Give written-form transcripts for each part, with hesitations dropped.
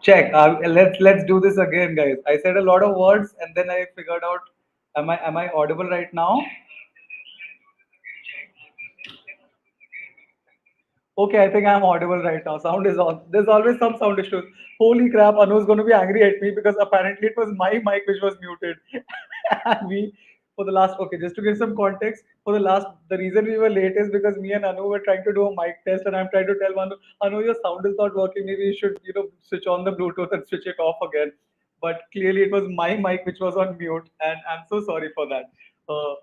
Check. Let's do this again, guys. I said a lot of words and then I figured out. Am I audible right now? Okay, I think I'm audible right now. Sound is on. There's always some sound issues. Holy crap, Anu's going to be angry at me because apparently it was my mic which was muted. And for the last, okay, just to give some context, the reason we were late is because me and Anu were trying to do a mic test and I'm trying to tell Anu, your sound is not working. Maybe you should, switch on the Bluetooth and switch it off again. But clearly it was my mic which was on mute and I'm so sorry for that. Uh,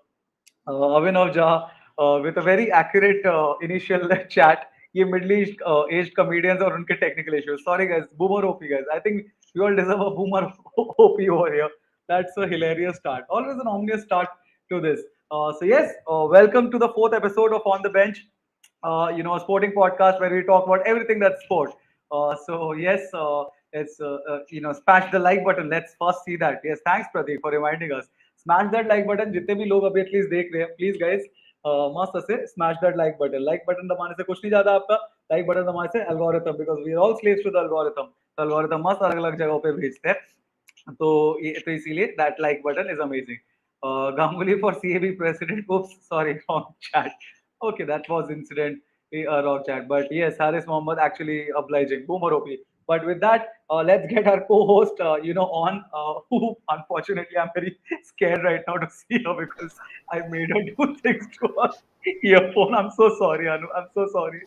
Abhinav Jha, with a very accurate initial chat. ये middle aged comedians और उनके technical issues. Sorry guys, boomer OP guys. I think you all deserve a boomer OP over here. That's a hilarious start. Always an ominous start to this. So yes, welcome to the fourth episode of On the Bench. A sporting podcast where we talk about everything that's sport. So yes, it's smash the like button. Let's first see that. Yes, thanks Pradeep for reminding us. Smash that like button. जितने भी लोग अभी at least देख रहे हैं, please guys मस्त से smash that like button दबाने से कुछ नहीं जाता आपका लाइक बटन दबाने से algorithm because we are all slaves to the algorithm तो एल्गोरिथम मस्त अलग अलग जगहों पे भेजते हैं तो इसीलिए that like button is amazing Ganguly for CAB president. Oops, sorry, wrong chat. Okay, that was incident, wrong chat. But yes, Haris Mohammed actually obliging. Boomer OP. But with that, let's get our co-host, on. Who unfortunately I'm very scared right now to see her because I made her do things to her earphone. I'm so sorry, Anu. I'm so sorry.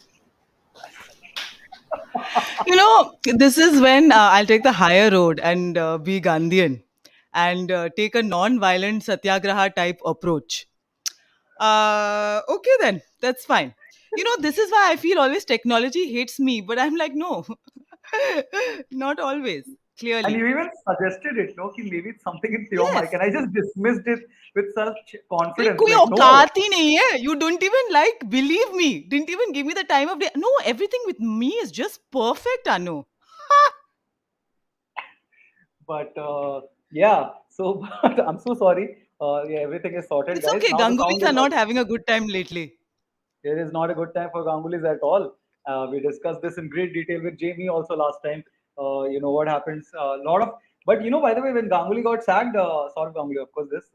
This is when I'll take the higher road and be Gandhian and take a non-violent satyagraha type approach. Okay, then that's fine. This is why I feel always technology hates me, but I'm like, no, not always, And clearly. you even suggested it, no? Ki maybe it's something in your mic, Yes. and I just dismissed it with such Like, confidence. कोई Like, no, औकात ही नहीं है. You don't even like believe me. Didn't even give me the time of day. No, everything with me is just perfect, Anu. but yeah. So, but I'm so sorry. Yeah, everything is sorted, It's guys. okay. Now the sound Gangulis is are on. not having a good time lately. It is not a good time for Gangulis at all. We discussed this in great detail with Jamie also last time. What happens? A lot of, but by the way, when Ganguly got sacked, sorry Ganguly, of course, this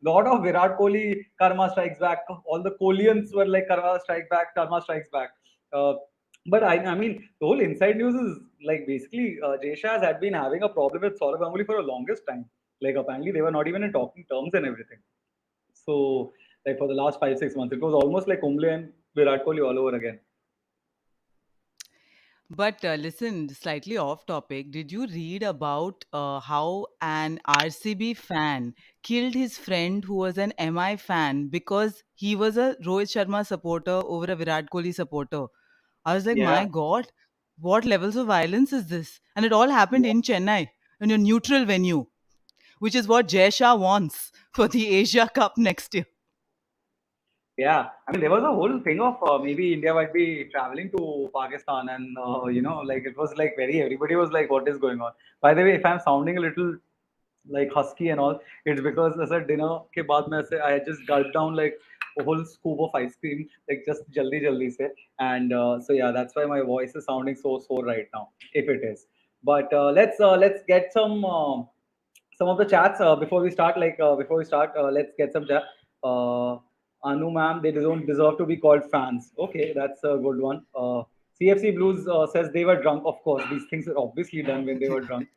lot of Virat Kohli karma strikes back. All the Kohlians were like karma strike back, karma strikes back. Uh, but I mean, the whole inside news is like basically Jay Shah had been having a problem with Saurav Ganguly for the longest time. Like apparently they were not even in talking terms and everything. So, like for the last 5 6 months, it was almost like Kumble and Virat Kohli all over again. But listen, slightly off topic. Did you read about how an RCB fan killed his friend who was an MI fan because he was a Rohit Sharma supporter over a Virat Kohli supporter? I was like, Yeah, my God, what levels of violence is this? And it all happened in Chennai, in a neutral venue, which is what Jay Shah wants for the Asia Cup next year. yeah. I mean, there was a whole thing of maybe India might be traveling to Pakistan, and like it was like very everybody was like, "What is going on?" By the way, if I'm sounding a little like husky and all, it's because as a dinner ke baad mein I just gulped down like a whole scoop of ice cream, like just jaldi se, and so yeah, that's why my voice is sounding so sore right now, if it is. But let's get some of the chats before we start. Let's get some chat. Uh, Anu ma'am, they don't deserve to be called fans. Okay, that's a good one. CFC Blues says they were drunk. Of course, these things are obviously done when they were drunk,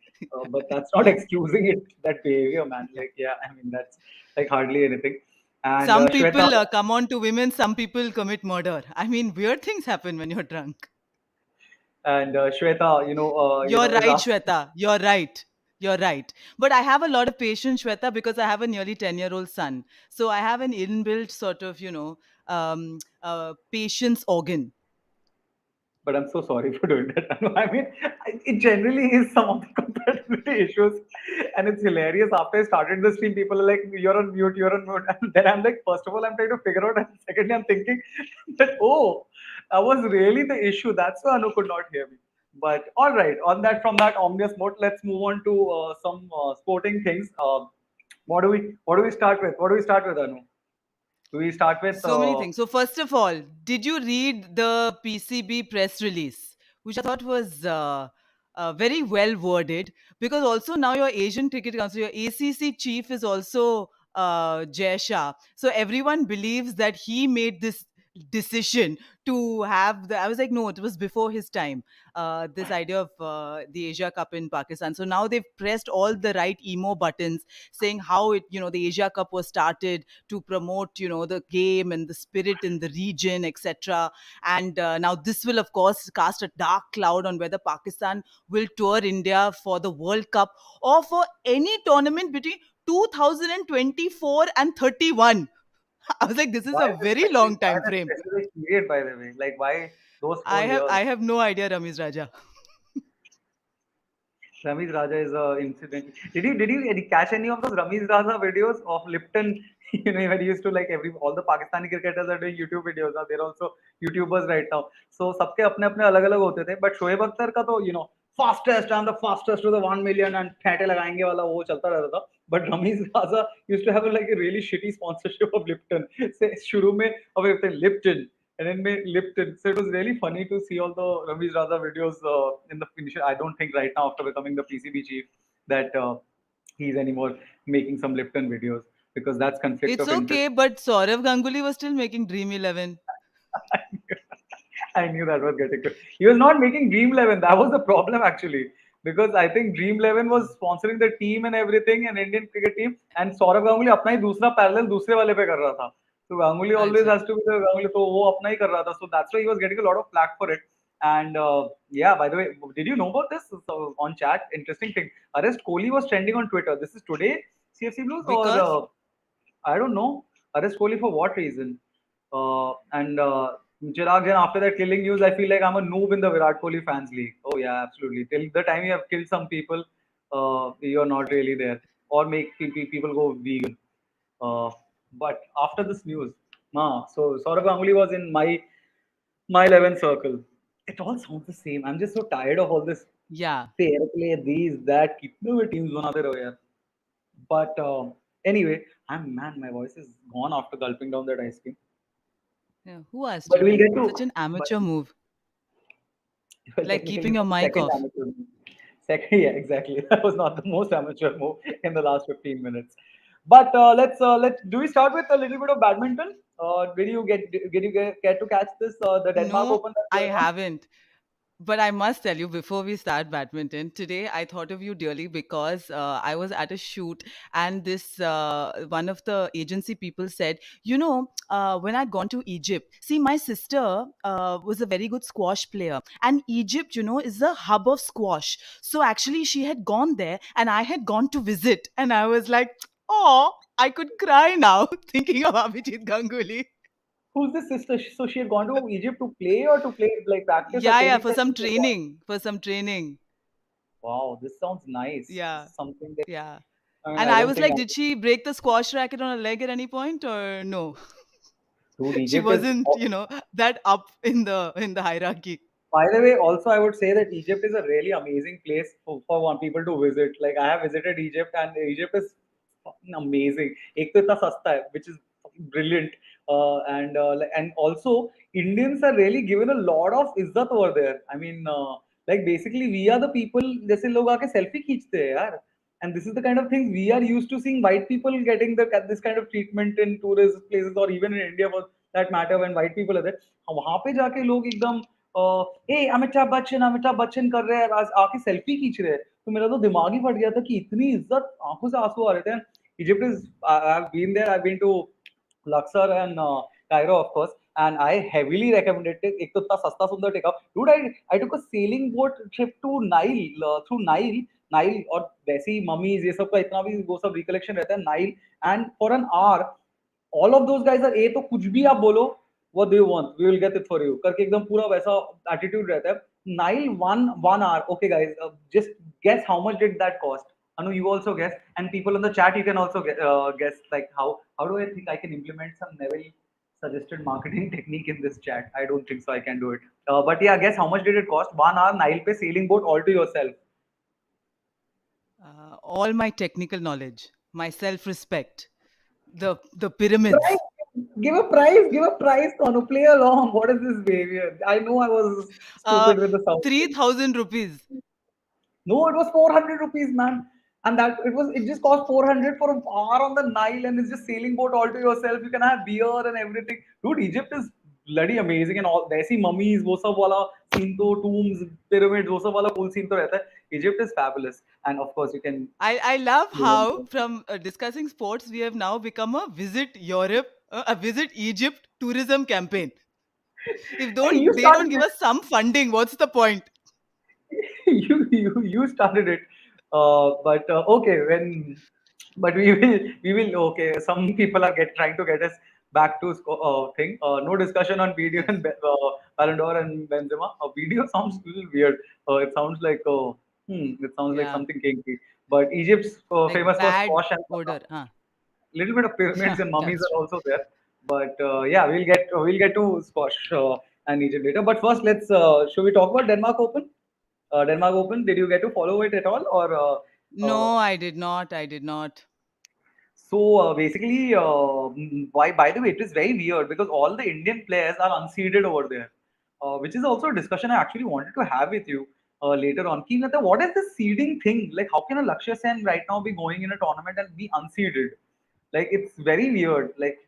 but that's not excusing it. That behavior, man. Like, yeah, I mean that's like hardly anything. And Some Shweta people come on to women, some people commit murder. I mean, weird things happen when you're drunk. Shweta, You're is right, asking. Shweta. You're right. You're right. But I have a lot of patience, Shweta, because I have a nearly 10-year-old son. So I have an inbuilt sort of, patience organ. But I'm so sorry for doing that. I mean, it generally is some of the compatibility issues, and it's hilarious. After I started the stream, people are like, "You're on mute, you're on mute," and then I'm like, first of all, I'm trying to figure out, and secondly, I'm thinking that that was really the issue. That's why Anu could not hear me. But all right, from that ominous note, let's move on to some sporting things. What do we start with? What do we start with, Anu? Do we start with So many things. So, first of all, did you read the PCB press release, which I thought was very well worded, because also now your Asian Cricket Council, your ACC chief is also Jay Shah. So everyone believes that he made this decision to have the. I was like, no, it was before his time. This idea of the Asia Cup in Pakistan. So now they've pressed all the right emo buttons, saying how it, the Asia Cup was started to promote, the game and the spirit in the region, etc. And now this will, of course, cast a dark cloud on whether Pakistan will tour India for the World Cup or for any tournament between 2024 and 31. I was like, this is Why a this very specific? long Why time this frame. specific period, by the way? Like, why those I 4 have years? I have no idea, Ramiz Raja. Ramiz Raja is a incident. Did you catch any of those Ramiz Raja videos of Lipton? When he used to like every all the Pakistani cricketers are doing YouTube videos now. They're also YouTubers right now. So सबके अपने अपने अलग अलग होते थे. But Shoaib Akhtar का तो fastest and the fastest to the 1 million and ठेटे लगाएंगे वाला वो चलता रहता था. But Ramiz Raja used to have like a really shitty sponsorship of Lipton. से शुरू में अब Lipton and then made Lipton. So it was really funny to see all the Ramesh Raza videos in the initial. I don't think right now after becoming the PCB chief that he's anymore making some Lipton videos because that's conflict It's of interest. okay, but Saurav Ganguly was still making Dream 11. I knew that was getting to. He was not making Dream 11. That was the problem actually. Because I think Dream 11 was sponsoring the team and everything, an Indian cricket team, and Saurabh Ganguly अपना ही दूसरा parallel दूसरे वाले पे कर रहा था. So Ganguly always Acha. has to be the Ganguly, तो वो अपना ही कर रहा था. So that's why he was getting a lot of flack for it. And yeah, by the way, did you know about this? So on chat, interesting thing. Arrest Kohli was trending on Twitter. This is today, CFC Blues, or Because I don't know. Arrest Kohli for what reason? And Chirag, then after that killing news, I feel like I'm a noob in the Virat Kohli fans league. Oh yeah, absolutely. Till the time you have killed some people, you're not really there, or make people go vegan. Uh, but after this news, so Saurabh Ganguly was in my 11 circle. It all sounds the same. I'm just so tired of all this yeah. fair play, these, that. कितने भी teams बनाते रहो यार. But anyway, my voice is gone after gulping down that ice cream. Yeah. Who asked But you we'll to? get to. Such an But amateur move, well, like technically, keeping it your was the mic second off. amateur move. Second, yeah, exactly. That was not the most amateur move in the last 15 minutes. But let's do we start with a little bit of badminton? Did you get to catch this the Denmark No, Open that's I going on? haven't. But I must tell you, before we start badminton, today I thought of you dearly because I was at a shoot, and this one of the agency people said, when I'd gone to Egypt, see, my sister was a very good squash player, and Egypt, is the hub of squash. So actually, she had gone there, and I had gone to visit, and I was like, oh, I could cry now thinking of Abhijit Ganguly. Who's this sister? So she had gone to Egypt to play or to play like practice or Yeah, yeah, training for some sessions or what? training, for some training. Wow, this sounds nice. This Yeah, is something that yeah. I mean And I I don't was think like, I did she break the squash racket on her leg at any point or no? dude She Egypt is wasn't, that up in the hierarchy. by the way, also I would say that Egypt is a really amazing place for one people to visit. Like I have visited Egypt and Egypt is fucking amazing. एक तो इतना सस्ता है, which is fucking brilliant. And also Indians are really given a lot of izzat over there. I mean, like basically we are the people जैसे लोग आके selfie खींचते हैं यार. And this is the kind of things we are used to seeing white people getting this kind of treatment in tourist places or even in India for that matter when white people are there. वहां पे जाके लोग एकदम ए अमिताभ बच्चन कर रहे हैं आके selfie खींच रहे हैं तो मेरा तो दिमाग ही फट गया था कि इतनी इज्जत आंखों से आंसू आ रहे थे Egypt is I have been there I been to Luxor and Cairo, of course. And I heavily recommended it. एक तो इतना सस्ता सुंदर ticket. Dude, I took a sailing boat trip to Nile through Nile और वैसी mummies ये सब का इतना भी वो सब recollection रहता है Nile and for an hour all of those guys are ए तो कुछ भी आप बोलो what do you want we will get it for you करके एकदम पूरा वैसा attitude रहता है Nile one hour okay guys just guess how much did that cost Anu you also guess and people in the chat you can also guess like how do I think I can implement some Neville suggested marketing technique in this chat I don't think so I can do it but yeah guess how much did it cost 1 hour Nile pe sailing boat all to yourself All my technical knowledge, my self-respect, the pyramids. price. Give a price, Tonu. Play along. What is this behavior? I know I was Uh, stupid with the sound thing. 3,000 rupees. No, it was 400 rupees, man. And that it just cost 400 for an hour on the Nile, and it's just sailing boat all to yourself. You can have beer and everything. Dude, Egypt is bloody amazing and all. There see mummies, वो सब वाला scene तो tombs, pyramids, वो सब वाला cool scene तो रहता है. Egypt is fabulous, and of course you can. I love how from discussing sports we have now become a visit Europe, a visit Egypt tourism campaign. If Hey, don't you they don't started give it. us some funding, what's the point? You started it. But okay, when but we will okay. Some people are trying to get us back to thing. No discussion on video Yes, and Ballon d'Or and Benzema. Video sounds a little weird. It sounds like it sounds like yeah, something kinky. But Egypt's like famous for bad squash and odor, huh? little bit of pyramids and mummies That's are true. also there. But yeah, we'll get to squash and Egypt later. But first, let's should we talk about Denmark Open? Denmark Open. Did you get to follow it at all, or No, I did not. I did not. so basically, why? By the way, it is very weird because all the Indian players are unseeded over there, which is also a discussion I actually wanted to have with you later on. Ki, Nata, what is this seeding thing? Like, how can a Lakshya Sen right now be going in a tournament and be unseeded? Like, it's very weird. Like,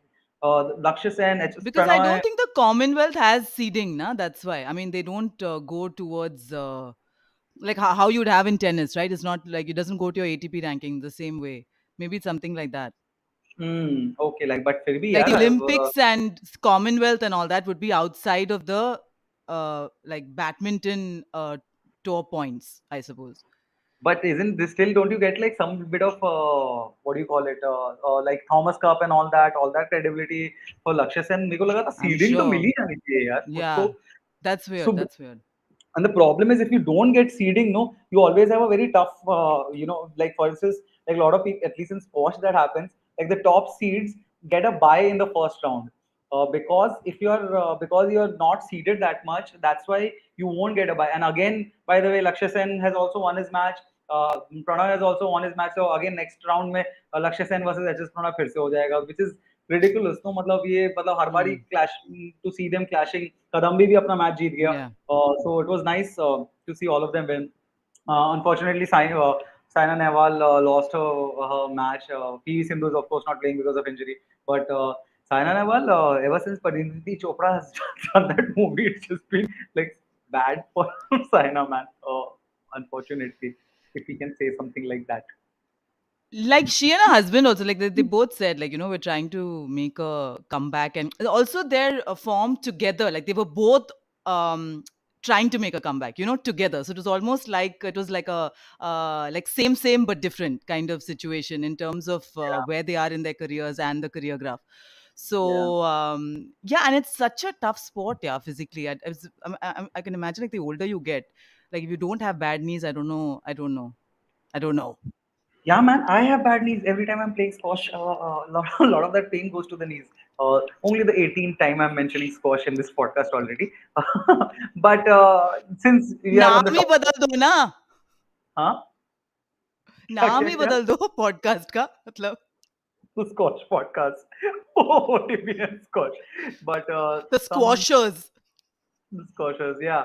Lakshya Sen, HS Because I Pranoy. don't think the Commonwealth has seeding, na. That's why. I mean, they don't go towards like how you'd have in tennis, right? It's not like it doesn't go to your ATP ranking the same way. Maybe it's something like that. Okay, like, but फिर भी Like यार, the Olympics and Commonwealth and all that would be outside of the like badminton tour points, I suppose. but isn't this still? Don't you get like some bit of what do you call it? Like Thomas Cup and all that credibility for Lakshya Sen. मेरे को लगा था I'm seeding तो मिल sure. ही जानी चाहिए यार उसको. Yeah, that's weird. So That's weird. and the problem is if you don't get seeding, no, you always have a very tough, like for instance, like a lot of people, at least in squash, that happens. Like the top seeds get a bye in the first round, because if you're not seeded that much, that's why you won't get a bye. And again, by the way, Lakshya Sen has also won his match. Pranav has also won his match. So again, next round में Lakshya Sen versus HS Pranav फिर से हो जाएगा, which is ridiculous. तो मतलब ये मतलब हर बारी Hmm. clash to see them clashing. कदम्बी भी अपना मैच जीत गया. Yeah. So it was nice to see all of them win. Unfortunately, Saina Nehwal lost her match. PV Sindhu is of course not playing because of injury, but Saina Nehwal, ever since Pariniti Chopra has done that movie, it's just been like bad for Saina, man. Unfortunately, if we can say something like that. Like she and her husband also, like they both said, like, we're trying to make a comeback, and also their form together, like they were both trying to make a comeback, together. So it was almost like it was like a like same but different kind of situation in terms of Yeah, where they are in their careers and the career graph. yeah. So yeah, and it's such a tough sport, yeah, physically. I can imagine, like, the older you get, like if you don't have bad knees, I don't know. Yeah, man, I have bad knees every time I'm playing squash. A lot of that pain goes to the knees. Only the 18th time I'm mentioning squash in this podcast already. But since we are on the नाम ही topic, बदल दो ना. huh? क्या नाम क्या ही क्या? बदल दो पॉडकास्ट का मतलब. The Scotch podcast. Oh, TPN Scotch. But The some squashers. cautious, yeah.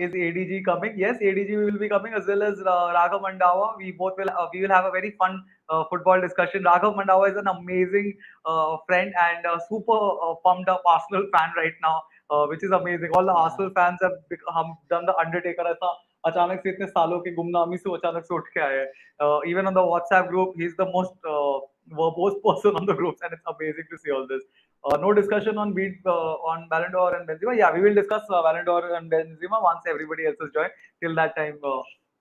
Is ADG coming? Yes, ADG will be coming as well as Raghav Mandava. We will have a very fun football discussion. Raghav Mandava is an amazing friend and super pumped up Arsenal fan right now, which is amazing. All the Yeah. Arsenal fans have done the undertaker. ऐसा अचानक से इतने सालों के गुमनामी से वो अचानक से उठ के आए हैं. Even on the WhatsApp group, he's the most verbose person on the groups, and it's amazing to see all this. No discussion on Ballon d'Or and Benzema. Yeah, we will discuss Ballon d'Or and Benzema once everybody else has joined. Till that time,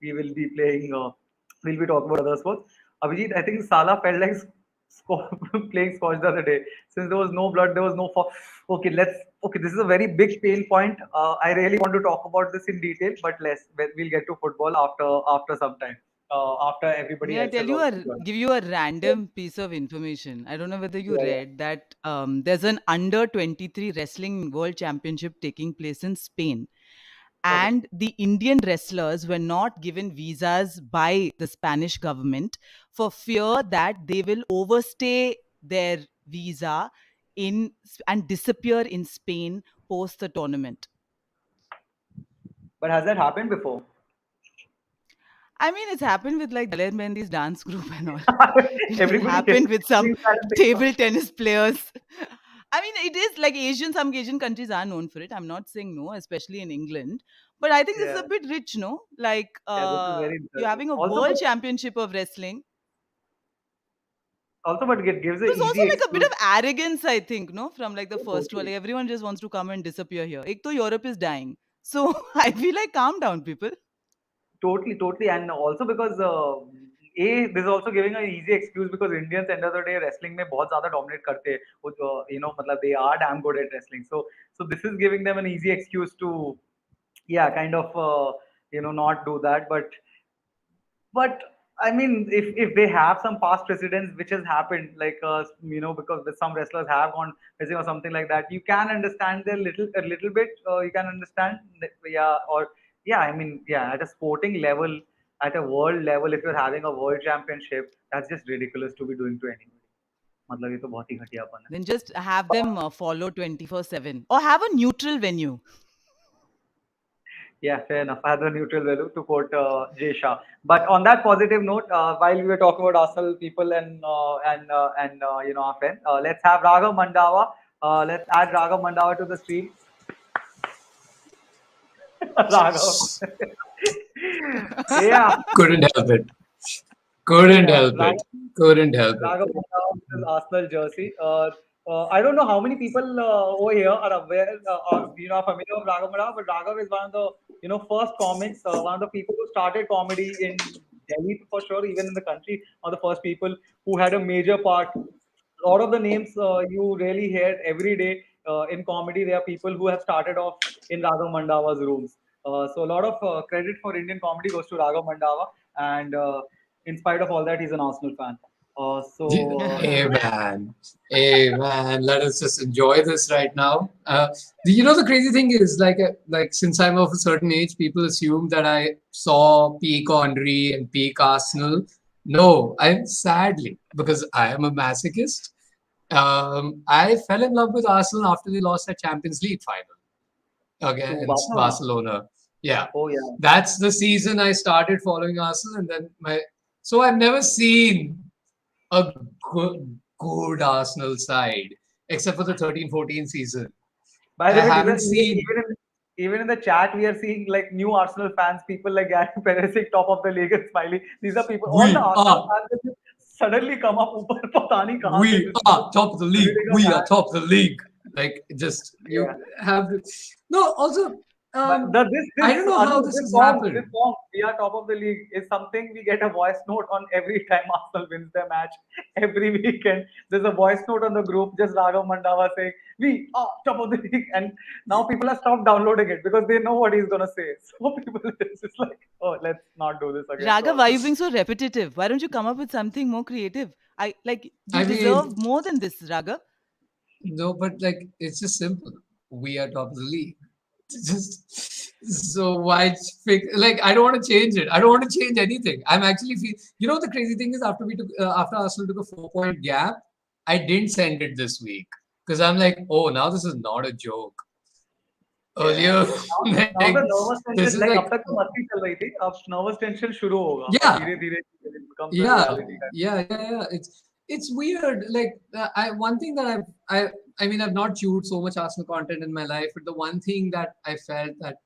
we will be playing. We'll be talking about other sports. Abijit, I think Salah felt like playing squash the other day. Since there was no blood, there was no. Okay, let's. Okay, this is a very big pain point. I really want to talk about this in detail, but we'll get to football after some time. After everybody May I else tell has you also joined. give you a random piece of information? I don't know whether you Yeah, yeah. read that there's an under 23 wrestling world championship taking place in Spain. Okay. And the Indian wrestlers were not given visas by the Spanish government for fear that they will overstay their visa in and disappear in Spain post the tournament. But has that happened before? I mean, it's happened with like Dalit Mehendi's dance group and all. It will Everybody happen with some doing that on TikTok. table tennis players. I mean, it is like some Asian countries are known for it. I'm not saying no, especially in England. But I think this is Yeah, a bit rich, no? Like, yeah, this is very you're interesting. having a Also, world championship of wrestling. but it gives an But it's also easy like a bit excuse. of arrogance, I think, no? From like the first world. Totally. Like, everyone just wants to come and disappear here. Ek to Europe is dying. So I feel like calm down, people. Totally, and also because this is also giving an easy excuse because Indians end of the day wrestling में बहुत ज़्यादा dominate करते हैं वो मतलब they are damn good at wrestling so this is giving them an easy excuse to yeah kind of not do that but I mean, if they have some past precedents which has happened, like because some wrestlers have gone missing or something like that, you can understand a little bit. You can understand, yeah, or yeah. I mean, yeah, at a sporting level, at a world level, if you're having a world championship, that's just ridiculous to be doing to anybody. मतलब ये तो बहुत ही घटियापन है. Then just have them follow 24/7 or have a neutral venue. Yeah, fair enough. I had the neutral value to quote Jay Shah. But on that positive note, while we were talking about Arsenal people and our friend, let's have Raghav Mandava. Let's add Raghav Mandava to the stream. Raghav. Yeah, Couldn't help it. Couldn't yeah. help it. Couldn't help it. Raghav Mandava with his Arsenal jersey. I don't know how many people over here are aware, are familiar with Raghav Mandava, but Raghav is one of the, first comics, one of the people who started comedy in Delhi for sure, even in the country, one of the first people who had a major part. A lot of the names you really hear every day in comedy, there are people who have started off in Raghav Mandava's rooms. So a lot of credit for Indian comedy goes to Raghav Mandava, and in spite of all that, he's an Arsenal fan. Hey man, hey man, let us just enjoy this right now. The crazy thing is like since I'm of a certain age, people assume that I saw peak Henry and peak Arsenal. No, I'm sadly because I am a masochist. I fell in love with Arsenal after they lost their Champions League final to against Barcelona. Barcelona. Yeah, Oh yeah, that's the season I started following Arsenal, and then so I've never seen a good Arsenal side, except for the 13-14 season. by I the way, haven't seen. even in the chat, we are seeing like new Arsenal fans, people like Gary Perisic, top of the league, and Smiley. These are people. All the We Arsenal are fans that just suddenly come up. ऊपर पता नहीं कहाँ से we just are top of the league. reading a We are match. top of the league. Like just Yeah. you have no. Also, But I don't know how this has this happened. song, we are top of the league, is something we get a voice note on every time Arsenal wins their match. Every weekend, there's a voice note on the group, just Raghav Mandava saying, "We are top of the league," and now people have stopped downloading it because they know what he's gonna say. So people it's just like, "Oh, let's not do this again." Raghav, So why are you being so repetitive? Why don't you come up with something more creative? I like you I deserve mean, more than this, Raghav. no, but like it's just simple. We are top of the league. Just so why like I don't want to change it. I don't want to change anything. I'm actually the crazy thing is after Arsenal took a 4 point gap, I didn't send it this week because I'm like, oh, now this is not a joke. yeah, Earlier, now the like nervous this tension is like like अब तक तो मस्ती चल रही थी, अब nervous tension शुरू होगा, अब yeah, धीरे-धीरे it becomes a yeah, reality. yeah. It's weird. Like I one thing that I mean I've not chewed so much Arsenal content in my life, but the one thing that I felt that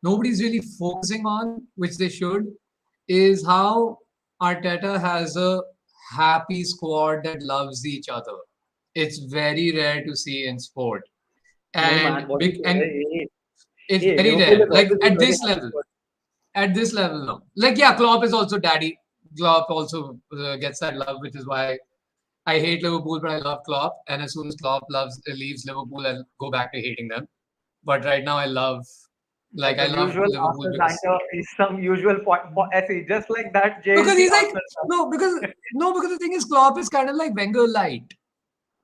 nobody's really focusing on, which they should, is how Arteta has a happy squad that loves each other. It's very rare to see in sport, No man, what do you and say? it's Hey, very Liverpool rare. has Like always been very happy. But at this level, no. Like yeah, Klopp is also daddy. Klopp also gets that love, which is why I hate Liverpool, but I love Klopp. And as soon as Klopp leaves Liverpool, I'll go back to hating them. But right now, but I the love usual Liverpool Arsenal because banter is some usual point. See, just like that, JNT he's like Arsenal. because the thing is Klopp is kind of like Wenger light.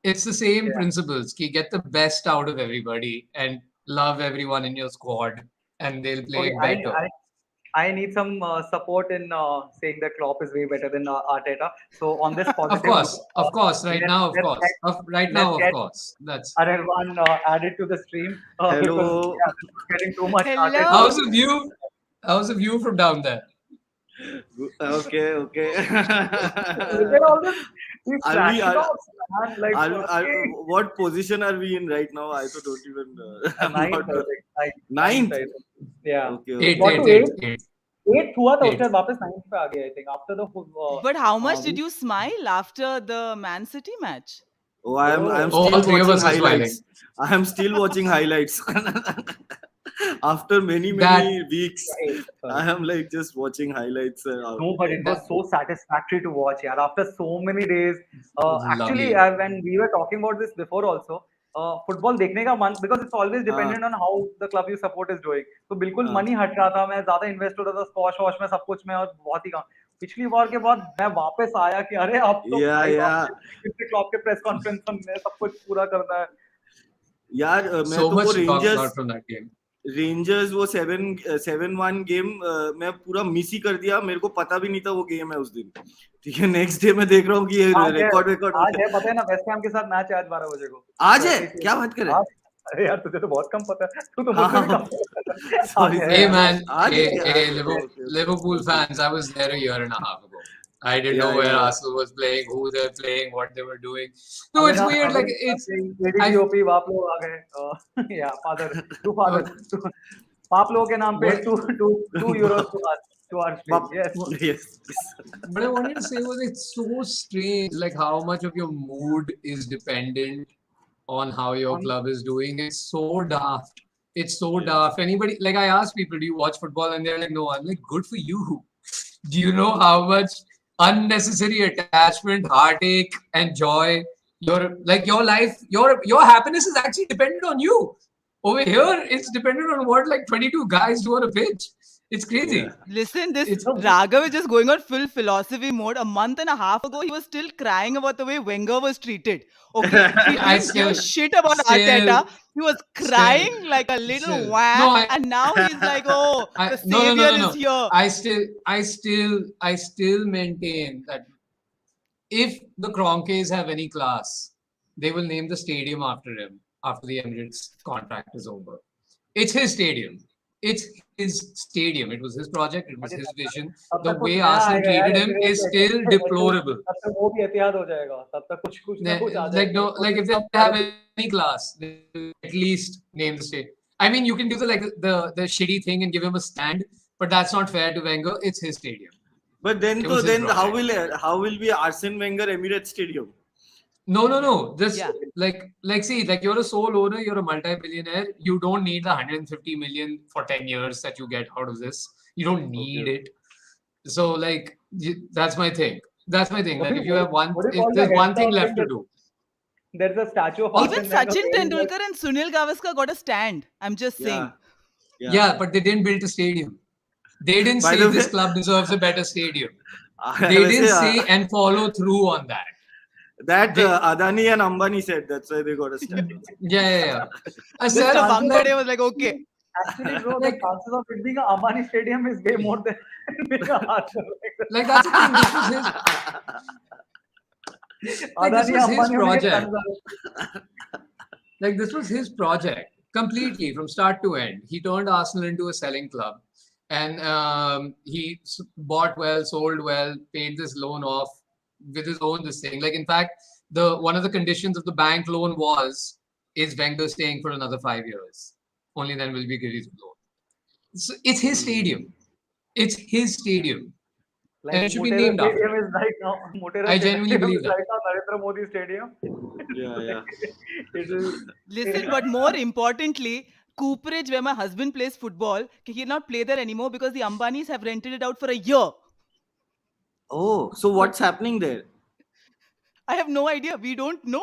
It's the same Yeah. principles. You get the best out of everybody and love everyone in your squad, and they'll Okay, play better. I need some support in saying that Klopp is way better than Arteta. So on this positive note, Of course. Right now, of let's course. Right let's now, of get course. That's Anirban added to the stream because Hello. yeah, this is getting too much started. how's Hello. the view? How's the view from down there? Okay, okay. Look at all these Are we? trash talks, man. Like, okay. What position are we in right now? I also don't even. I'm Ninth, not. I think. Ninth, Ninth. I think. Yeah. Okay, It Eighth, okay. got eighth, to eighth, eighth. eighth, Eighth हुआ था उसके eighth. बाद वापस ninth पे आ गया, I think. After the But how much did week. you smile after the Man City match? Oh, I'm Bro, Oh, all still three of watching us were highlights. smiling. I am still watching highlights. After That many weeks, eighth, I sorry. am like just watching highlights. No, but it was that so satisfactory to watch. Yeah, after so many days. was Actually, lovely. when we were talking about this before also, football देखने का मन, because it's always हाँ dependent on how the club you support is doing. तो बिल्कुल हाँ मन ही हट रहा था, मैं ज्यादा इन्वेस्ट हो रहा था स्क्वाश वॉश में, सब कुछ में, और बहुत ही कम। पिछली बार के बाद मैं वापस आया कि अरे अब तो yeah भाई yeah वापस फिर से क्लब के प्रेस कॉन्फ्रेंस में सब कुछ पूरा करना है। यार मैं So तो वो much to talk rangers about from that game. Rangers वो 7-1 गेम मैं पूरा मिस ही कर दिया मेरे को पता भी नहीं था वो गेम है उस दिन ठीक है नेक्स्ट डे मैं देख रहा हूँ कि ये आज है, आज रिकॉर्ड है, पता है ना, वेस्ट हैम के साथ मैच है आज 12 बजे को। आज तो है ऐसे ही क्या बात करे आज, अरे यार तुझे तो बहुत कम पता है, तू तो हाँ मुझसे हाँ भी कम पता है। आज सॉरी है Hey सॉरी यार। man, आज है क्या hey okay okay Liverpool okay fans, I was there a year and a half ago. I didn't या know where या Arsenal was playing, who they're playing, what they were doing. No, Amin it's weird. Like Amin it's I एडीडीओपी आप लोग आ गए। या father to father uh, to, आप लोगों के नाम पे what two two two euros to our stream. बाप yes. Yes what I wanted to say was it's so strange, like how much of your mood is dependent on how your club is doing. It's so daft. It's so daft. Anybody, like I ask people, do you watch football? And they're like, no. I'm like, good for you. Do you know how much unnecessary attachment, heartache, and joy your life, your happiness is actually dependent on you. Over here, it's dependent on what like 22 guys do on a pitch. It's या crazy. Listen, this It's Raghav is just going on full philosophy mode. A month and a half ago, he was still crying about the way Wenger was treated. Okay, he I didn't give a still shit about still Arteta. He was still crying like a little still no wag, I and now he's like, "Oh, I the no no no savior no is no. here." I still maintain that if the Kroenkes have any class, they will name the stadium after him after the Emirates contract is over. It's his stadium. It's his stadium. It was his project. It was अरे his vision. तब The तक कुछ way नया Arsenal आएगा यार, treated him is still ऐसे deplorable. तब तक वो भी एहतियात हो जाएगा, तब तक कुछ कुछ ना कुछ आ Like जाएगा, no, कुछ like if they सब have सारे। any class, they will at least name the state. I mean, you can do the shitty thing and give him a stand, but that's not fair to Wenger. It's his stadium. but then It तो was his then project. how will be Arsene Wenger Emirates Stadium No. Just Yeah. see, like you're a sole owner, you're a multi-billionaire. You don't need the 150 million for 10 years that you get out of this. You don't need okay it. So, like, that's my thing. That's my thing. What That do if you you have one, what do you if call the there's one head thing of left thing? to do, There's a statue of Even Arsene Wenger Sachin saying like, Tendulkar and Sunil Gavaskar got a stand. I'm just yeah saying. yeah yeah, but they didn't build a stadium. They didn't by say the this way club deserves a better stadium. They वैसे didn't say and follow through on that. that They, Adani and Ambani said that's why they got a yeah, stand. yeah. A the Mr. self, chances of, Wangade was like, "Okay." actually, bro, the like, chances of it being a Ambani Stadium is way more than being a Arsenal. like that's the thing. This was his, like this Adani was his Ambani होने के project. chances are। Like this was his project completely from start to end. He turned Arsenal into a selling club, and he bought well, sold well, paid this loan off with his own this thing. Like in fact, the one of the conditions of the bank loan was is Wenger staying for another 5 years. Only then will we give you the loan. So it's his stadium. It's his stadium, and Like it should be Motera named after Stadium him. is right now. Motera I genuinely Stadium believe is that. right now Narendra Modi Stadium. yeah yeah It is. Listen, but more importantly, Cooperage, where my husband plays football, he cannot play there anymore because the Ambanis have rented it out for a year. oh so But what's happening there I have no idea. We don't know.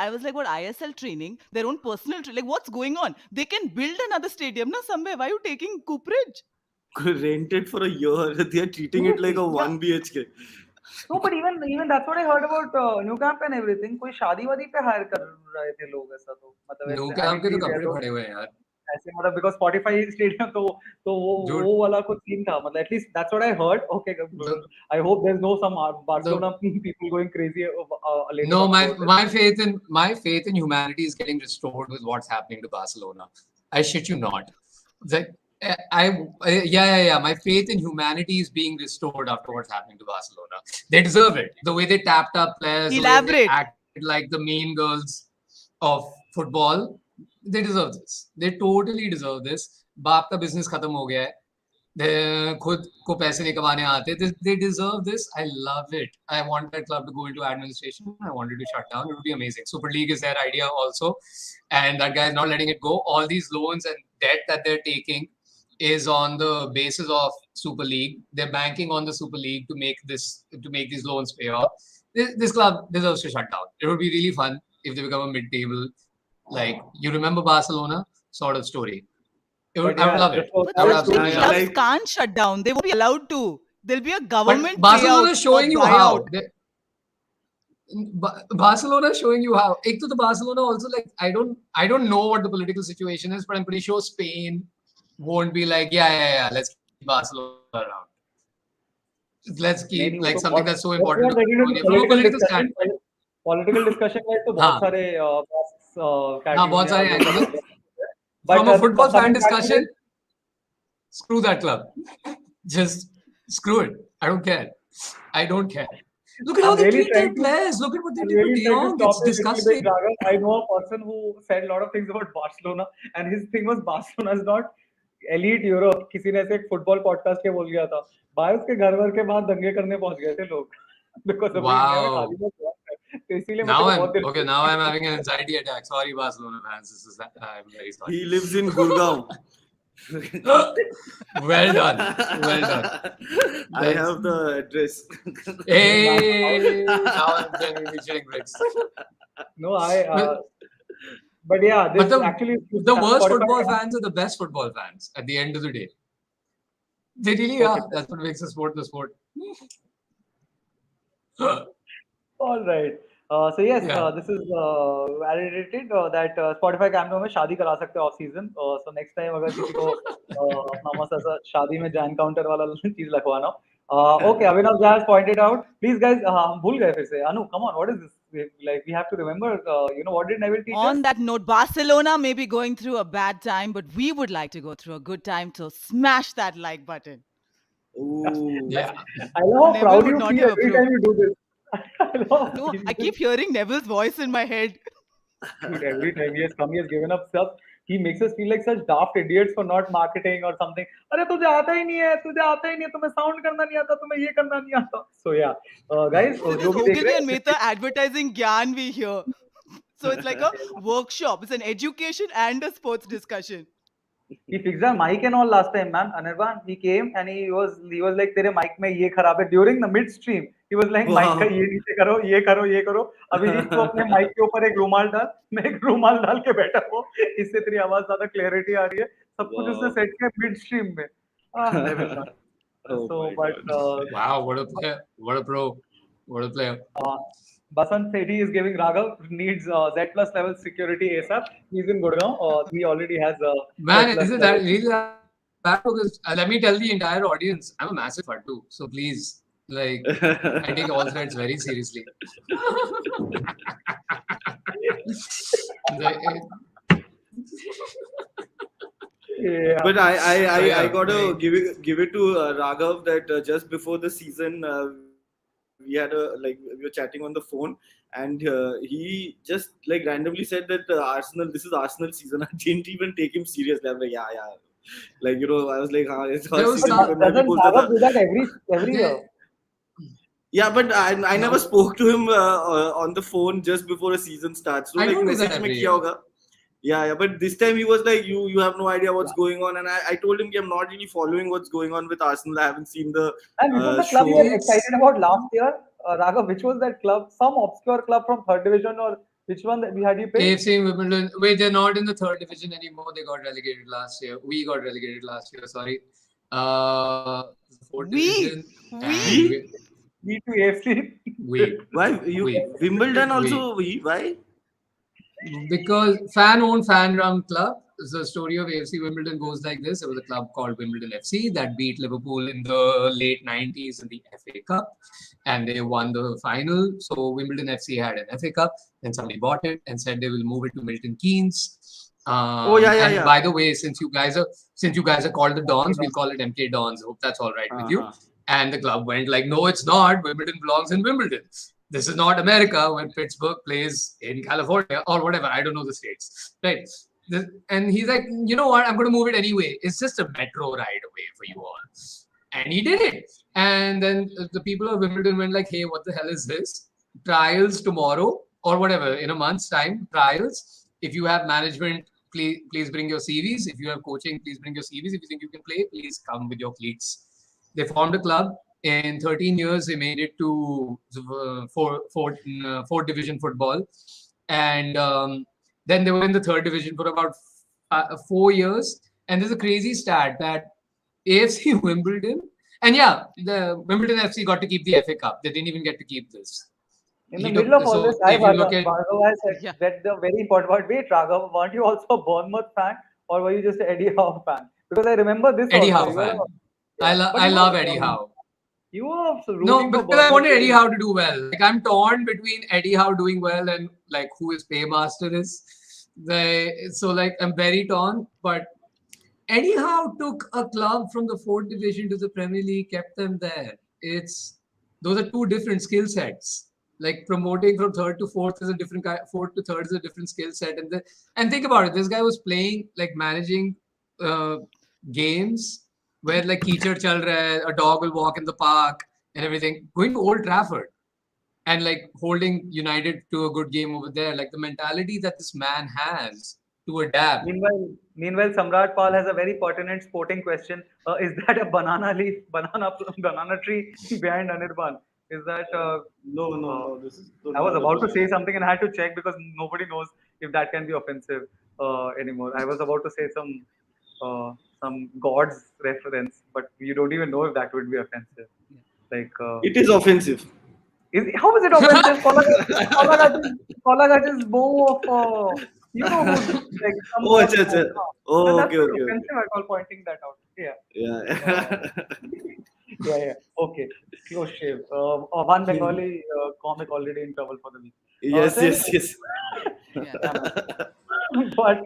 I was like, what ISL training, their own personal like what's going on? They can build another stadium, na somewhere. Why are you taking Cooperage? rented for a year they are treating it like Seriously, a yeah. 1 BHK No, but even that's what I heard about New Camp and everything. कोई शादी वादी पे higher कर रहे थे लोग ऐसा, तो मतलब न्यू ऐसे कैम के तो एडिटरीज है कपड़े तो पड़े हुए हैं यार ऐसे, मतलब बिकॉज स्पॉटिफाई स्टेडियम तो जो वो वाला कुछ सीन था, मतलब at least that's what I heard. Okay, the I hope there is no some the Barcelona people going crazy later no on my about this. my faith in humanity is getting restored with what's happening to Barcelona. I shit you not. Like Yeah. My faith in humanity is being restored after what's happening to Barcelona. They deserve it. The way they tapped up players, the way they Elaborate. acted like the mean girls of football, they deserve this. They totally deserve this. बाप का business खत्म हो गया है. खुद को पैसे नहीं कमाने आते. They deserve this. I love it. I want that club to go into administration. I want it to shut down. It would be amazing. Super League is their idea also, and that guy is not letting it go. All these loans and debt that they're taking is on the basis of Super League. They're banking on the Super League to make these loans pay off. This club deserves to shut down. It would be really fun if they become a mid-table, like you remember Barcelona sort of story. I would love it. But I would such big absolutely clubs love it. can't shut down. They won't be allowed to. There'll be a government But Barcelona payout is showing or you how. buyout. Barcelona is showing you how. Ek to the Barcelona also, like I don't know what the political situation is, but I'm pretty sure Spain won't be like, yeah, let's keep Barcelona around. Let's keep like something that's so important. From a political standpoint. Political discussion है तो बहुत सारे बहुत सारे angles. From a football fan discussion, screw that club. Just screw it. I don't care. Look at how they treat their players. Look at what they did to De Jong. It's disgusting. I know a person who said a lot of things about Barcelona, and his thing was Barcelona is not elite Europe. किसी ने ऐसे एक football podcast के बोल गया था. बायस के घर वर के बाद दंगे करने पहुंच गए थे लोग. Because of wow. Now I'm having an anxiety attack. Sorry, Barcelona fans. I'm very sorry. He lives in Gurgaon. Well done. I have the address. Hey, now I'm genuinely chilling bricks. No, but yeah, this actually the worst football fans are the best football fans at the end of the day. They really are. That's what makes the sport the sport. All right. So yes, this is validated that Spotify Camp में शादी करा सकते हैं off season. So next time अगर किसी को अपना मस्त ऐसा शादी में जैन काउंटर वाला चीज लगवाना. Okay, Abhinav has pointed out. Please guys, हम भूल गए फिर से. Anu, come on, what is this? Like we have to remember. What did Neville teach us? On that note, Barcelona may be going through a bad time, but we would like to go through a good time. So smash that like button. Ooh. Yeah. I love how proud you feel every time you do this. No, I keep hearing Neville's voice in my head. Dude, every time he has come, he has given up stuff. He makes us feel like such daft idiots for not marketing or something. अरे तुझे आता ही नहीं है, तुम्हें sound करना नहीं आता, तुम्हें ये करना नहीं आता. So yeah, guys, जो भी देख रहे हैं, and Mehta advertising Gyan we hear. So it's like a workshop. It's an education and a sports discussion. He fixed our mic and all last time, man. Anirban, he came and he was like, तेरे mic में ये खराब है. During the midstream, he was like, mic का ये नीचे करो, ये करो. अभिजीत को अपने mic के ऊपर एक रुमाल डाल, मैं एक रुमाल डाल के बैठा हूँ. इससे तेरी आवाज ज्यादा clarity आ रही है. सब कुछ उसने set किया midstream में. So, but wow, what a player! What a pro! What a player! Basant said he is giving Raghav needs Z plus level security ASAP. He's in Gurgaon. He already has man, is it that really bad? Because let me tell the entire audience, I'm a massive Fattu. So please, like, I take all threats very seriously. Yeah. But I gotta give it to Raghav that just before the season we were chatting on the phone and he just like randomly said that this is Arsenal season. I didn't even take him seriously. I'm like, yeah. Like, I was like, it's our season. Doesn't Raghav do that every year? Yeah, but I never spoke to him on the phone just before a season starts. So I like don't do message that every में किया year. होगा. Yeah, but this time he was like, you have no idea what's going on, and I told him I'm not really following what's going on with Arsenal. I haven't seen the and which was the club you were excited about last year, Raghav? Which was that club? Some obscure club from third division, or which one that we had you pick? AFC Wimbledon. Wait, they're not in the third division anymore. They got relegated last year. We got relegated last year. Sorry. Fourth division. We to AFC. Why Wimbledon also? Why? Because fan-owned, fan-run club. The story of AFC Wimbledon goes like this. There was a club called Wimbledon FC that beat Liverpool in the late 90s in the FA Cup. And they won the final. So Wimbledon FC had an FA Cup. Then somebody bought it and said they will move it to Milton Keynes. Oh yeah, yeah, And yeah. by the way, since you guys are called the Dons, we'll call it MK Dons. Hope that's all right with you. Uh-huh. And the club went like, no, it's not. Wimbledon belongs in Wimbledon. This is not America when Pittsburgh plays in California or whatever. I don't know the states, right? And he's like, you know what? I'm going to move it anyway. It's just a metro ride away for you all. And he did it. And then the people of Wimbledon went like, hey, what the hell is this? Trials tomorrow or whatever, in a month's time, trials. If you have management, please bring your CVs. If you have coaching, please bring your CVs. If you think you can play, please come with your cleats. They formed a club. In 13 years, they made it to fourth division football. And then they were in the third division for about 4 years. And there's a crazy stat that AFC Wimbledon, and yeah, the Wimbledon FC got to keep the FA Cup. They didn't even get to keep this. In the He middle of all this, so if you look at Bhargav has said Yeah. that the very important part. Wait, Raghav, weren't you also a Bournemouth fan, or were you just an Eddie Howe fan? Because I remember this Eddie also. Howe You were fan, yeah, but I you love were Eddie Howe. you were also No, rooting for because I Bournemouth. wanted Eddie Howe to do well. Like I'm torn between Eddie Howe doing well and like who his paymaster is. So like I'm very torn. But Eddie Howe took a club from the fourth division to the Premier League, kept them there. Those are two different skill sets. Like promoting from third to fourth is a different guy. Fourth to third is a different skill set. And think about it. This guy was playing like managing uh, games where like कीचड़ चल रहा है, a dog will walk in the park and everything. Going to Old Trafford and like holding United to a good game over there. Like the mentality that this man has to adapt. Meanwhile, Samrat Pal has a very pertinent sporting question. Is that a banana tree behind Anirban? Is that No. This is I was not a about to banana. say something and I had to check because nobody knows if that can be offensive anymore. I was about to say some God's reference, but you don't even know if that would be offensive. Like, It is offensive. how is it offensive? Kolagaj is more of you know who's like some Oh, sort acha, of acha. then Oh, that's not okay. offensive. I call pointing that out. Yeah. Yeah. Yeah. Okay. Close shave. One Bengali comic already in trouble for the week. Yes, So yes, anyway, yes. Yeah. yeah, man. But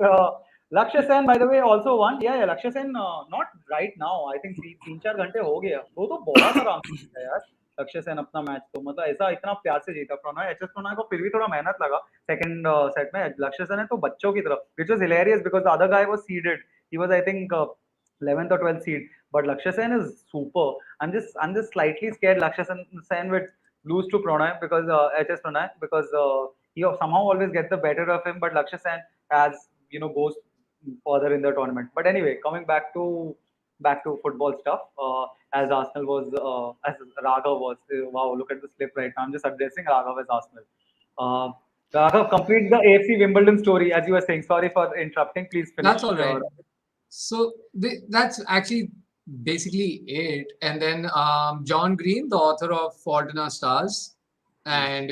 Lakshya Sen, by the way, also won. Yeah, Lakshya Sen, not right now. I think 3-4 घंटे हो गया. वो तो बहुत आराम से जीता यार. लक्ष्य सेन अपना मैच तो मतलब ऐसा इतना प्यार से जीता. प्रणय एचएस प्रणय को फिर भी थोड़ा मेहनत लगा सेकंड सेट में. लक्ष्य सेन है तो बच्चों की तरफ, which was hilarious because the other guy was seeded. He was I think 11th or 12th seed. But Lakshya Sen is super. I'm just slightly scared Lakshya Sen would lose to Pranay because HS Pranay because he somehow always gets the better of him. But Lakshya Sen has goes further in the tournament. But anyway, coming back to football stuff. As Arsenal was as Raghav was. Wow, look at the slip right now. I'm just addressing Raghav as Arsenal. Uh, Raghav, complete the AFC Wimbledon story as you were saying. Sorry for interrupting. Please finish. That's all right. So that's actually basically it. And then John Green, the author of Fault in Our Stars and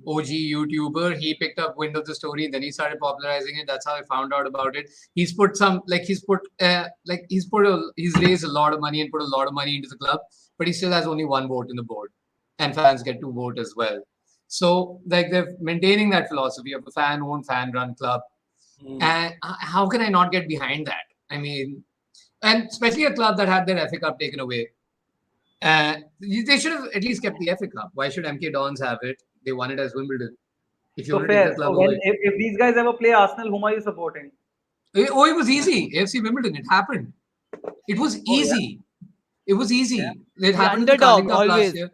OG YouTuber, he picked up wind of the story. Then he started popularizing it. That's how I found out about it. He's raised a lot of money and put a lot of money into the club, but he still has only one vote in the board, and fans get to vote as well. So like they're maintaining that philosophy of a fan-owned, fan-run club. And how can I not get behind that? I mean, and especially a club that had their FA Cup taken away. They should have at least kept the FA Cup. Why should MK Dons have it? They won it as Wimbledon. If you So want to take fair. the club So when away. if these guys ever play Arsenal, whom are you supporting? Oh, it was easy. AFC Wimbledon. It happened. It was Oh yeah, easy. It was yeah. easy. It The happened in the underdog Carling Cup last always. year.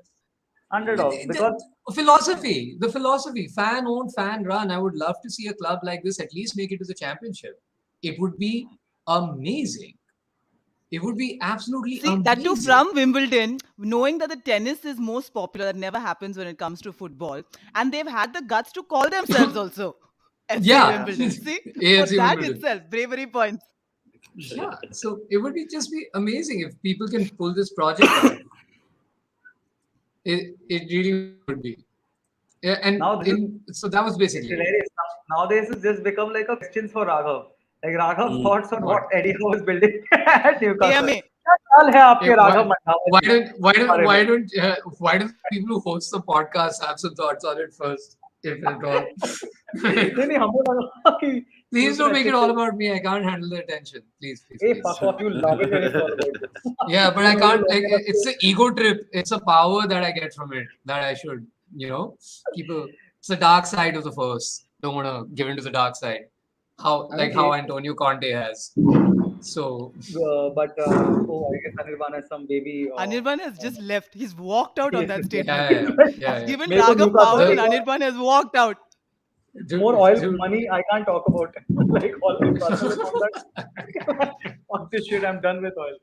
Underdog because The philosophy, fan owned, fan run. I would love to see a club like this at least make it to the championship. It would be amazing. It would be absolutely See, that too amazing. from Wimbledon, knowing that the tennis is most popular, that never happens when it comes to football. And they've had the guts to call themselves also FC Yeah, yeah. Wimbledon. See, for AFC that Wimbledon. itself, bravery points. Yeah, so it would just be amazing if people can pull this project off. It really would be. Yeah, and Now this is so that was it's basically it. hilarious. Nowadays it's just become like a questions for Raghav. Like Raghav's thoughts on what What? Eddie Howe is building at Newcastle. AMA. क्या चाल है आपके Yeah, Raghav why Mandawa ji don't बारे why में? don't why don't people who host the podcast have some thoughts on it first, if at all? नहीं हमें लगा कि Please don't make अच्छे it all से about me. I can't handle the attention. Please, please, hey please. fuck off, you love it when it's all about you. Yeah, but You I know you can't. love it It's an ego trip. It's a power that I get from it that I should, keep a. It's the dark side of the force. Don't want to give into the dark side. I mean How Antonio Conte has. So oh I guess Anirban has some baby Anirban has just left. He's walked out on yes, that yes. statement. yeah, yeah, yeah, He's yeah. given मेरे को Raghav Newcastle power से and The एक Anirban has walked out. more dude, oil dude, money I can't talk about like all my personal conduct. Fuck this shit, I'm done with oil.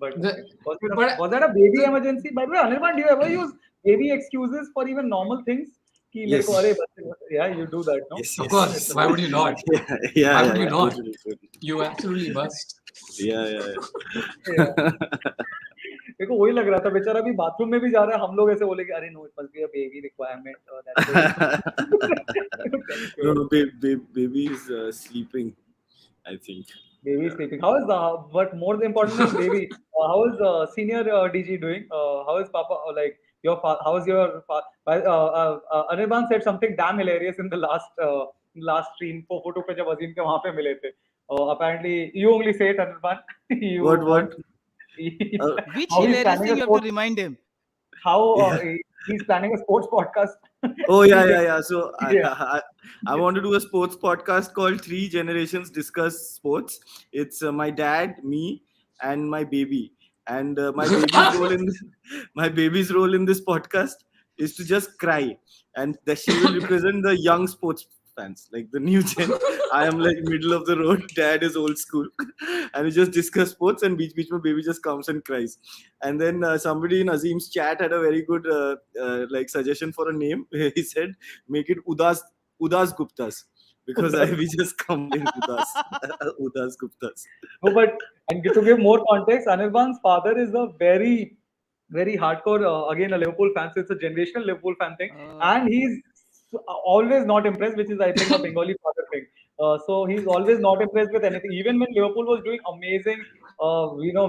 But okay. the, but Was that a baby the, emergency? By the way, Anirban, do you ever use baby excuses for even normal things? कि मेरे को अरे Yes. yeah, you do that, no? Yes, of yes, course, yes. why would you not? Yeah, yeah, Why yeah, would you yeah. not? Totally, totally. You absolutely must. Yeah, yeah, Yeah. yeah. मेरे को वही लग रहा था बेचारा अभी bathroom में भी जा रहा है हम लोग ऐसे बोले कि अरे no it must be a baby requirement that's No, why no, baby is sleeping, I think. baby is Yeah. sleeping. How is but more important than baby, how is senior DG doing? How is Papa? Like your how is your Anirban said something damn hilarious in the last stream. Photo पे जब अजीम के वहाँ पे मिले थे. Apparently you only say it, Anirban. You What, want what? Uh, Which how he's hilarious planning thing a you have to sports remind him? how yeah. he's planning a sports podcast. Oh, Three yeah, yeah, gen- yeah. So yeah. I want to do a sports podcast called Three Generations Discuss Sports. It's my dad, me, and my baby. And my baby's role in this podcast is to just cry, and that she will represent the young sports fans, like the new gen. I am like middle of the road. Dad is old school, and we just discuss sports. And beach my baby just comes and cries. And then somebody in Azim's chat had a very good like suggestion for a name. He said, "Make it Udas Guptas," because we just combine Udas Udas Guptas. No, but and to give more context, Anirban's father is a very hardcore, again, a Liverpool fan. So it's a generational Liverpool fan thing. Uh, And he's always not impressed, which is, I think, a Bengali father thing. So he's always not impressed with anything. Even when Liverpool was doing amazing,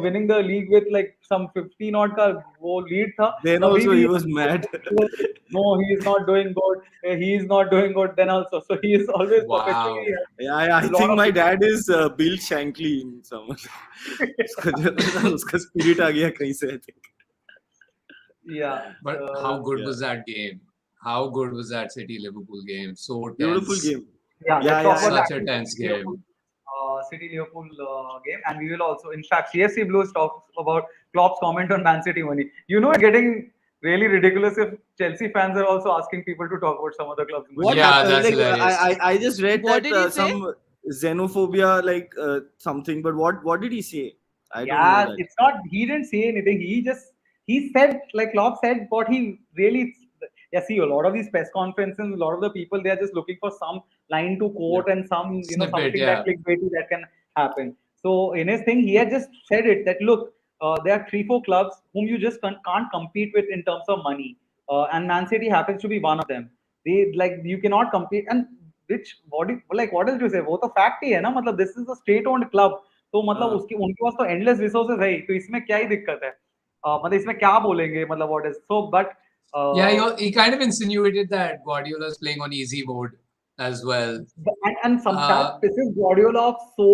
winning the league with like some 15 odd ka wo lead tha, Then tabhi also bhi he was mad. he was, no, he is not doing good. He is not doing good. Then also, so he is always perpetually Wow. Yeah, I lot think of my dad is Bill Shankly in some. उसका spirit आ गया कहीं से, I think. yeah. But how good Yeah. was that game? How good was that City Liverpool game? So Beautiful tense. game. Yeah, Yeah, let's talk yeah, about yeah. Such a actually tense game. City Liverpool game, and we will also, in fact, CFC Blues talks about Klopp's comment on Man City money. You know, it's getting really ridiculous if Chelsea fans are also asking people to talk about some other clubs' money. What Yeah, happened? that's Like hilarious. I just read what that did he say? some xenophobia, like something. But what did he say? I don't know Yeah, that. it's not. He didn't say anything. He said, like Klopp said what he really. Yeah, see, a lot of these press conferences, a lot of the people, they are just looking for some line to Yeah. quote and some, Snippet, something that yeah. clickbaity that can happen. So in his thing, he had just said it that look, there are 3, 4 clubs whom you just can't compete with in terms of money, and Man City happens to be one of them. They like you cannot compete, and which what else do you say? वो तो fact ही है ना, मतलब this is a state-owned club. तो मतलब Uh, उसकी उनके पास तो endless resources है ही, तो इसमें क्या ही दिक्कत है? मतलब इसमें क्या बोलेंगे, मतलब what is so but Yeah, uh, he kind of insinuated that Guardiola's playing on easy mode as well. and some Uh, that pisses Guardiola off so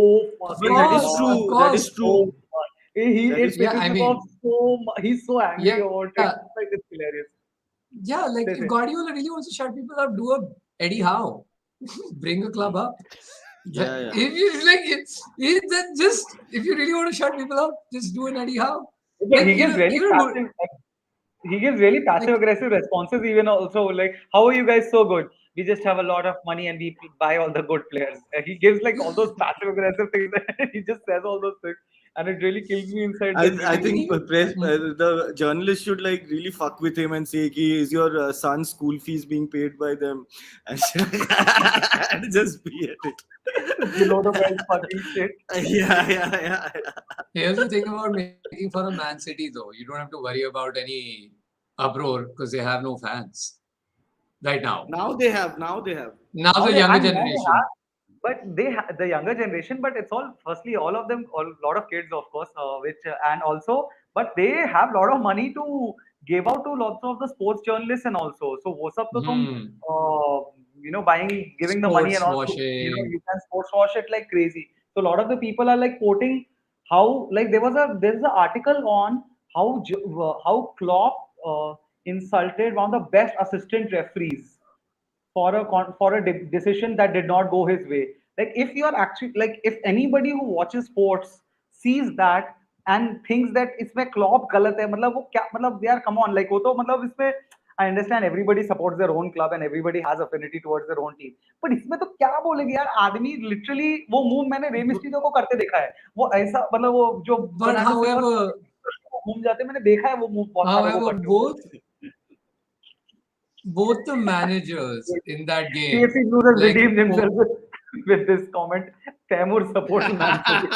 of fucking that is course, of much. true. That is course. So true. much. That It is Yeah, pisses I him off mean, so much. He's so angry yeah, about it. It's like it's hilarious. yeah, like Say, if say. Guardiola really wants to shut people up, do a Eddie Howe. Bring a club up. Yeah, yeah. If you like that just if you really want to shut people up, just do an Eddie Howe. But Like he gives really even passive. He gives really passive like aggressive responses. Even also like, how are you guys so good? We just have a lot of money and we buy all the good players. He gives like all those passive aggressive things. He just says all those things, and it really kills me inside. That I really. think even the journalist should like really fuck with him and say, "Ki, is your son's school fees being paid by them?" And and just be at it. Below the belt fucking shit. Yeah, yeah, yeah, here's the thing about making fun of Man City though. You don't have to worry about any uproar because they have no fans right now. Now they have. Now they have. Now Now the they younger and now they generation. have, but the younger generation. But it's all firstly all of them, a lot of kids, of course, which and also, but they have a lot of money to give out to lots of the sports journalists and also. So वो सब तो तुम Hmm. giving the money and Sports all, washing. you can sports wash it like crazy. So a lot of the people are like quoting how, like, there's an article on how Klopp insulted one of the best assistant referees for for a decision that did not go his way. Like, if you are actually, like, if anybody who watches sports sees that and thinks that इसमें Klopp गलत है, मतलब वो क्या, मतलब यार come on, like, वो तो मतलब इसमें I understand everybody supports their own club and everybody has affinity towards their own team, but इसमें तो क्या बोलेंगे यार, आदमी literally वो मूव मैंने रे मिस्ट्रियो को करते देखा है, वो ऐसा, मतलब वो जो But बर्नार्डो सिल्वा however, घूम जाते, मैंने देखा है वो मूव बहुत सारे को however, करते हुए. both the managers in that game, KFC News has like redeemed himself with this comment. Taimur supports Man City.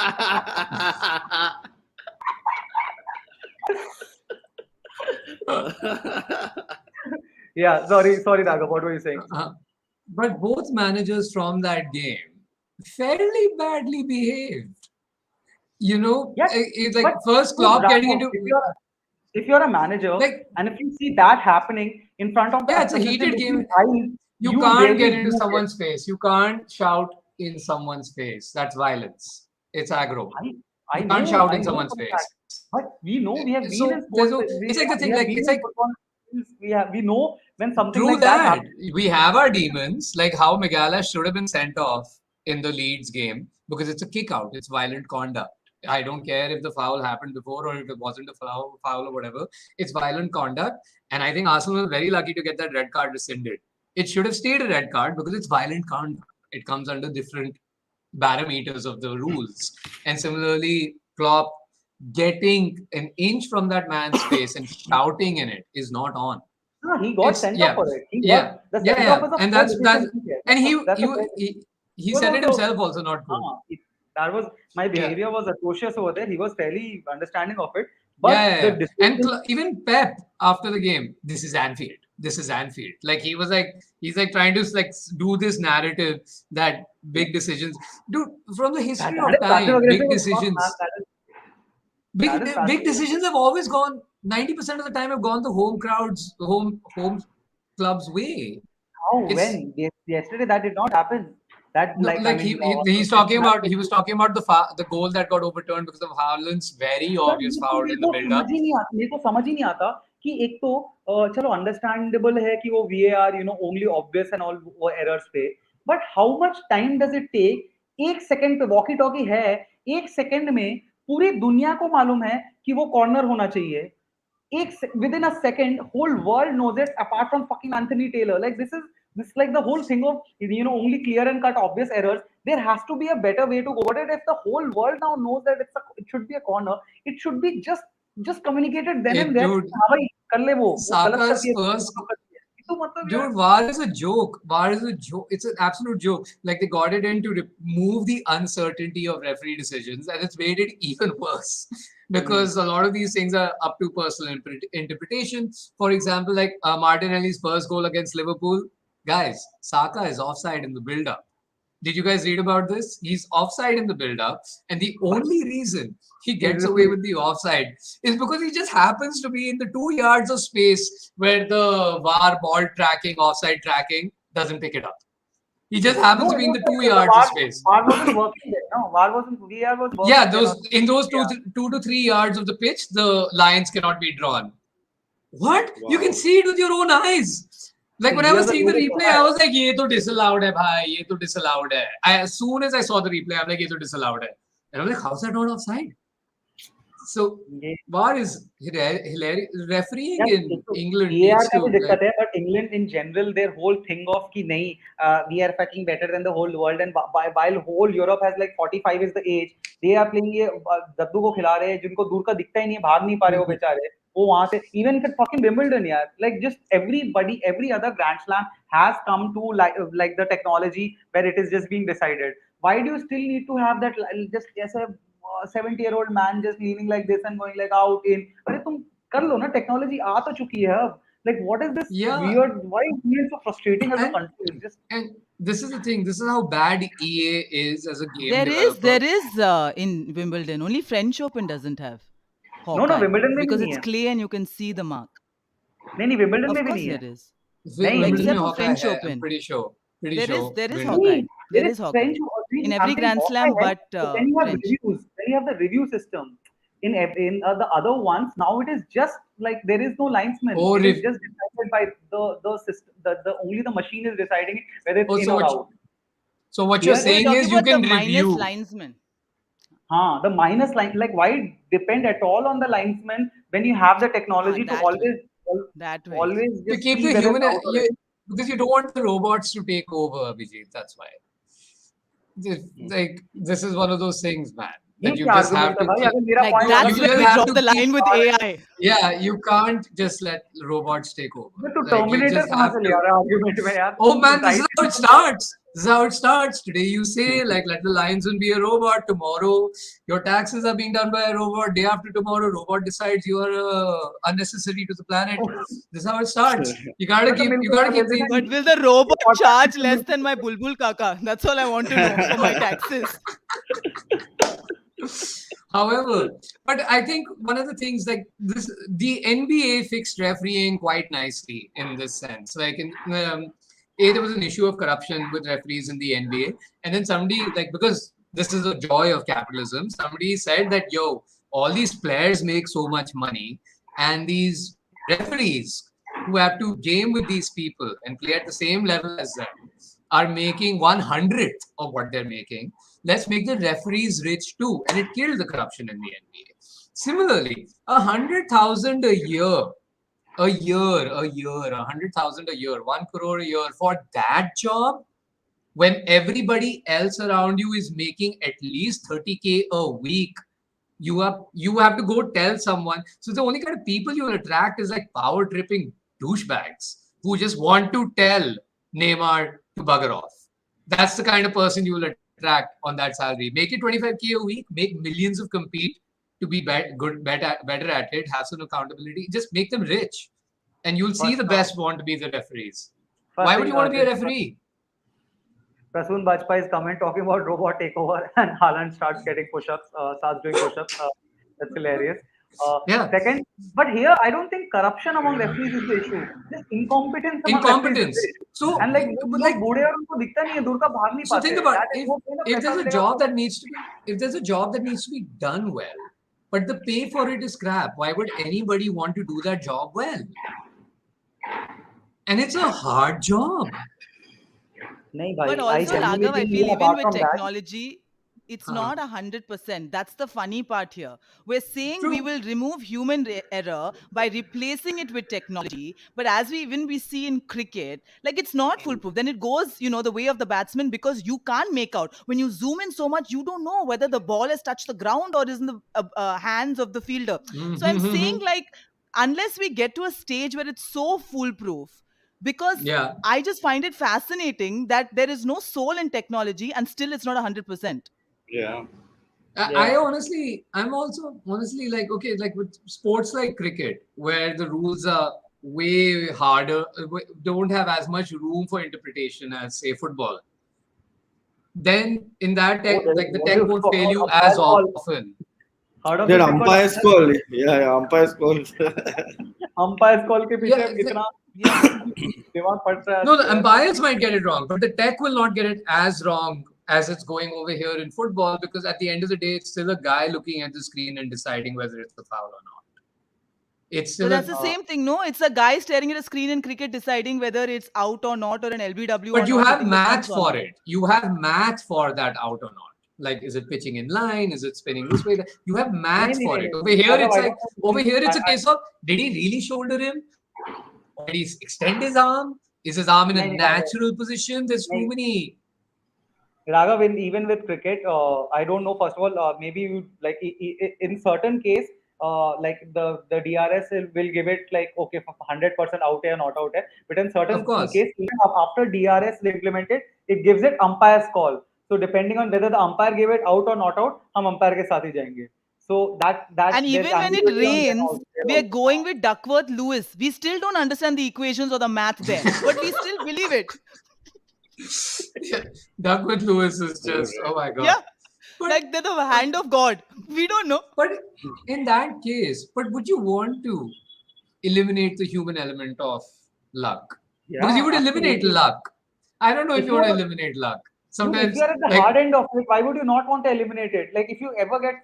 Yeah, sorry, Raghav. What were you saying? but both managers from that game fairly badly behaved. Yes, It's like but first dude, Klopp getting Raghav, into if you're a manager like and if you see that happening in front of the yeah, it's a assistant heated referee's game. eyes, You you can't really get into do it. someone's face. You can't shout in someone's face. That's violence. It's aggro. I You can't know, shout I in know someone's for a fact. face. But we know, we have been in So there's sports. no. It's like the We thing. have Like been it's in like football. We know when something true like that that happens. we have our demons. Like how Megala should have been sent off in the Leeds game because it's a kick out. It's violent conduct. I don't care if the foul happened before or if it wasn't a foul or whatever. It's violent conduct, and I think Arsenal was very lucky to get that red card rescinded. It should have stayed a red card because it's violent conduct. It comes under different parameters of the rules. And similarly, Klopp getting an inch from that man's face and shouting in it is not on. No, he got It's sent off yeah, for it. yeah, The yeah, send yeah. off is a And fair that's decision. and That's a fair. he He was said it also, himself also not good. that was, my Yeah. behavior was atrocious over there. He was fairly understanding of it, Yeah, but yeah, the yeah. And decision. even Pep after the game, this is Anfield. This is Anfield. Like he's like trying to like do this narrative that big decisions, dude. From the history That of is passive time, big aggressive as fuck, man. decisions, That is passive big aggressive. decisions have always gone. 90% of the time have gone the home crowds, home club's way. How, It's when? Yesterday that did not happen. That, no, like, I like mean, he's talking about he was talking about the goal that got overturned because of Haaland's very यार obvious foul मेरे in the को समझ build-up. ही नहीं आता, मेरे को समझ ही नहीं आता कि एक तो चलो अंडरस्टैंडेबल है कि वो VAR only obvious and all वो एरर्स पे, but how much time does it take? एक सेकंड पे वॉकी टॉकी है, एक सेकंड में पूरी दुनिया को मालूम है कि वो कॉर्नर होना चाहिए. Within a second, whole world knows it apart from fucking Anthony Taylor. Like, this like the whole thing of only clear and cut obvious errors. There has to be a better way to go about it. If the whole world now knows that it should be a corner, it should be just communicated then and there. Dude, हाँ भाई, कर ले वो गलत कर Saka's दिया, first तो कर दिया. तो मतलब यार, dude, VAR is a joke. VAR is a joke. It's an absolute joke. Like they got it in to remove the uncertainty of referee decisions, and it's made it even worse because a lot of these things are up to personal interpretation. For example, like Martinelli's first goal against Liverpool, guys, Saka is offside in the build-up. Did you guys read about this? He's offside in the build-up, and the only reason he gets away with the offside is because he just happens to be in the 2 yards of space where the VAR ball tracking, offside tracking doesn't pick it up. He just happens no, to be in the two the yards of space. VAR wasn't working there. No, VAR wasn't. VAR was working. Yeah, There, those in those yeah. 2 to 3 yards of the pitch, the lines cannot be drawn. What? You can Wow. see it with your own eyes. Like when I was Here's a seeing the rule replay, I was like, "ये तो disallowed है, भाई. ये तो disallowed है." As soon as I saw the replay, I'm like, "ये तो disallowed है." And I'm like, "How's that not offside?" So Yeah. VAR is hilarious. Refereeing यार, in एक तो England VAR needs का to भी like दिक्कत है, but England in general there whole thing of कि नहीं, we are fucking better than the whole world, and while whole Europe has like 45 is the age, they are playing ये दद्दू को खिला रहे हैं जिनको दूर का दिखता ही नहीं है, भाग नहीं पा रहे वो बेचारे, वो वहां से इवन at fucking Wimbledon यार, like just every other Grand Slam has come to like the technology where it is just being decided. Why do you still need to have that just as a 70-year-old man just leaning like this and going like out in? अरे तुम कर लो ना, technology आ तो चुकी है अब. Like, what is this yeah. weird? Why is it so frustrating as a And country? It's just and this is the thing. This is how bad EA is as a game There developer. is in Wimbledon. Only French Open doesn't have no, Hawkeye Wimbledon में भी because नहीं it's है. clay and you can see the mark. नहीं, Wimbledon में Of भी course नहीं है. there is. नहीं, Wimbledon Except में for Hawkeye French है, I'm Open. pretty sure. Pretty There is sure there is Wind. Hawkeye. There There is is Hawkeye French. in I'm every saying Grand Hawkeye, Slam, but but then you have French. reviews. Then you have the review system. In the other ones, now it is just like there is no linesman. Oh, It is just decided by the system. The only the machine is deciding whether it's oh, in or out. so what you're Here Oh, it you're saying is. talking is you about the can minus review. linesman. The minus line, like why depend at all on the linesman when you have the technology to That way. always That way. always To just keep see the whether human, it's out or in. because you don't want the robots to take over, Abhijit. That's why. Hmm. Like this is one of those things, man, ये that you क्या just have argument है to भाई keep. अगर मेरा Like point You अगर that's you where just we have draw to the keep. line with AI. Yeah, you can't just let robots take over. तो Like you terminator just कहाँ have से ले to. आ रहा है argument में यार Oh तुम man, this is right how it starts. This is how it starts. Today you say like let the linesman be a robot. Tomorrow your taxes are being done by a robot. Day after tomorrow, robot decides you are unnecessary to the planet. This is how it starts. मैं तो You मिलके gotta कर keep लेते things. ना But will the robot podcast charge में less मिलके than my Bulbul Kaka? That's all I want to know for my taxes. However, but I think one of the things like this, the NBA fixed refereeing quite nicely in this sense. Like there was an issue of corruption with referees in the NBA, and then somebody like because this is the joy of capitalism, somebody said that yo, all these players make so much money, and these referees who have to game with these people and play at the same level as them are making 100th of what they're making. Let's make the referees rich too. And it killed the corruption in the NBA. Similarly, 100,000 a year, 100,000 a year, 1 crore a year for that job when everybody else around you is making at least 30K a week. You have to go tell someone. So the only kind of people you will attract is like power tripping douchebags who just want to tell Neymar to bugger off. That's the kind of person you will attract on that salary. Make it 25K a week, make millions of compete to be better at it, have some accountability, just make them rich. And you'll see First, the best want to be the referees. first Why would thing, you want to be a referee? Prasoon Bajpayee's comment talking about robot takeover and Haaland starts getting push-ups, starts doing push-ups. That's hilarious. Yeah. Second, but here I don't think corruption among referees is the issue. Just incompetence among referees is the Incompetence. issue. So, And like वो like, लोग बूढ़े और उनको दिखता नहीं है दूर का भाग नहीं so पाते think हैं. about That is वो कहीं ना if पैसा there's a मिलेगा job तो that needs to be if there's a job that needs to be done well, but the pay for it is crap. Why would anybody want to do that job well? And it's a hard job. नहीं But भाई. I also, genuinely Raghav, I think feel even even apart with from that, technology, it's Huh. not 100%. That's the funny part here. We're saying we True. will remove human error by replacing it with technology. But as we see in cricket, like it's not foolproof. Then it goes, the way of the batsman because you can't make out. When you zoom in so much, you don't know whether the ball has touched the ground or is in the hands of the fielder. So I'm saying like, unless we get to a stage where it's so foolproof, because Yeah. I just find it fascinating that there is no soul in technology and still it's not 100%. Yeah. yeah. I'm also honestly like, okay, like with sports like cricket, where the rules are way harder, don't have as much room for interpretation as, say, football. Then in that Oh, tech, like the what do tech you won't talk fail about you as umpire's call? often. Heard of That this thing called umpire's umpire's call. Yeah, umpire's call. umpire's call के पीछे Yeah, इतना Yeah. दिमाग फट रहा है no, the आजकल. umpires might get it wrong, but the tech will not get it as wrong as it's going over here in football because at the end of the day, it's still a guy looking at the screen and deciding whether it's a foul or not. It's But still that's a the same thing, no? It's a guy staring at a screen in cricket deciding whether it's out or not or an LBW or But you not, have hitting the math stumps or for not. it. You have math for that out or not. Like, is it pitching in line? Is it spinning this way? You have नहीं math नहीं for नहीं it. नहीं. Over here, Raghav, it's I like, don't over here, it's a I case of, did he really shoulder him? Or did he extend his arm? Is his arm in a नहीं नहीं Raghav. natural position? There's too नहीं. many. Raghav, even with cricket, I don't know. First of all, maybe you, like in certain case, like the DRS will give it like okay for 100% out here, not out here. But in certain Of course. case, even after DRS is implemented, it gives it umpire's call. So depending on whether the umpire gave it out or not out, हम umpire के साथ ही जाएंगे. So And there's even when it ambiguity on them rains, also. we are going with Duckworth Lewis. We still don't understand the equations or the math there, but we still believe it. Duckworth Lewis is just, oh my God. Yeah. But, Like they're the hand of God. We don't know. but in that case, but would you want to eliminate the human element of luck? Because you Yeah, would eliminate absolutely. luck. I don't know if If you you want to are eliminate luck. Dude, if Sometimes, you are at the like, hard end of it, why would you not want to eliminate it? Like, if you ever get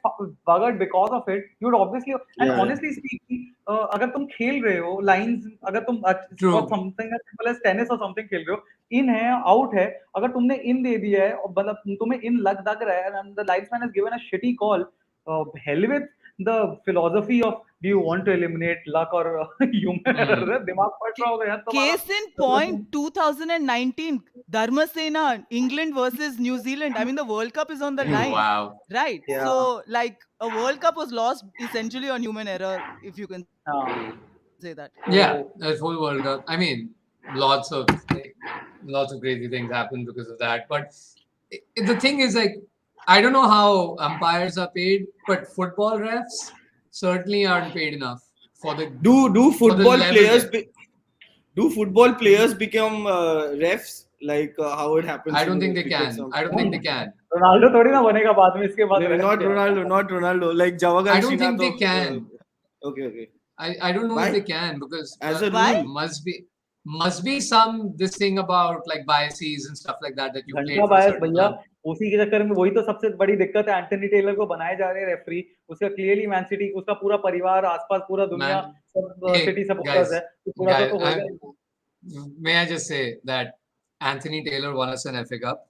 buggered because of it, you would obviously. And Yeah. honestly speaking, अगर तुम खेल रहे हो lines, अगर तुम for true. something as simple as tennis or something खेल रहे हो, in है, out है, अगर तुमने in दे दिया है और मतलब तुम्हें in लग दग रहा है and the linesman has given a shitty call, hell with the philosophy of do you want to eliminate luck or human Hmm. error? दिमाग फट रहा होगा यार तुम्हारा. Case in point, 2019, Dharmasena, England versus New Zealand. I mean, the World Cup is on the line, Wow. right? Yeah. So, like, a World Cup was lost essentially on human error, if you can say that. Yeah, So a full World Cup. I mean, lots of like, lots of crazy things happen because of that. But the thing is, like, I don't know how umpires are paid, but football refs certainly aren't paid enough for the Do for the football level players there. do football players become refs like how it happens I in don't think they cricket? can. I don't think they can. Ronaldo थोड़ी ना बनेगा बाद में इसके बाद No, ref not क्या Ronaldo, not Ronaldo. Like I Javagal don't think Srinath they of. can. Okay, okay. I don't know if Why? they can because As a Why? rule. must be some this thing about like biases and stuff like that you घंटा played for a bias certain भैया club. उसी के चक्कर में वही तो सबसे बड़ी दिक्कत है एंथनी टेलर को बनाए जा रहे हैं रेफरी उसका क्लियरली मैन सिटी उसका पूरा परिवार आसपास पूरा दुनिया Man, सब hey सिटी सपोर्टर्स है तो थोड़ा सा तो होगा ही. may I just say that Anthony Taylor won us an FA Cup,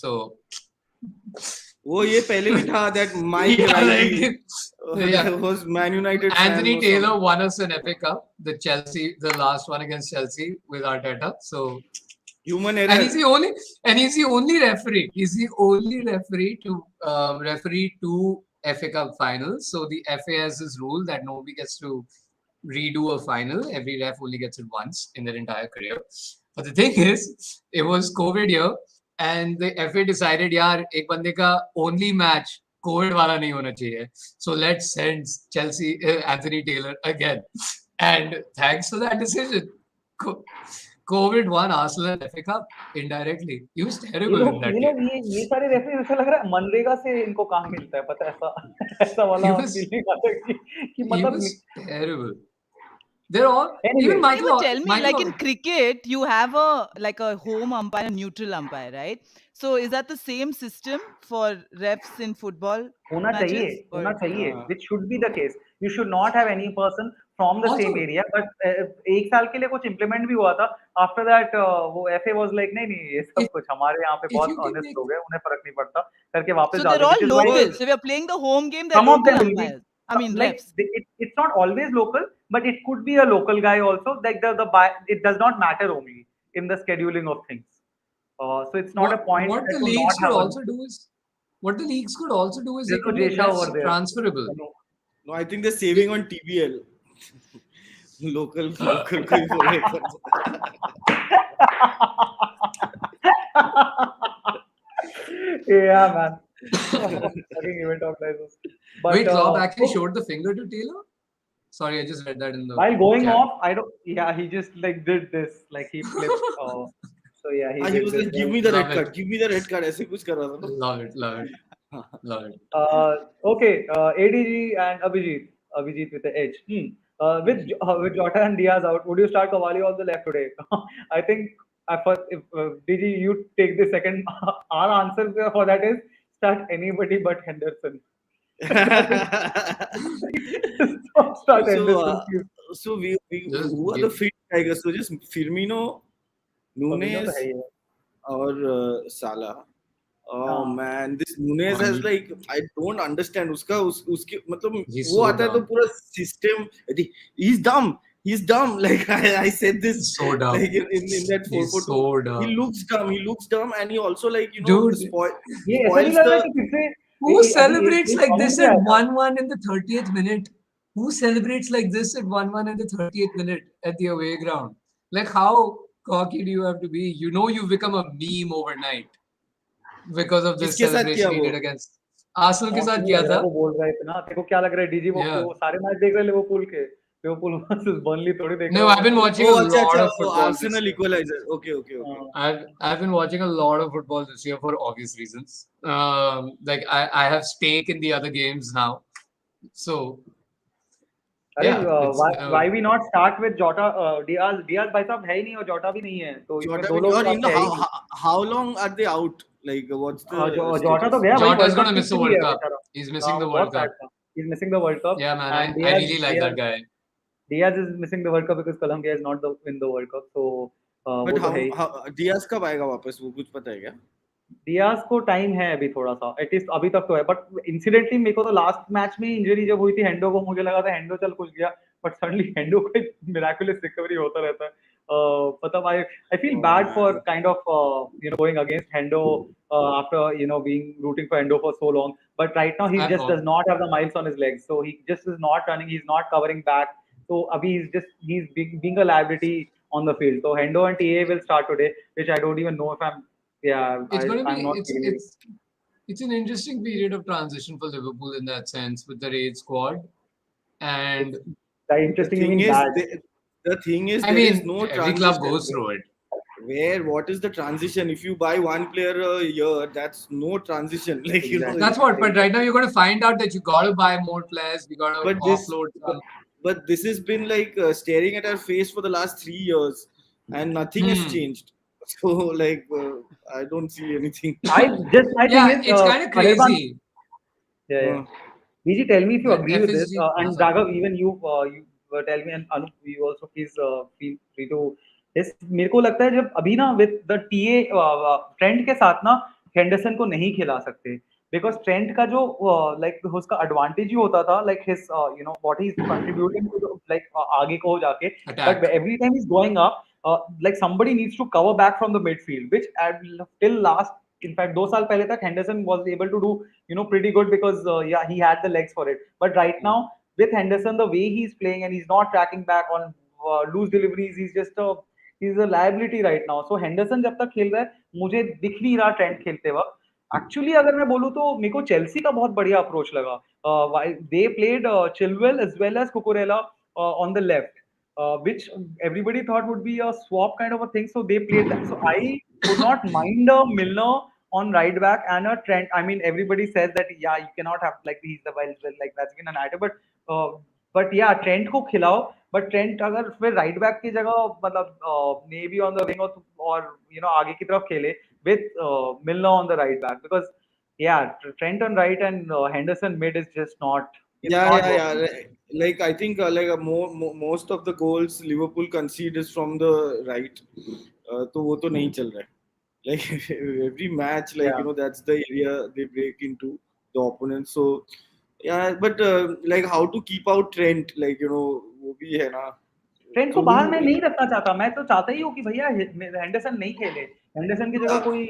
so वो ये पहले भी था that Mike yeah, Riley yeah. that was Man United fan Anthony or Taylor something. won us an FA Cup, the last one against Chelsea with Arteta. So Human and error. he's the only referee. He's the only referee to referee two FA Cup finals. So the FA has this rule that nobody gets to redo a final. Every ref only gets it once in their entire career. But the thing is, it was COVID year, and the FA decided, यार एक बंदे का only match COVID वाला नहीं होना चाहिए. So let's send Chelsea Anthony Taylor again. And thanks to that decision, COVID won Arsenal and FA Cup indirectly. He was terrible in that game. ये सारे रेफरी ऐसा लग रहा है मनरेगा से इनको काम मिलता है पता है ऐसा ऐसा वाला फीलिंग आता है कि He मतलब was terrible. They're all Anyway. even Yeah, but tell me, like Michael. in cricket, you have a home umpire, a neutral umpire, right? So is that the same system for refs in football होना चाहिए matches? होना Or चाहिए which should be the case you should not have any person from the same Also- area but एक साल के लिए कुछ implement भी हुआ था after that वो FA was like नहीं नहीं ये सब If- कुछ हमारे यहाँ पे if बहुत you can honest make- लोग हैं उन्हें फर्क नहीं पड़ता करके वापस so डाल they're they all which is why local. So if you're playing the home game, they're some of local them will be umpires. I mean, like refs. it's not always local but it could be a local guy also like it does not matter only in the scheduling of things so it's not a point What the to leagues not could have also do is what the leagues could also do is they there's no could make Jesha over refs there transferable. No, I think they're saving on TBL. local कोई बोले yeah, man. Fucking event organizers. But Wait, Klopp actually showed the finger to Taylor? Sorry, I just read that in the while going chat. off, I don't. Yeah, he just like did this, like he flipped. So yeah, he he did was this. like give me the Love red it. card, give me the red card ऐसे कुछ कर रहा था ना. Love it, love it, love it. Okay, ADG and Abijit with the edge. With Jota and Diaz out, would you start Cavalli on the left today? I think if DG you take the second, our answer for that is start anybody but Henderson. Start Henderson. Please. So we Just who are give- the fit tigers? So just Firmino, Fabinho Nunes, तो है ही है. or Salah. Oh हाँ. man, this Nunes has like I don't understand. उसके मतलब He's वो so आता है तो dumb. पूरा system. He's dumb. He's dumb. Like I said this. So dumb. Like in that 4-4-2. He's so dumb. He looks dumb. He looks dumb, and he also like Dude. ये ऐसा नहीं spoils लग रहा the. कि फिर से Who celebrates like comment this पे at आया था. 1-1 in the 30th minute? Who celebrates like this at 1-1 in the 30th minute at the away ground? Like, how cocky do you have to be? You know you've become a meme overnight because of this किसके साथ celebration किया he वो? did against Arsenal के साथ नहीं किया लग रहा था. वो बोल रहा है इतना तेरे को क्या लग रहा है डीजी वो Yeah. वो सारे मैच देख रहे हैं लिवरपूल के लिवरपूल वर्सेस बर्नली थोड़ी देख No, रहा I've been watching Oh, a अच्छा lot अच्छा. of Oh, football this Arsenal year. equalizer. Okay. I've been watching a lot of football this year for obvious reasons. Like I have stake in the other games now. So अरे Yeah, it's why we not start with Jota? Diaz भाई साहब है ही नहीं और Jota भी नहीं है, तो इसमें Jota, दो लोग or तो आपके है ही नहीं. how long are they out? Like, what's the Jota तो status? गया भाई, Jota's वर्ल्ड कप gonna के miss the लिए World है Cup. बेचारा. He's हाँ, missing the वो World बहुत Cup. sad था. He's missing the World Cup. Yeah, man, And I really like that guy. Diaz is missing the World Cup because Colombia is not in the World Cup. So But वो तो है ही. how Diaz कब आएगा वापस, वो कुछ पता है क्या? डियाज को टाइम है अभी थोड़ा सा, एटलीस्ट अभी तक तो है. बट इंसिडेंटली मेरे को तो लास्ट मैच में इंजरी जब हुई थी हेंडो को, मुझे लगा था हेंडो चल कुछ गया, बट सडनली हेंडो को मिराकुलस रिकवरी होता रहता है. मतलब I feel Oh bad for man. Kind of going against Hendo after being rooting for Hendo for so long. But right now he I'm just does not have the miles on his legs, so he just is not running, he is not covering back. So अभी he's being a liability on the field. So Hendo and TA will start today, which I don't even know if it's going to be I'm not feeling it. it's an interesting period of transition for Liverpool in that sense with the raid squad. And It's that The interesting, you thing mean is, bad. the thing is, I there is mean, no every club transition. goes through it. What is the transition? If you buy one player a year, that's no transition. Like, you know, Exactly. That's what. But right now you're going to find out that you got to buy more players. You got to but this offload some. but this has been like staring at our face for the last 3 years, and nothing has changed. So, like, I don't see anything. My thing Yeah, is, it's kind of Anirban, crazy. yeah. BG, tell me if you That agree with this, FSG. and Sorry. Raghav, even you tell me, and Anup, you also please feel free to. Yes, मेरे को लगता है जब अभी ना with the TA trend के साथ ना हेंडरसन को नहीं खिला सकते, बिकॉज ट्रेंड का जो लाइक उसका एडवांटेज ही होता था, like his what he is contributing to like आगे को जाके, Attack. But every time is going up, like somebody needs to cover back from the midfield, which till last, in fact 2 साल पहले तक Henderson was able to do pretty good because yeah, he had the legs for it. But right now with Henderson, the way he's playing and he's not tracking back on loose deliveries, he's a liability right now. So Henderson जब तक खेल रहा है मुझे दिख नहीं रहा trend खेलते वक्त. एक्चुअली अगर मैं बोलूँ तो मेरे को चेल्सी का बहुत बढ़िया अप्रोच लगा. They played Chilwell as well as Cucurella on the left, which everybody thought would be a swap kind of a thing. So they played that. So I would not mind a Milner on right back and a Trent. I mean, everybody says that yeah, you cannot have like he's the like that's been an item, but yeah, Trent को खिलाओ. But Trent अगर फिर right back की जगह मतलब maybe on the wing or आगे की तरफ खेले with Milner on the right back, because yeah, Trent on right and Henderson mid is just not. It's Yeah, not yeah, working. yeah. Like, I think most of the goals Liverpool concede is from the right. तो वो तो नहीं चल रहा है. Like, every match, like, Yeah. that's the area they break into the opponent. So yeah, but like, how to keep out Trent, like, वो भी है ना. ट्रेंड को So बाहर मैं नहीं रखना चाहता. मैं तो चाहता ही हूँ कि भैया हेंडरसन नहीं खेले. हेंडरसन की जगह कोई,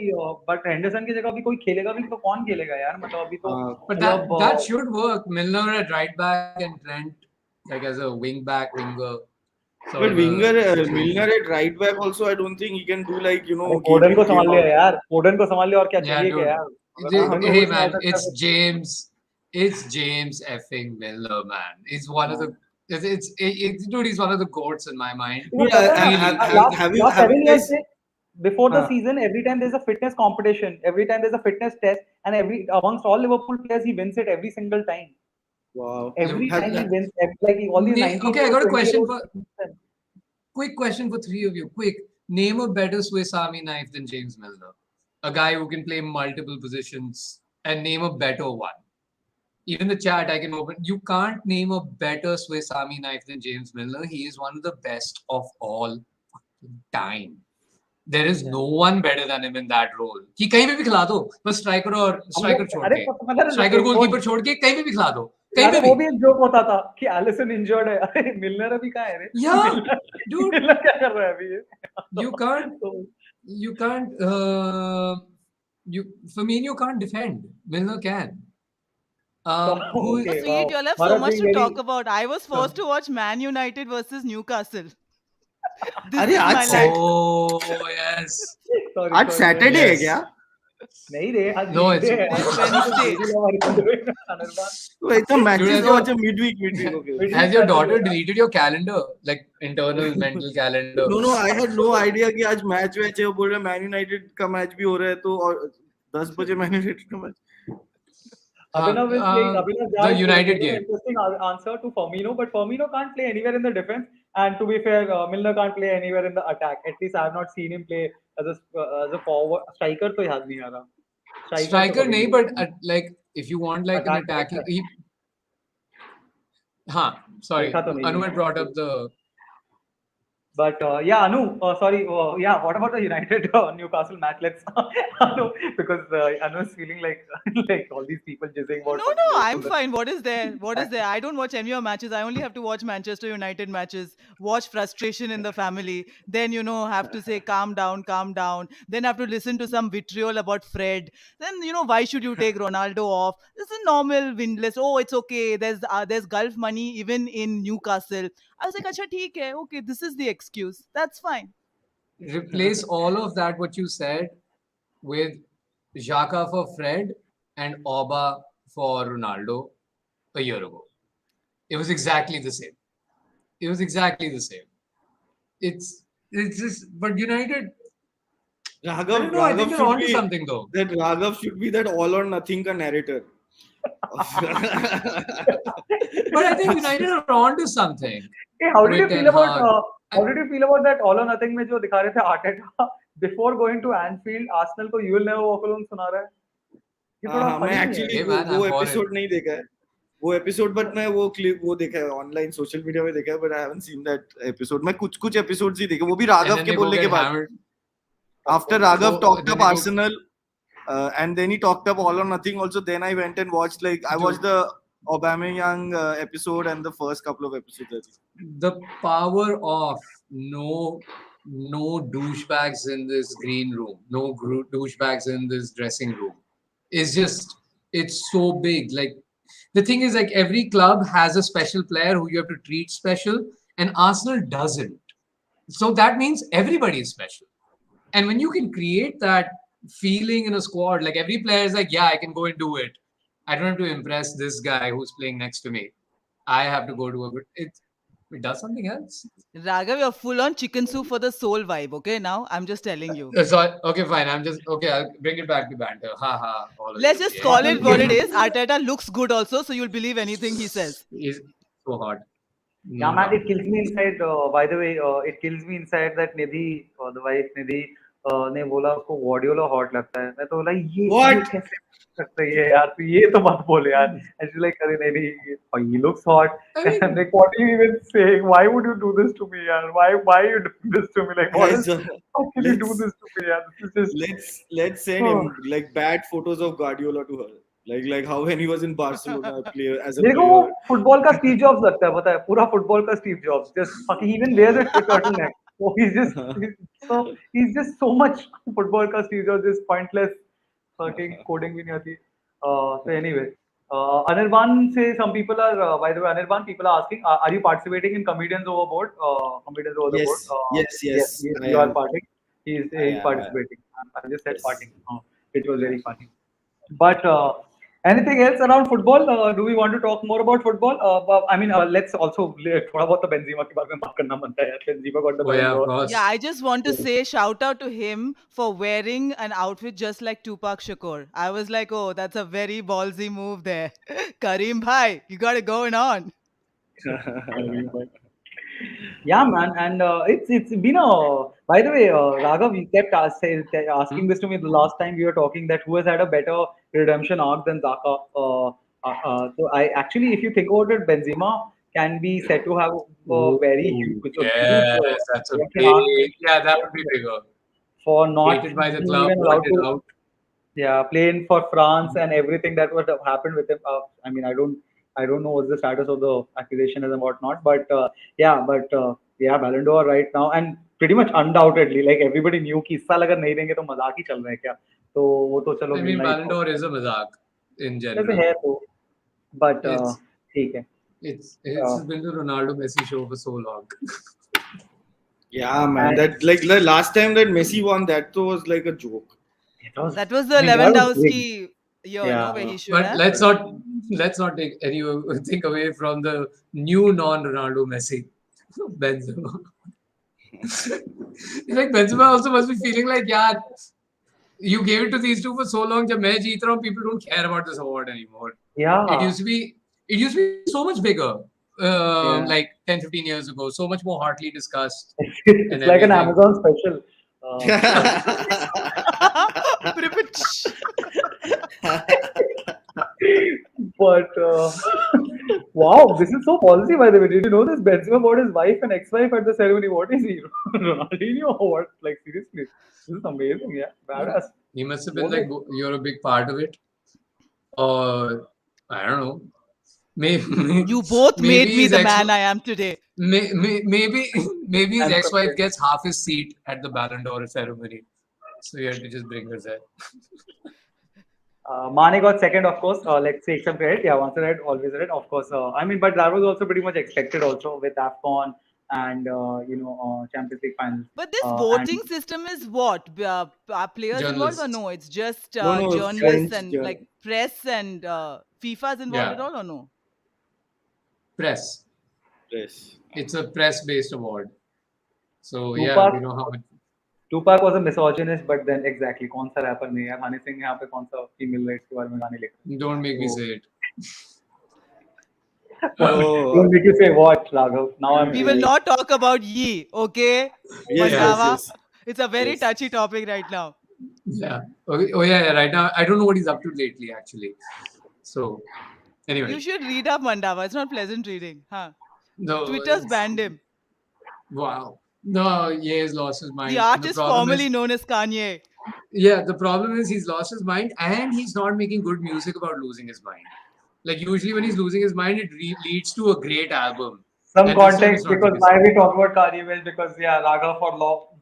बट हेंडरसन की जगह भी कोई खेलेगा भी तो कौन खेलेगा यार, मतलब अभी तो But that should work. Milner at right back and Trent like as a wing back winger. But Milner at right back also, I don't think he can do like, फोर्डन को game संभाल लिया out. यार, फोर्डन को संभाल लिया और क्या Yeah, चाहिए क्या dude. यार. फोर्डन को Hey कुछ नहीं man, आ सकता it's James. It's James effing Milner, man. He's one of the. Dude, he's one of the goats in my mind. वो Yeah, पता है ना, have you last 7 years guys? से before the हाँ. season, every time there's a fitness competition, every time there's a fitness test, and every amongst all Liverpool players, he wins it every single time. Wow. Every Have, time he wins, like all these 19 Okay, I got a 20 question year for. olds. Quick question for three of you. Quick. Name a better Swiss Army knife than James Milner. A guy who can play multiple positions, and name a better one. Even the chat I can open. You can't name a better Swiss Army knife than James Milner. He is one of the best of all time. There is no one better than him in that role. कि कहीं पे भी खिला दो, बस striker छोड़ अरे के, पता है स्ट्राइकर गोलकीपर छोड़ के कहीं पे भी खिला दो, कहीं यार पे वो भी. भी एक जोक होता था कि एलिसन इंजर्ड है. अरे मिलनर अभी कहाँ है रे? Yeah, dude. मिलनर क्या कर रहा है अभी ये? You can't. Firmino can't defend. Milner can. Who? Okay, Sweet, wow. you'll have so Bharat much being to very talk about. I was forced to watch Man United versus Newcastle. This अरे is आज my life. Oh yes. sorry, आज Saturday है Yes. क्या? नहीं रे, आज No, Wednesday it's- है. This Wednesday. Anirban. So it's a matches Dude, to watch a midweek. Okay. Has your daughter deleted your calendar, like internal mental calendar? No, I had no idea कि आज match है. वो बोल रहे man United का match भी हो रहा है तो और 10 बजे मैन यूनाइटेड का match. Abhinav is playing. Abhinav The Jha is playing. United Very game. interesting answer to Firmino, but Firmino can't play anywhere in the defense. And to be fair, Milner can't play anywhere in the attack. At least I have not seen him play as a forward striker. तो याद नहीं आ रहा. Striker तो Striker, कभी nahi, नहीं but देखा. like if you want like an Attack attacking, director sorry, देखा तो नहीं Anu है. had brought up the. But yeah, Anu, sorry, yeah, what about the United Newcastle match? Let's Anu, because Anu is feeling like like all these people jizzing No, about no, fucking I'm Liverpool. fine. What is there? What is there? I don't watch any of your matches. I only have to watch Manchester United matches, watch frustration in the family. Then, have to say, calm down. Then have to listen to some vitriol about Fred. Then, why should you take Ronaldo off? This is normal windless. Oh, it's okay. There's Gulf money even in Newcastle. I was like, acha, theek hai. Okay, this is the excuse. That's fine. Replace all of that, what you said, with Xhaka for Fred and Oba for Ronaldo a year ago. It was exactly the same. It was exactly the same. It's just, but United, I don't know, I think they're onto something though. That Raghav should be that all or nothing ka narrator. But I think United are onto something. Hey, how did you with feel Ten about Hag. how did you feel about that all or nothing में जो दिखा रहे थे Arteta before going to Anfield, Arsenal को you will never walk alone सुना रहा है? ये थोड़ा हाँ, मैं funny है. एक्चुअली Hey man, वो I'm for एपिसोड it. नहीं देखा है वो एपिसोड बट मैं वो क्लिप वो देखा है ऑनलाइन सोशल मीडिया में देखा है but I haven't seen that episode मैं कुछ एपिसोड्स ही देखे वो भी And राघव then के they go बोलने के get बाद hammered. after Raghav Oh, talked then up they go- Arsenal and then he talked up all or nothing also then I went and watched I Dude. watched the Aubameyang episode and the first couple of episodes I think. The power of no douchebags in this green room, no douchebags in this dressing room is just, it's so big. Like the thing is, like every club has a special player who you have to treat special, and Arsenal doesn't. So that means everybody is special. And when you can create that feeling in a squad, like every player is like, yeah, I can go and do it. I don't have to impress this guy who's playing next to me. I have to go to a good. It does something else. Raghav, you're full on chicken soup for the soul vibe, okay? Now, I'm just telling you. So, okay, fine. I'm just okay. I'll bring it back to banter. Ha ha. All of Let's you. just Yeah, call yeah. it what it is. Arteta looks good also, so you'll believe anything he says. He's so hot. Yeah, man, it kills me inside. By the way, it kills me inside that Nidhi, the wife Nidhi, ने बोला उसको Guardiola hot लगता है. मैं तो बोला ये What? कैसे हो सकता है यार तू ये तो मत बोल यार. And she's like अरे Nidhi, he looks hot. I And I'm mean, like, what are you even saying? Why would you do this to me, yaar? Why you doing this to me? Like, what is? Guys, How can you do let's- this to me, yaar? This is just. let's send him bad photos of Guardiola to her like how when he was in Barcelona as a मेरे को वो player football का Steve jobs लगता है पता है पूरा football का Steve jobs just fucking even wears a turtleneck so he's just so much football का Steve Jobs just pointless fucking coding भी नहीं आती so anyway Anirban say some people are by the way Anirban people are asking are you participating in comedians overboard comedians over the Yes, board yes, I you are am. parting he's I am. participating I just said Yes. parting it was very funny but anything else around football? Do we want to talk more about football? I mean, let's also थोड़ा बहुत तो Benzema के बारे में बात करना बनता है यार. Benzema got the oh yeah, Ballon of d'Or. course. Yeah, I just want to say shout out to him for wearing an outfit just like Tupac Shakur. I was like, oh, that's a very ballsy move there. Kareem Bhai, you got it going on. Yeah, man, and it's been a. By the way, Raghav, you kept asking this to me the last time we were talking that who has had a better redemption arc than Zaka. So I actually, if you think about it, Benzema can be said to have a very huge, Yes, that's a redemption arc big. Yeah, that would be bigger. for not Hated by the being club, even allowed wanted to. out. Yeah, playing for France and everything that would have happened with him. I mean, I don't know what's the status of the accusation and whatnot, but yeah, Ballon d'Or right now, and pretty much undoubtedly, like everybody knew कि इस साल अगर नहीं देंगे तो मजाक ही चल रहा है क्या? तो वो तो चलो I mean, मिलना ही Ballon था. d'Or is a mazak in जैसे general. है तो, but It's ठीक है. it's been the Ronaldo Messi show for so long. yeah man And- that like the last time that Messi won that was like a joke. That was the I mean, that was Lewandowski year, Yeah. no, where he should But have. let's not take anything away from the new non-Ronaldo Messi, Benzema. Like Benzema also must be feeling like, yeah, You gave it to these two for so long. जब मैं जीत रहा हूँ, people don't care about this award anymore. It Yeah, used to be, it used to be so much bigger, yeah. like 10, 15 years ago. So much more hotly discussed It's and like an everything. Amazon special. Privilege. But wow, this is so policy, by the way. Did you know this? Benzema bought his wife and ex-wife at the ceremony. What is he, Ronaldinho or what? Like seriously, this is amazing. Yeah, badass. He must have been What like, a- you're a big part of it. Or, I don't know. Maybe, You both made maybe me his the ex, man I am today. maybe, maybe his I'm ex-wife surprised. gets half his seat at the Ballon d'Or ceremony. So you had to just bring her there. Mane got second, of course. Let's take some credit. Yeah, once red, always red, of course. I mean, but that was also pretty much expected, also with AFCON and Champions League finals. But this And voting system is what? Are players involved or Journalists. no? It's just No, no, journalists French. and like press and FIFA's involved at Yeah, all or no? press. Yes. It's a press-based award. So yeah, Tupac, we know how much. Tupac was a misogynist, but then exactly कौन सा rapper नहीं है हनी सिंह यहाँ पे कौन सा female rights के बारे में गाने लिख Don't make me रहे say it. हैं What? Oh, Don't make you say what, Raghav. Now I'm We will curious. not talk about Yi, okay? yes, Yeah, yes, Mandava, yes, it's a very yes. touchy topic right now. yeah. Okay. Oh yeah, yeah. Right now, I don't know what he's up to lately, actually. So anyway, You should read up Mandava. It's not pleasant reading. Huh? no, Twitter's banned him. wow. No, yeah, he's lost his The mind. And the artist problem formerly is, known as Kanye. yeah, the problem is he's lost his mind and he's not making good music about losing his mind. Like usually when he's losing his mind, it leads to a great album. Some And this time it's context not the because case. why we talk about Kanye West because yeah, Raghav for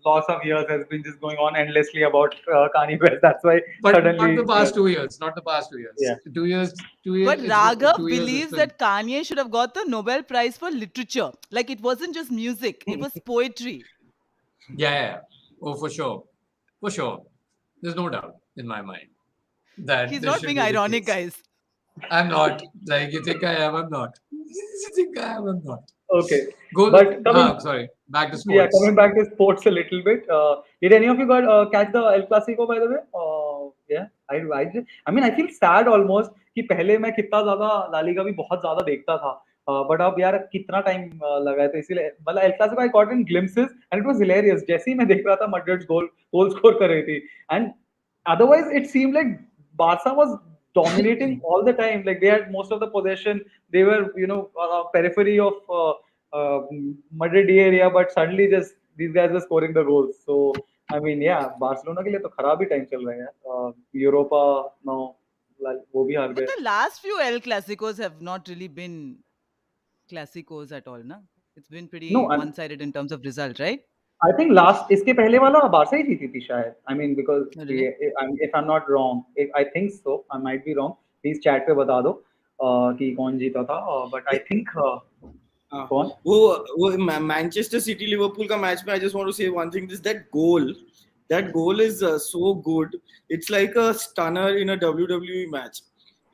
lots of years has been just going on endlessly about Kanye West. That's why But not suddenly the past 2 years. Not the past 2 years. yeah. 2 years. 2 years. But It's been Raghav 2 years. It's believes been. that Kanye should have got the Nobel Prize for literature. Like it wasn't just music, it was poetry. Yeah, yeah, yeah. Oh, for sure. For sure. There's no doubt in my mind that He's this not should being be the ironic, case. guys. I'm not. Like you think I am, I'm not. You think I am, I'm not. Okay, Go. but coming Sorry. Back to yeah, sports. coming back to sports a little bit. Did any of you got catch the El Clasico by the way? Yeah, I mean I feel sad almost कि पहले मैं कितना ज्यादा La Liga भी बहुत ज्यादा देखता था. बट अब यार कितना टाइम लगा है तो इसीलिए मतलब El Clasico I got in glimpses and it was hilarious जैसे ही मैं देख रहा था मड्रिड गोल स्कोर कर रही थी and otherwise it seemed like Barca was dominating all the time like they had most of the possession they were periphery of uh, Madrid area but suddenly just these guys were scoring the goals so I mean yeah Barcelona के लिए तो खराब ही time चल रहा है यार Europa no वो भी हार But गए the last few El Clasicos have not really been Clasicos at all, na? It's been pretty no one-sided in terms of result, right? I think last इसके पहले वाला बारसा ही जीती थी शायद I mean because Oh, really? if I'm not wrong I think so I might be wrong please chat पे बता दो कि कौन जीता था but I think हाँ, कौन वो मैनचेस्टर सिटी लिवरपूल का मैच में आई जस्ट वांट टू से one thing this that goal is so good it's like a stunner in a WWE match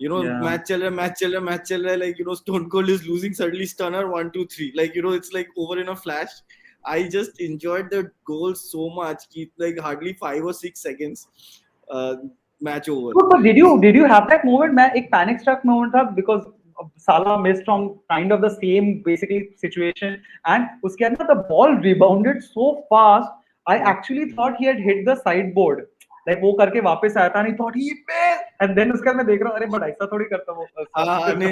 you know Yeah. match चल रहा है like you know Stone Cold is losing suddenly stunner 1 2 3 like you know it's like over in a flash I just enjoyed the goal so much keep like hardly 5 or 6 seconds match over But did you have that moment मैं एक panic struck moment था because Salah missed from kind of the same basically situation and उसके बाद ना the ball rebounded so fast I actually thought he had hit the sideboard like वो करके वापस आया था नहीं thought he missed and then उसके बाद मैं देख रहा हूँ अरे but ऐसा थोड़ी करता वो हाँ नहीं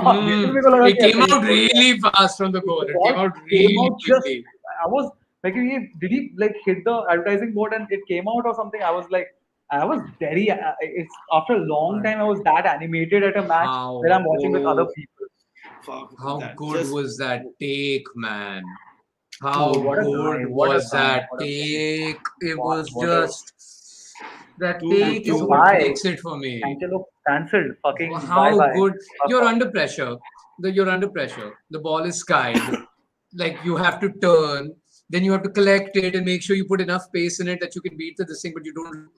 हाँ, मेरे को लगा It कि came ऐसा ही out है। really fast from the goal. The It ball came out came really out just quickly. I was like did he like hit the advertising board and it came out or something I was like I was very it's after a long time I was that animated at a match How- where I'm watching with other people fuck How that. good Just- was that take, man? How Oh, what a guy, good what a was guy, that what a guy. take? It What- was what a- just that Too take good, is too what good. makes it for me. Cancelo cancelled fucking How bye-bye. good Fuck you're off. under pressure. You're under pressure. The ball is skied. Like you have to turn, then you have to collect it and make sure you put enough pace in it that you can beat the this thing, but you don't.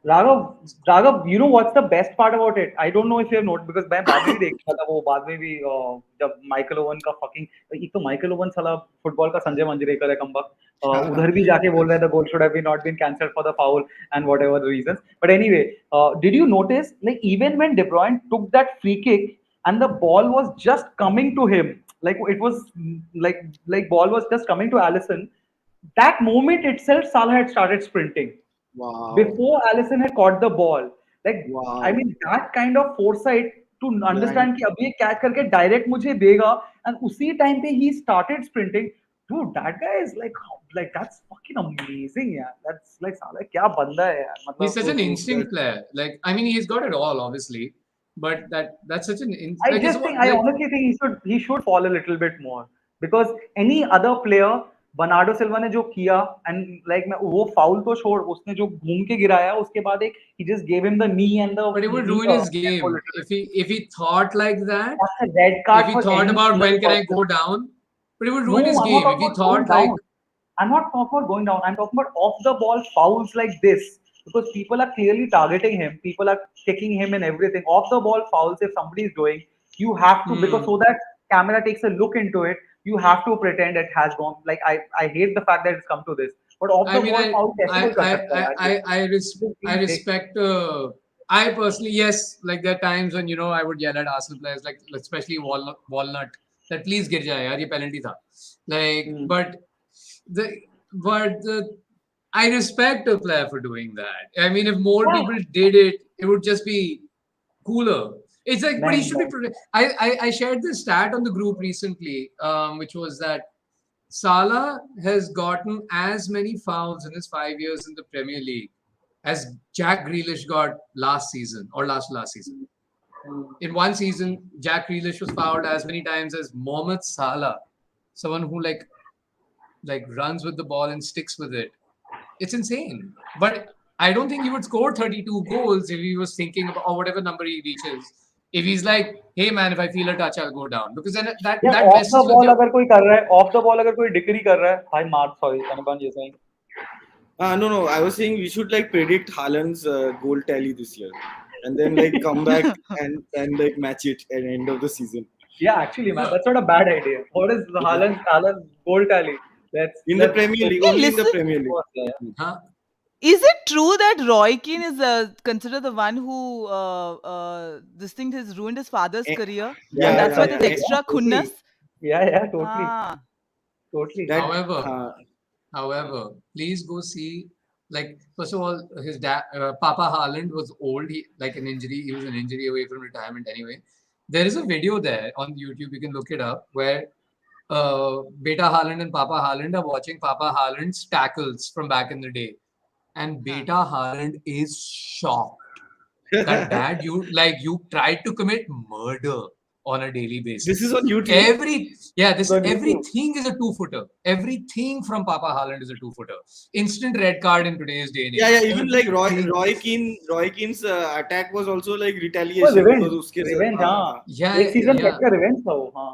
Raghav, you know what's the best part about it? I don't know if you have noticed because मैं बाद में भी देख रहा था वो बाद में भी जब माइकल ओवन का fucking एक तो माइकल ओवन साला फुटबॉल का संजय मंजरेकर है कमबख्त उधर भी जाके बोल रहा है the goal should have been not been cancelled for the foul and whatever the reasons. But anyway, did you notice like even when De Bruyne took that free kick and the ball was just coming to him, like it was like ball was just coming to Allison, that moment itself Salah had started sprinting Wow. before Allison had caught the ball. Like, I Wow. mean, that kind of foresight to Yeah. understand कि अभी ये catch करके direct मुझे देगा and उसी time पे he started sprinting. Dude, that guy is like that's fucking amazing, yeah. That's like साला क्या बंदा है यार. He's मतलब such So an true. instinct player. Like, I mean, he's got it all, obviously, but that's such an I like it's just think I like honestly think he should fall a little bit more because any other player Bernardo Silva ने जो किया and like मैं वो foul तो छोड़ उसने जो घूम के गिराया उसके बाद एक he just gave him the knee and the but it would knee ruin his elbow game little bit. if he thought like that. That's a red If card he for thought any about single when can I person. go down, but it would No, ruin his I'm not game. If talking he about going thought like, down. I'm not talking about going down. I'm talking about off the ball fouls like this because people are clearly targeting him. People are kicking him and everything. Off the ball fouls, if somebody is doing, you have to because hmm, so that camera takes a look into it. You have to pretend it has gone. Like I hate the fact that it's come to this. But off I the mean, ball foul, कैसे कोई कर I, सकता है यार ये? Just I being dick. respect. I personally, yes, like there are times when I would yell at Arsenal players, like especially Walnut, that please get jaye yaar, ye penalty tha. Like, Hmm. the but the I respect a player for doing that. I mean, if more Yeah. people did it, it would just be cooler. It's like, but he Man, should be. man. I shared this stat on the group recently, which was that Salah has gotten as many fouls in his 5 years in the Premier League as Jack Grealish got last season or last season. Hmm. In one season, Jack Grealish was fouled as many times as Mohamed Salah, someone who like runs with the ball and sticks with it. It's insane. But I don't think he would score 32 goals if he was thinking about or whatever number he reaches. If he's like, hey man, if I feel a touch, I'll go down. Because then Yeah, that off the messes with ball your. अगर कोई कर रहा है, off the ball अगर कोई decree कर रहा है, भाई मार sorry, Anirban you're saying. No. I was saying we should like predict Haaland's goal tally this year, and then like come back and like match it at the end of the season Yeah, actually, man, that's not a bad idea. What is the Haaland's goal tally? in the Let's Premier League. Hey, Only in the listen, Premier League. yeah. Huh? is it true that Roy Keane is considered the one who this thing has ruined his father's Eh, career, Yeah, and Yeah, that's yeah, why yeah, there's yeah, yeah. extra khunnas? totally. Yeah, totally, Ah, totally. That However, uh, please go see. Like first of all, his dad, Papa Haaland was old. He like an injury. He was an injury away from retirement anyway. There is a video there on YouTube. You can look it up where Beta Haaland and Papa Haaland are watching Papa Haaland's tackles from back in the day, and huh. Beta Haaland is shocked that dad, you tried to commit murder on a daily this basis. is on YouTube. This So YouTube. everything is a two-footer. Everything from Papa Haaland is a two-footer. Instant red card in today's day and age. Yeah. Even like Everything. Roy Keane's attack was also like Oh, retaliation revenge, because uske revenge, हाँ. Yeah, एक season yeah, का revenge था वो, हाँ.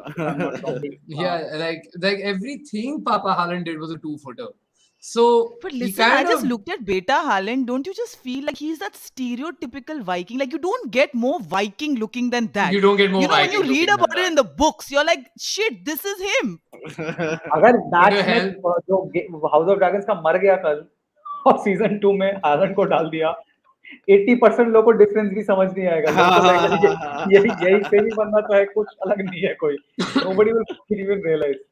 If I'm not हाँ. wrong. yeah. Like everything Papa Haaland did was a two-footer. So But he listen, I kind just of looked at Beta Haaland. Don't you just feel like he's that stereotypical Viking? Like you don't get more Viking looking than that. you don't get more You know, when you Viking read looking than about it in that. the books, you're like, shit, this is him. अगर But match में जो house of dragons का मर गया कल और season 2 में Holland को डाल दिया 80% लोगों को डिफरेंस भी समझ नहीं आएगा लोगों को लगेगा यही सेम ही बनना तो है कुछ अलग नहीं है कोई nobody will even realize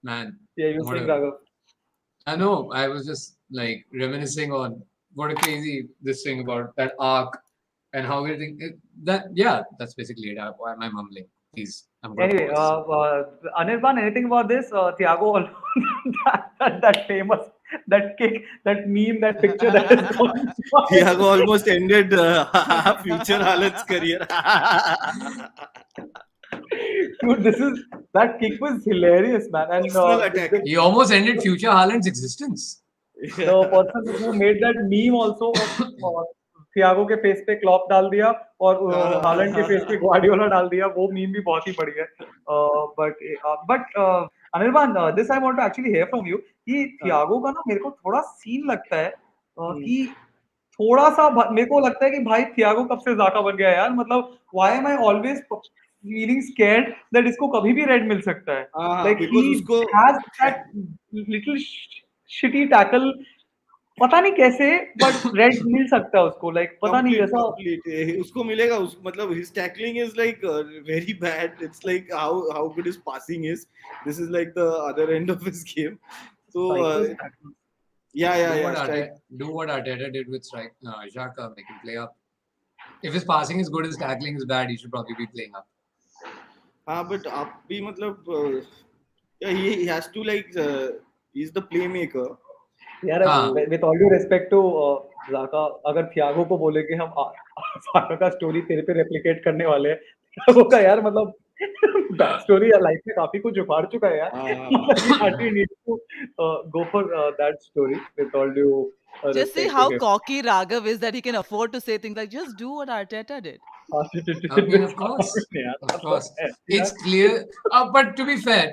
Man, yeah you think whatever. Raghav I know. I was just like reminiscing on what a crazy this thing about that arc and how we think that. Yeah, that's basically it. Why am I mumbling? Please, I'm going to anyway pause. Anirban anything about this Thiago that famous that kick that meme that picture that is going Thiago almost ended future Haaland's career. dude that kick was hilarious man and Personal attack. He almost ended future Haaland's existence. the person who made that meme also of Thiago के face पे Klopp डाल दिया और Holland के face पे Guardiola डाल दिया वो मीम भी बहुत ही बढ़िया है but Anirban this I want to actually hear from you कि थियागो का ना मेरे को थोड़ा सीन लगता है कि थोड़ा सा मेरे को लगता है कि भाई थियागो कब से जाका बन गया यार, मतलब why am I always feeling scared that इसको कभी भी रेड मिल सकता है, हाँ, लाइक ही बिकॉज उसको has that little shitty tackle, पता नहीं कैसे, बट रेड मिल सकता है उसको, लाइक पता नहीं complete जैसा। complete उसको मिलेगा, उस मतलब his tackling is like very bad. It's like how good his passing is. This is like the other end of his game. So Strikers tackle. yeah, strike. Do what Arteta did with strike Xhaka, make him play up. If his passing is good, his tackling is bad, he should probably be playing up. हाँ, but आप भी मतलब yeah, he has to like he's the playmaker. यार हाँ. With all due respect to Xhaka, अगर Thiago को बोले कि हम जाका का स्टोरी तेरे पे रेप्लिकेट करने वाले हैं, थियागो का यार मतलब बैक स्टोरी लाइफ में काफी कुछ उखाड़ चुका है यार, मतलब you hardly need to go for that story with all due Just see respect to how him. cocky Raghav is that he can afford to say things like, just do what Arteta did. I mean, of course. Of course. It's clear. But to be fair,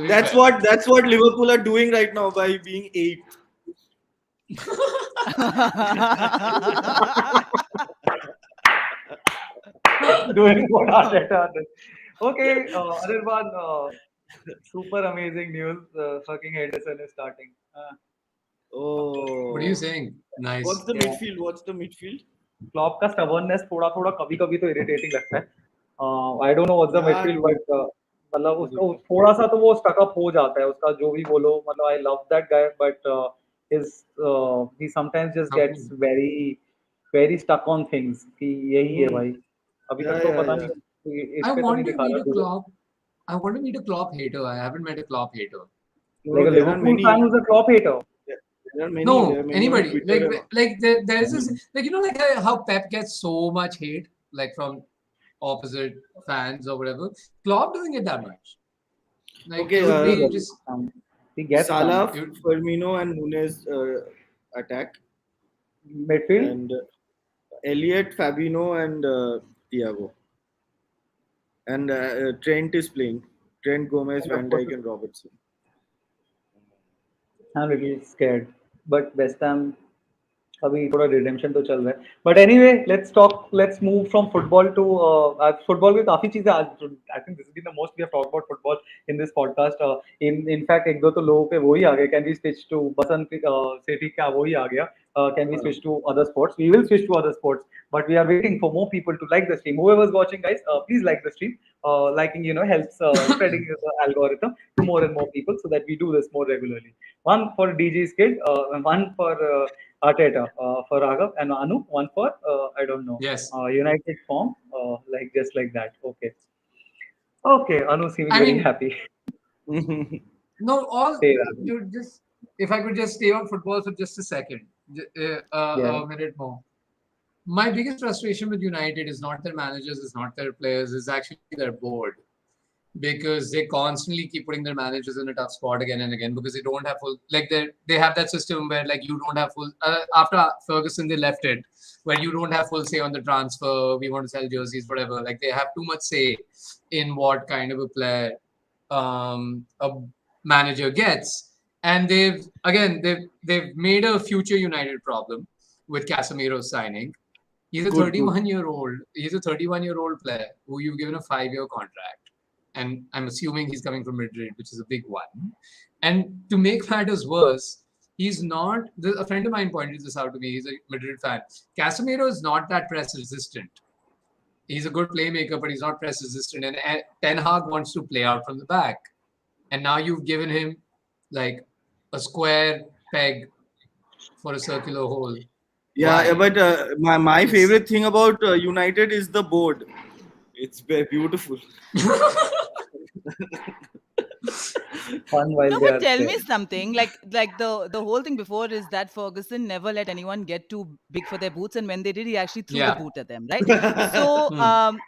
That's what Liverpool are doing right now by being eighth. Doing what Arteta did. Okay, Anirban, super amazing news. Fucking Henderson is starting. Oh, What are you saying? Nice. What's the Yeah. midfield? What's the midfield? Klopp का stubbornness थोड़ा थोड़ा कभी कभी तो irritating लगता है. I don't know what's the Yeah, midfield, but मतलब उसका थोड़ा सा तो वो stuck up हो जाता है, उसका जो भी बोलो, मतलब I love that guy, but he sometimes just gets very stuck on things कि यही है भाई. अभी तक तो पता Yeah. नहीं इस I पे तो नहीं want to दिखा meet a रहा. Klopp. I want to meet a Klopp hater. I haven't met a Klopp hater. No, Like a there are Liverpool many. fan who's a Klopp hater. There are many. No, There are many on anybody. Twitter. Like there is this, like, you know, like how Pep gets so much hate, like from opposite fans or whatever. Klopp doesn't get that much. Like Okay, it would be just He gets Salah, some. Firmino, and Nunes attack, Midfield. and Elliot, Fabinho, and Thiago, and Trent is playing. Trent, Gomez, And Van of course, Dijk, and Robertson. I'm a little scared, but West Ham अभी थोड़ा redemption तो चल रहा है. But anyway, let's move from football to football की काफी चीजें आज. I think this is been the most we have talk about football in this podcast. In fact एक दो तो लोगों पे वही आ गए. Can we switch to Basant Sethi का वही आ गया. Can we switch to other sports? We will switch to other sports, but we are waiting for more people to like the stream. Whoever's watching, guys, please like the stream. Liking, helps spreading the algorithm to more and more people, so that we do this more regularly. One for DG's kid, one for Arteta, for Raghav, and Anu, one for I don't know. yes. United form, like just like that. Okay, Anu seeming I very mean, happy. no, all Say that. dude, just if I could just stay on football for just a second, Yeah. a minute more. My biggest frustration with United is not their managers, is not their players, is actually their board. Because they constantly keep putting their managers in a tough spot again and again because they don't have full, like they have that system where like you don't have full, after Ferguson they left it, where you don't have full say on the transfer, we want to sell jerseys, whatever. Like they have too much say in what kind of a player a manager gets. And they've made a future United problem with Casemiro's signing. He's a 31-year-old. He's a 31-year-old player who you've given a 5-year contract. And I'm assuming he's coming from Madrid, which is a big one. And to make matters worse, he's not. A friend of mine pointed this out to me. He's a Madrid fan. Casemiro is not that press resistant. He's a good playmaker, but he's not press resistant. And Ten Hag wants to play out from the back. And now you've given him like a square peg for a circular hole. Yeah, but my favorite thing about United is the board. It's beautiful. Fun while No, they but are tell there. me something. Like the whole thing before is that Ferguson never let anyone get too big for their boots, and when they did, he actually threw the boot at them, right? So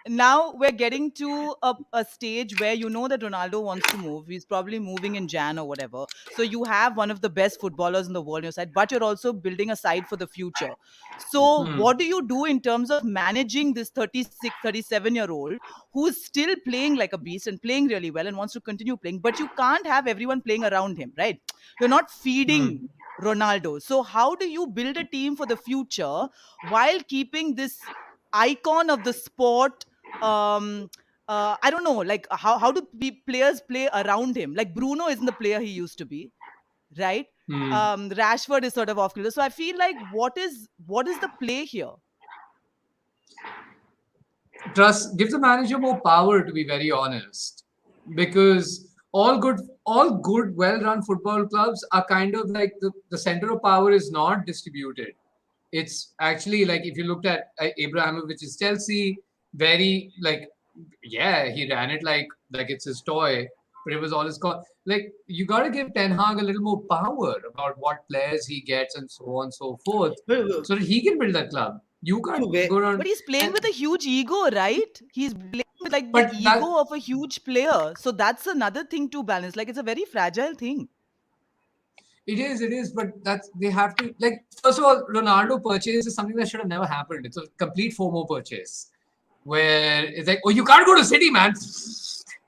now we're getting to a stage where you know that Ronaldo wants to move. He's probably moving in Jan or whatever. So you have one of the best footballers in the world on your side, but you're also building a side for the future. So what do you do in terms of managing this 36, 37-year-old who's still playing like a beast and playing really well and wants to continue playing, but you can't have everyone playing around him, right? You're not feeding Ronaldo. So how do you build a team for the future while keeping this icon of the sport? Um, I don't know, like how do players play around him? Like Bruno isn't the player he used to be, right? Hmm. Rashford is sort of off kilter. So I feel like what is the play here? Give the manager more power, to be very honest, because all good well run football clubs are kind of like the center of power is not distributed. It's actually like if you looked at Abramovich's Chelsea, very like, yeah, he ran it like it's his toy, but it was all his like you got to give Ten Hag a little more power about what players he gets and so on and so forth, Well, so that he can build that club. You so can't where, go around But he's playing and with a huge ego, right? He's playing with like the but that ego of a huge player. So that's another thing to balance. Like it's a very fragile thing. it is, but that's they have to like first of all, Ronaldo purchase is something that should have never happened. It's a complete FOMO purchase where it's like, oh, you can't go to City, man.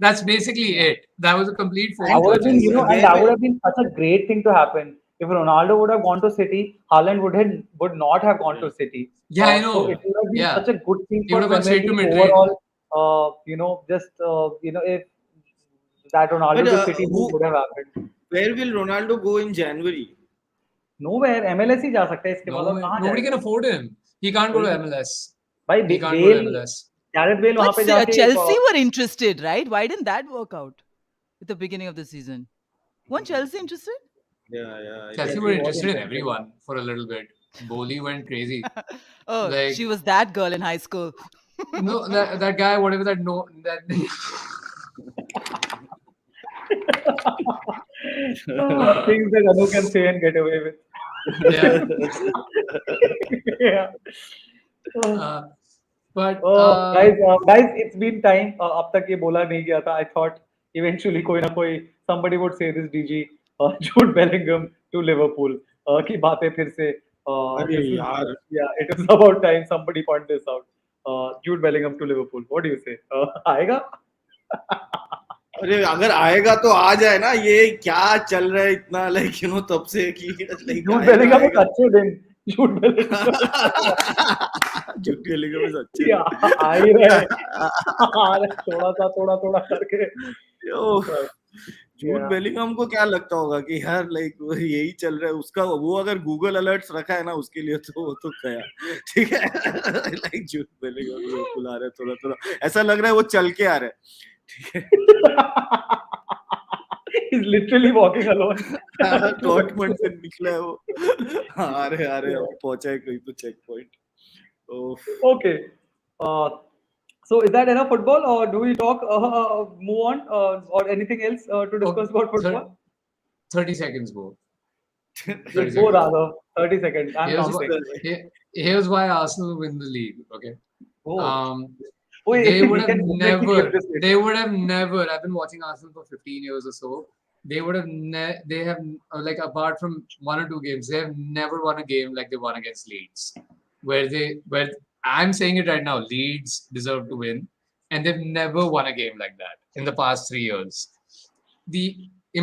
That's basically it. That was a complete That FOMO would have been, purchase. and that would have been such a great thing to happen. If Ronaldo would have gone to City, Haaland would not have gone to City. Yeah, I So it know. would have been Yeah, such a good thing he would for have gone Premier straight to League Madrid. overall. Just if that but Ronaldo to City move would have happened. where will Ronaldo go in January? Nowhere, MLS ही जा सकता है इसके बाद No, और कहाँ nobody can जाएगा? afford him. He can't go to वही MLS. भाई He can't go to Bale MLS. Gareth Bale वहाँ But पे जाके Chelsea were interested, right? Why didn't that work out at the beginning of the season? Weren't Chelsea interested? Yeah, I Chelsea think were Chelsea was interested in interested. everyone for a little bit. Bowley went crazy. Oh, Like she was that girl in high school. no, that guy, whatever that no that Things that Anu can say and get away with. yeah. Yeah. Uh, but Guys, it's been time. अब तक ये बोला नहीं गया था. I thought eventually कोई ना कोई somebody would say this DG Jude Bellingham to Liverpool की बातें फिर से अरे this is यार it is about time somebody point this out. Jude Bellingham to Liverpool. What do you say? आएगा? अरे अगर आएगा तो आ जाए ना ये क्या चल रहा है इतना लाइक तब से कि लाइक Jude Bellingham is अच्छे दिन. Jude Bellingham. Jude Bellingham is अच्छे Yeah, आ ही रहा है. आ रहा है थोड़ा करके. जूड बेलिंगम को क्या लगता होगा कि यार लाइक यही चल रहा है उसका वो अगर गूगल अलर्ट्स रखा है ना उसके लिए तो वो तो गया ठीक है लाइक जूड बेलिंगम लिवरपूल आ रहा है थोड़ा ऐसा लग रहा है वो चल के आ रहा है ठीक है He's literally walking alone. Dortmund से निकला है वो आ रहे अब पहुंचा है कहीं तो checkpoint Okay. So is that enough football, or do we talk? Move on, or anything else to discuss about football? 30 seconds, bro. 30 Go seconds. rather. 30 seconds. I'm Here's counting. here's why Arsenal win the league. Okay. Oh. They would we have can definitely never. give this They would have never. I've been watching Arsenal for 15 years or so. They would have. They have like apart from one or two games, they have never won a game like they won against Leeds, where I'm saying it right now. Leeds deserve to win, and they've never won a game like that in the past 3 years. The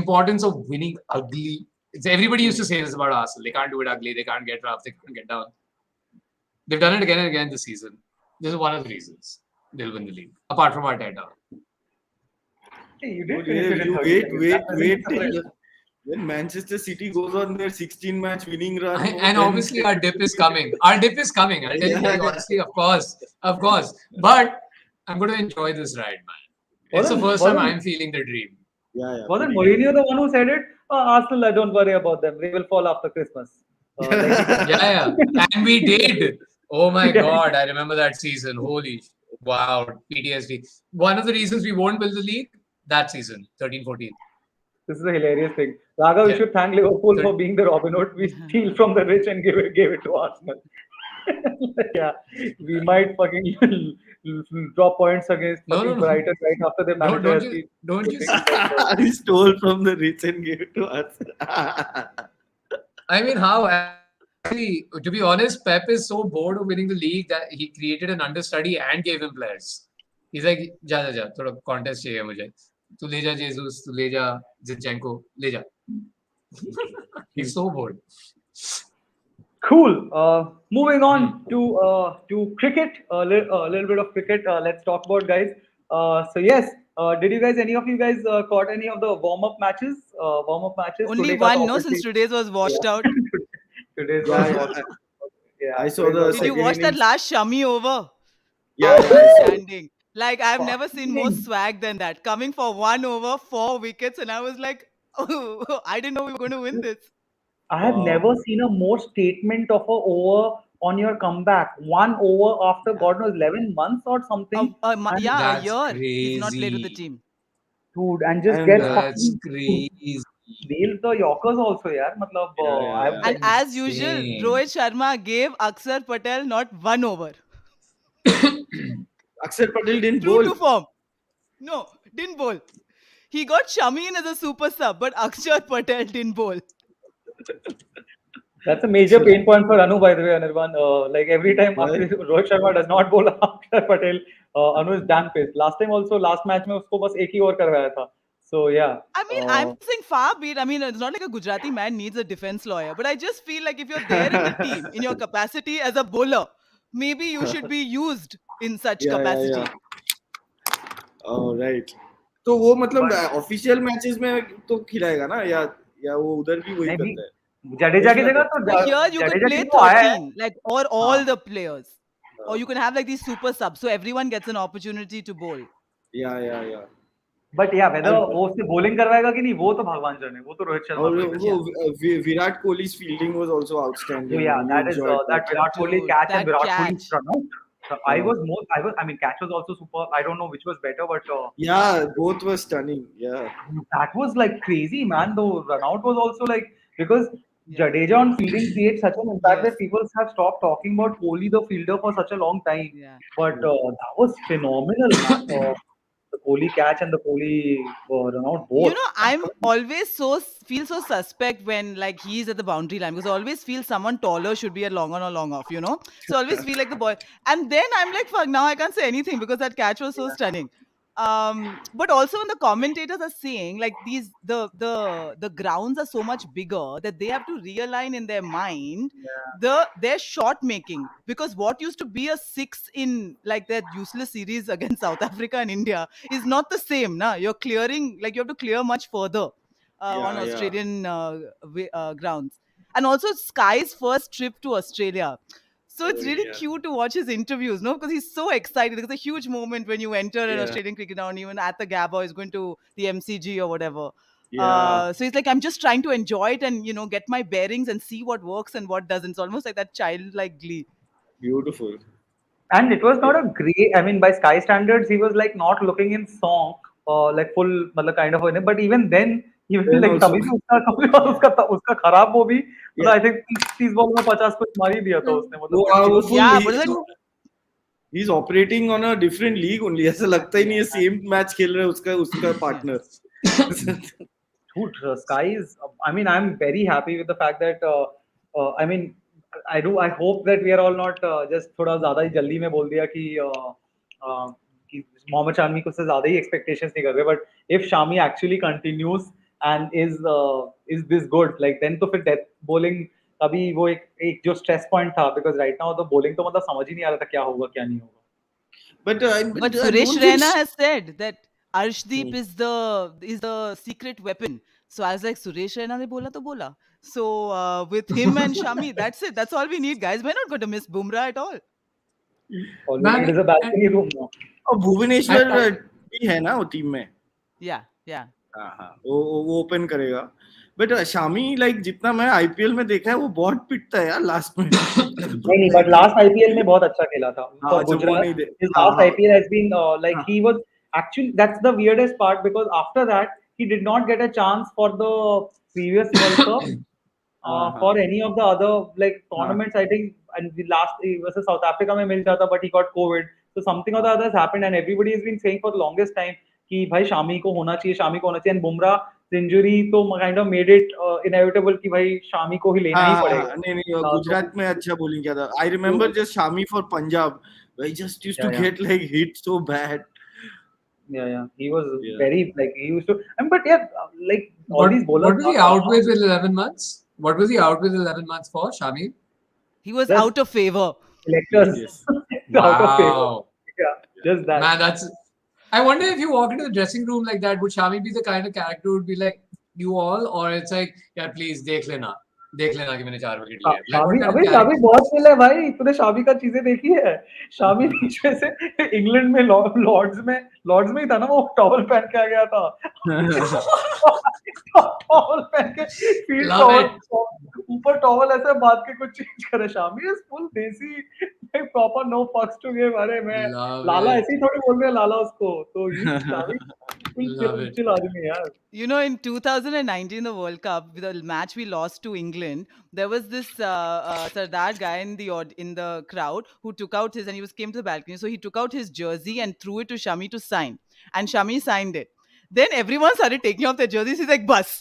importance of winning ugly. Everybody used to say this about Arsenal. They can't do it ugly. They can't get rough. They can't get down. They've done it again and again this season. This is one of the reasons they'll win the league, apart from Arteta. Hey, you did Yeah, finish it in you 30 seconds. wait That doesn't surprise till when Manchester City goes on their 16 match winning run. And obviously our dip is coming. Our dip is coming. I'll tell you guys honestly, of course. But I'm going to enjoy this ride, man. It's the first time I'm feeling the dream. Yeah. Wasn't Mourinho the one who said it? Arsenal, don't worry about them. They will fall after Christmas. Yeah. And we did. Oh my God. I remember that season. Holy wow. PTSD. One of the reasons we won't win the league, that season, 13-14. This is a hilarious thing. Raghav, we should thank Liverpool for being the Robin Hood. We steal from the rich and gave it to Arsenal. Yeah, we might fucking drop points against fucking Brighton right after the manager. Don't you We stole from the rich and gave it to us. I mean, how? Actually, to be honest, Pep is so bored of winning the league that he created an understudy and gave him players. He's like, जा, थोड़ा contest चाहिए मुझे. तू ले जा Jesus, तू ले जा Zinchenko, ले जा. He's so bored. Cool. Moving on to cricket, a little bit of cricket. Let's talk about, guys. So yes, did you guys, any of you guys, caught any of the warm up matches? Warm up matches Only today. Ka to one, no, since obviously, today's was washed yeah. out. Today's Yeah, was yeah. also, yeah. I saw Today's the was Did you second watch that innings. last Shami over? Yeah, yeah, I saw. Outstanding. Like, I've never seen more fascinating. swag than that. Coming for 1 over, 4 wickets, and I was like, oh, I didn't know we were going to win this. I have Wow. never seen a more statement of a over on your comeback. One over after Yeah. God knows 11 months or something, and Yeah, a That's year he's not played with the crazy. team. dude, and just And gets That's fucking crazy. nails the Yorkers also, yeah. Matlab, yeah, yeah, I have yeah. And been, as usual, Insane. Rohit Sharma gave Akshar Patel not 1 over. Akshar Patel didn't True bowl. to form. No, didn't bowl. He got Shami in as a super sub, but Akshar Patel didn't bowl. that's a major pain point for Anu, by the way, Anirban. Like every time Why? Rohit Sharma does not bowl after Patel, Anu is damn pissed. Last time also, last match में उसको बस एक ही over करवाया था. So yeah, I mean, I'm not saying far be it. I mean, it's not like a Gujarati man needs a defense lawyer, but I just feel like if you're there in the team, in your capacity as a bowler, maybe you should be used in such Yeah, yeah, capacity. yeah. Oh, right. तो वो मतलब but official matches में तो खिलाएगा ना या वो उधर भी वही maybe करता है जडेजा टेस्ट की जगह मैच तो So here you could Jadeja play team को आया है. 13, like, or all हाँ. the players. Or you can have like these super subs, so everyone gets an opportunity to bowl. या बट या वेदर एंड वो उससे बॉलिंग करवाएगा कि नहीं, वो तो भगवान जाने, वो तो रोहित शर्मा और को ही पता. वो Virat कोहली's fielding was also So outstanding. yeah, We that is enjoyed that that. Virat Kohli Dude, catch and that Virat Kohli catch. run out. I mean, catch was also super. I don't know which was better, but Yeah, both were stunning. Yeah. that was like crazy, man. The run out was also like, because Yeah. Jadeja on fielding creates such an impact Yes. that people have stopped talking about Kohli the fielder for such a long time. Yeah. But that was phenomenal, man. The Kohli catch and the Kohli run out You both. know, I'm always feel so suspect when like he's at the boundary line because I always feel someone taller should be at long on or long off, you know. So I always feel like the boy, and then I'm like, fuck, now I can't say anything because that catch was so stunning. But also when the commentators are saying like the grounds are so much bigger that they have to realign in their mind their shot making, because what used to be a six in like that useless series against South Africa and India is not the same. Nah, you're clearing, like you have to clear much further on Yeah, Australian grounds. And also Sky's first trip to Australia. So it's really yeah. cute to watch his interviews, no? Because he's so excited. It's a huge moment when you enter an Yeah. Australian cricket ground, even at the Gabba, he's going to the MCG or whatever. Yeah. So he's like, I'm just trying to enjoy it and, get my bearings and see what works and what doesn't. It's almost like that childlike glee. Beautiful. And it was not a great, I mean, by Sky standards, he was like not looking in song, like full, मतलब kind of. But even then, even Then like also. तभी भी उसका खराब वो भी, Yeah. I think 30 ball में 50 कुछ मार ही दिया था उसने, वो वो full Yeah, he- but it's like, he's operating on a different league only. ऐसा लगता ही नहीं है सेम मैच खेल रहा है उसका partner. Dude, Sky is. I mean, I'm very happy with the fact that. I mean, I hope that we are all not just थोड़ा ज़्यादा ही जल्दी में बोल दिया कि मोहम्मद शामी को से ज़्यादा ही expectations नहीं कर रहे. But if Shami actually continues and is this good, like then तो फिर death bowling अभी वो एक जो stress point था, because right now the bowling तो मतलब समझ ही नहीं आ रहा था क्या होगा क्या नहीं होगा. But but I Suresh don't think Raina has said that Arshdeep is the secret weapon. So I was like, Suresh Raina ne bola to bola. So with him and Shami, that's it. That's all we need, guys. We're not going to miss Bumrah at all. All we Man, need is a balcony room now. और भुवनेश्वर भी है ना वो team में. Yeah. हाँ वो open करेगा. But Shami like जितना मैं आईपीएल में देखा है वो बहुत पिटता है यार लास्ट में. नहीं, but last IPL में बहुत अच्छा खेला था for अच्छा, वो Gujarat. नहीं दे- His हाँ, last हाँ. IPL has been like he was actually, that's the weirdest part, because after that he did not get a chance for the previous World Cup for any of the other like tournaments, I think. And the last versus South Africa में मिल जाता, but he got COVID, so something or the other has happened, and everybody has been saying for the longest time कि भाई शामी को होना चाहिए. And Bumrah injury तो kind of made it inevitable कि भाई शामी को ही लेना ही पड़ेगा. नहीं गुजरात में अच्छा बॉलिंग किया था. I remember just Shami for Punjab. I just used to get like hit so bad. Yeah. He was Yeah. very like he used to. But yeah, like all these bowlers What was he are out with 11 months? What was he out with 11 months for, Shami? He was just out of favor. selectors Yes. out of favor. Wow. Yeah, just that. Man, that's. I wonder if you walk into the dressing room like that, would Shami be the kind of character who would be like, you all? Or it's like, yeah, please, dekh lena कि मैंने 4 wicket लिए. Like, what Shami kind of अबे Shami character? बहुत खेला है भाई तूने शामी का चीजें देखी है शामी बीच में से इंग्लैंड में लॉर्ड्स में ही था ना वो टॉवल पहन के आ गया था टॉवल पहन के फील्ड Love टॉवल it. ऊपर टॉवल ऐसे बांध के कुछ चेंज करे शामी इज फुल देसी प्रॉपर नो फक्स टू गिव अरे मैं Love लाला it. ऐसे ही थोड़ी बोल रहे हैं लाला उसको तो ये शामी Love it. चिल आदमी है यार You know, in 2019, the World Cup, the match we lost to England, there was this Sardar guy in the crowd who took out his and he was came to the balcony. So he took out his jersey and threw it to Shami to sign, and Shami signed it. Then everyone started taking off their jerseys. He's like, "Bus,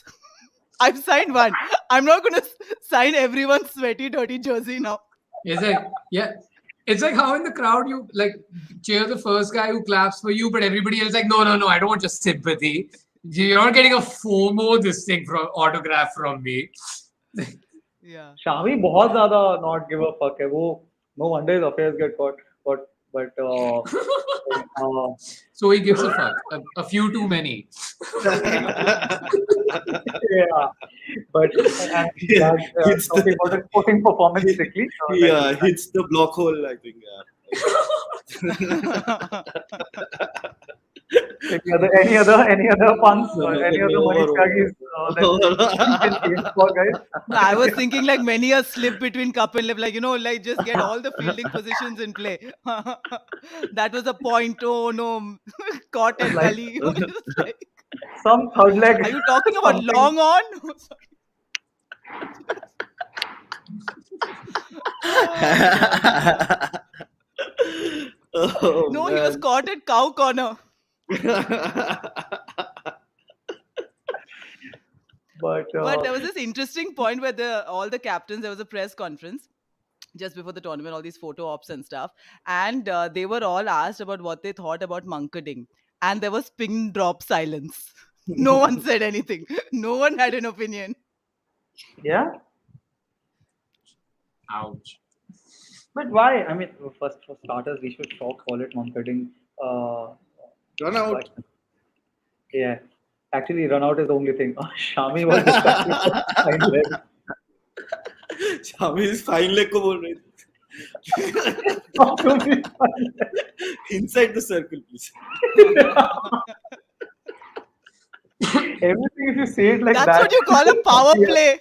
I've signed one. I'm not going to sign everyone's sweaty, dirty jersey now." It's like, yeah. It's like how in the crowd you like cheer the first guy who claps for you, but everybody else like, no, I don't want your sympathy. You're not getting a FOMO this thing from autograph from me. Yeah. Shami बहुत ज्यादा not give a fuck है वो no wonder his affairs get caught but So he gives a fuck. A few too many. yeah but and Yeah, that it's talking the about the sporting performance strictly yeah, hits the block hole, I think. any other puns or any other No, Manish Kagis that you can change for guys No, I was thinking like many a slip between cup and lip, like like just get all the fielding positions in play. That was a point. Oh no, caught at like gully. Like, some third leg are you talking about something long on? Sorry. Oh No, he was man. caught at cow corner. but But there was this interesting point where all the captains, there was a press conference just before the tournament, all these photo ops and stuff, and they were all asked about what they thought about Mankading, and there was pin drop silence. No one said anything. No one had an opinion. yeah Ouch. but why I mean first for starters we should call it Mankading Run out. but yeah actually run out is the only thing Shami was distracted for fine leg. Shami is fine leg को बोल रहे थे. Not to be fine leg. Inside the circle, please. Everything if you say it like That's that what you call a power yeah. play.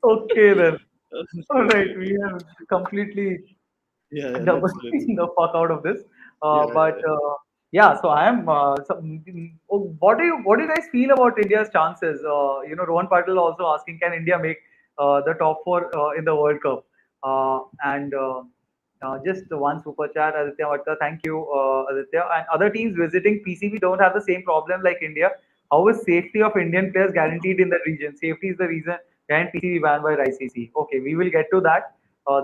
Okay then. All right, we have completely Yeah, double let's the fuck out of this. Yeah, But yeah, so I am. What do you guys feel about India's chances? Rohan Patil also asking, can India make the top four in the World Cup? And just one super chat, Aditya Vatka. Thank you, Aditya. And other teams visiting PCB don't have the same problem like India. How is safety of Indian players guaranteed in the region? Safety is the reason behind PCB ban by ICC. Okay, we will get to that.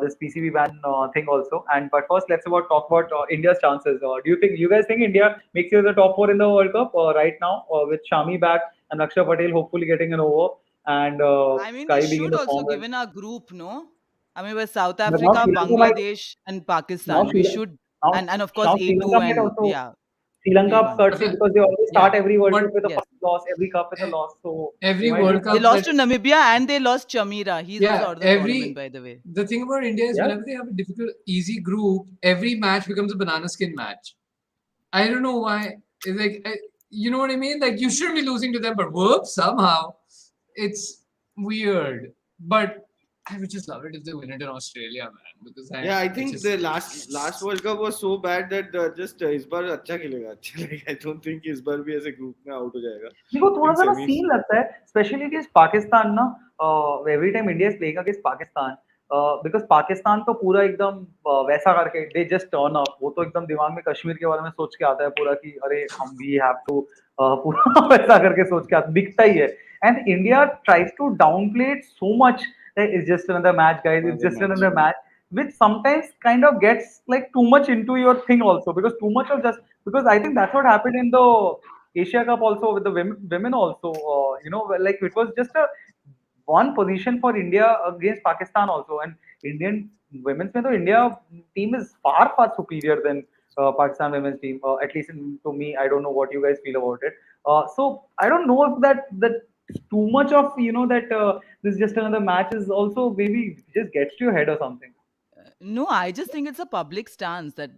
This PCB ban thing also. And but first, let's talk about India's chances. Do you guys think India makes it the top four in the World Cup right now with Shami back and Akshay Patel hopefully getting an over and I mean, Sky we being in should the also, form? given our group, no? I mean, we're South But now Africa, Sri Lanka might Bangladesh, and now Pakistan. We should, now, and of course, now Sri A2 Lanka might and also yeah, Sri Lanka V1. courtesy Okay. because they always Yeah. start every World But Cup with a Yes. first loss, every cup with a loss. So every they might World be They Cup lost that to Namibia and they lost Chamira. He's also yeah, out of the tournament, by the way. the thing about India is yeah. whenever they have a difficult, easy group, every match becomes a banana skin match. I don't know why. It's like, you know what I mean? Like you shouldn't be losing to them, but whoops, somehow it's weird. But I would just love it if they win it in Australia, man. Because Yeah, I I think just the last World Cup was so bad that just इस बार अच्छा खेलेगा अच्छा लगेगा. I don't think इस बार भी ऐसे group में out हो जाएगा. मेरे को थोड़ा In सा ना semis. सीन लगता है स्पेशली अगेंस्ट पाकिस्तान ना every time India is playing against Pakistan because Pakistan तो पूरा एकदम वैसा करके दे जस्ट टर्न अप वो तो एकदम दिमाग में कश्मीर के बारे में सोच के आता है पूरा कि अरे हम वी हैव टू पूरा वैसा करके सोच के आता दिखता ही है and India tries to downplay it so much Hey, it's just another match, guys. It's Another just match. another match, which sometimes kind of gets like too much into your thing also because too much of just because I think that's what happened in the Asia Cup also with the women also. Like it was just a one position for India against Pakistan also, and Indian women's में तो India team is far superior than Pakistan women's team. At least to me, I don't know what you guys feel about it. So I don't know if that too much of that this is just another match is also maybe just gets to your head or something. No, I just think it's a public stance that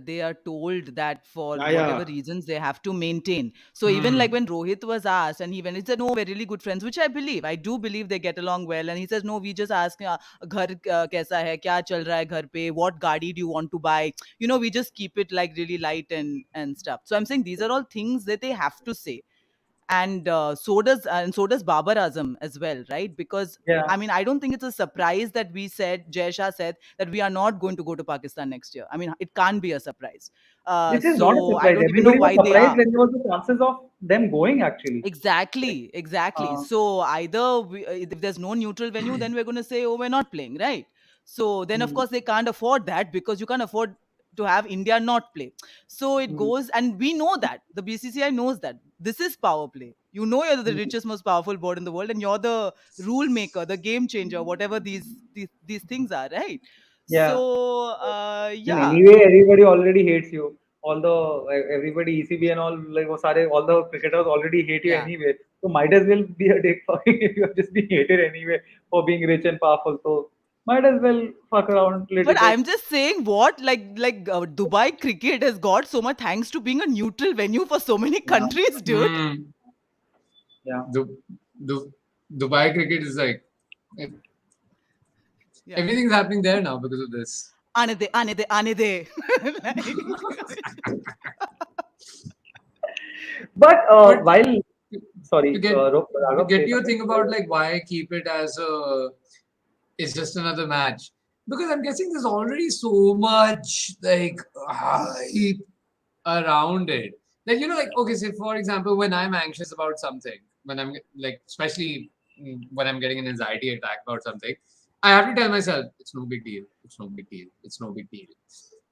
they are told that for Yeah, whatever yeah. reasons they have to maintain. So even like Hmm. when Rohit was asked and he went, he said, "No, we're really good friends," which I do believe they get along well. And he says, "No, we just ask, घर कैसा है, क्या चल रहा है घर पे, what गाड़ी do you want to buy?" We just keep it like really light and stuff. So I'm saying these are all things that they have to say, and so does Babar Azam as well, right? Because Yeah, I mean, I don't think it's a surprise that Jay Shah said that we are not going to go to Pakistan next year. I mean, it can't be a surprise. this is not a So I surprise. don't even know Everybody was why they surprised are. when there was the chances of them going actually. Exactly. Uh, So either if there's no neutral venue, then we're going to say, oh, we're not playing, right? So then, of mm, course, they can't afford that because you can't afford to have India not play. So it mm, goes, and we know that the BCCI knows that this is power play. You're the mm. richest, most powerful board in the world, and you're the rule maker, the game changer, whatever these things are, right? Yeah. So And yeah, anyway, everybody already hates you. All the everybody ECB and all like वो सारे all the cricketers already hate you yeah. anyway. So might as well be a dick for if you are just being hated anyway for being rich and powerful. So might as well fuck around a little But bit. I'm just saying what Dubai cricket has got so much thanks to being a neutral venue for so many Yeah. countries, dude. Hmm. Yeah. Du- Du- Dubai cricket is like Yeah. everything's happening there now because of this. Anide. Like, But But while to sorry, get to Raghav, get say your something. thing about like why I keep it as a it's just another match because I'm guessing there's already so much like hype around it. Like like okay, say for example, when I'm anxious about something, when I'm like especially when I'm getting an anxiety attack about something, I have to tell myself it's no big deal. It's no big deal. It's no big deal.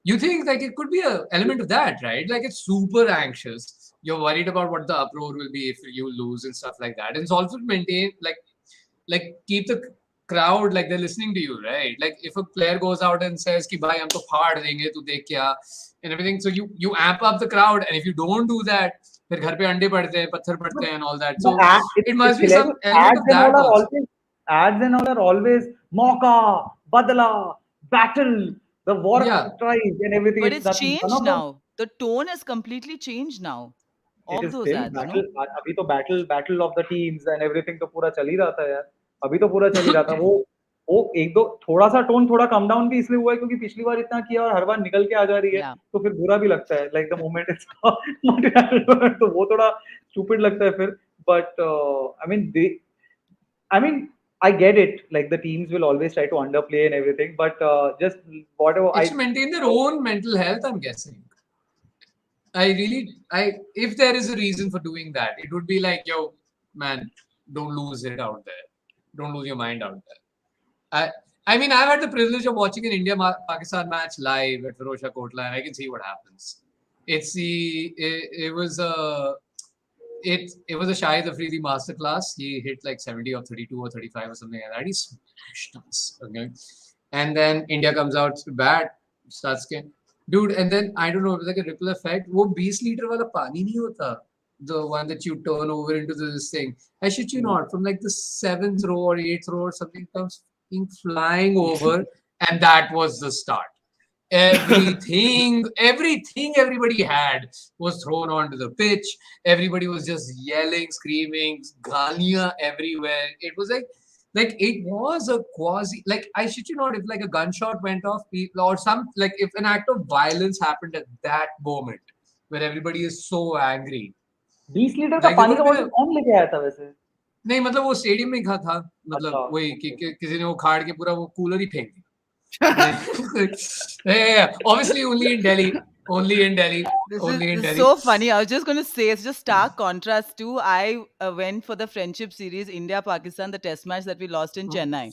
You think like it could be a element of that, right? Like it's super anxious. You're worried about what the uproar will be if you lose and stuff like that. And it's also to maintain like keep the crowd like they're listening to you, right? Like if a player goes out and says कि भाई हम तो फाड़ देंगे तू देख क्या and everything, so you amp up the crowd, and if you don't do that, फिर घर पे अंडे पड़ते हैं, पत्थर But पड़ते हैं, and all that. the So ad, it it's must be some hilarious. element of that also. Ads and all are always mauka, badla, battle, the war Yeah, cries and everything. but It's it's nothing. None changed of them. now. The tone has completely changed now It of is those still ads, battle. अभी तो battle of the teams and everything तो पूरा चल ही रहा था यार. अभी तो पूरा चल ही रहा था. वो एक दो थोड़ा सा टोन थोड़ा कम डाउन भी इसलिए हुआ है क्योंकि पिछली बार इतना किया और हर बार निकल के आ जा रही है Yeah. तो फिर बुरा भी लगता है लाइक द मोमेंट इट्स तो वो थोड़ा स्टूपिड लगता है फिर but I mean they I mean, I get it. Like the teams will always try to underplay and everything, but just whatever it's to maintain their own mental health, I'm guessing. If there is a reason for doing that, it would be like, yo, man, don't lose it out there. Don't lose your mind out there. I mean, I've had the privilege of watching an India-Pakistan match live at Firozshah Kotla, and I can see what happens. It was a Shahid Afridi masterclass. He hit like 70 or 32 or 35 or something like that. He smashed us. Okay. And then India comes out to bat, starts getting dude, and then I don't know, it was like a ripple effect. वो 20 liter वाला पानी नहीं होता. The one that you turn over into this thing. I shit you not, from like the 7th row or 8th row or something comes flying over, and that was the start. Everything everybody had was thrown onto the pitch. Everybody was just yelling, screaming, galiya everywhere. It was like it was a quasi, like I shit you not, if like a gunshot went off, people or some, like if an act of violence happened at that moment where everybody is so angry, 20 litre का like there पानी would का have been bottle कौन लेके आया था वैसे नहीं मतलब वो स्टेडियम में ही था अच्छा मतलब वही ओके किसी ने वो खाड़ के पूरा वो कूलर ही फेंक दिया. Yeah, obviously only in Delhi. Only in Delhi. This is, Only in this is Delhi. so funny. I was just going to say it's just stark contrast to I went for the friendship series India Pakistan, the test match that we lost in Chennai.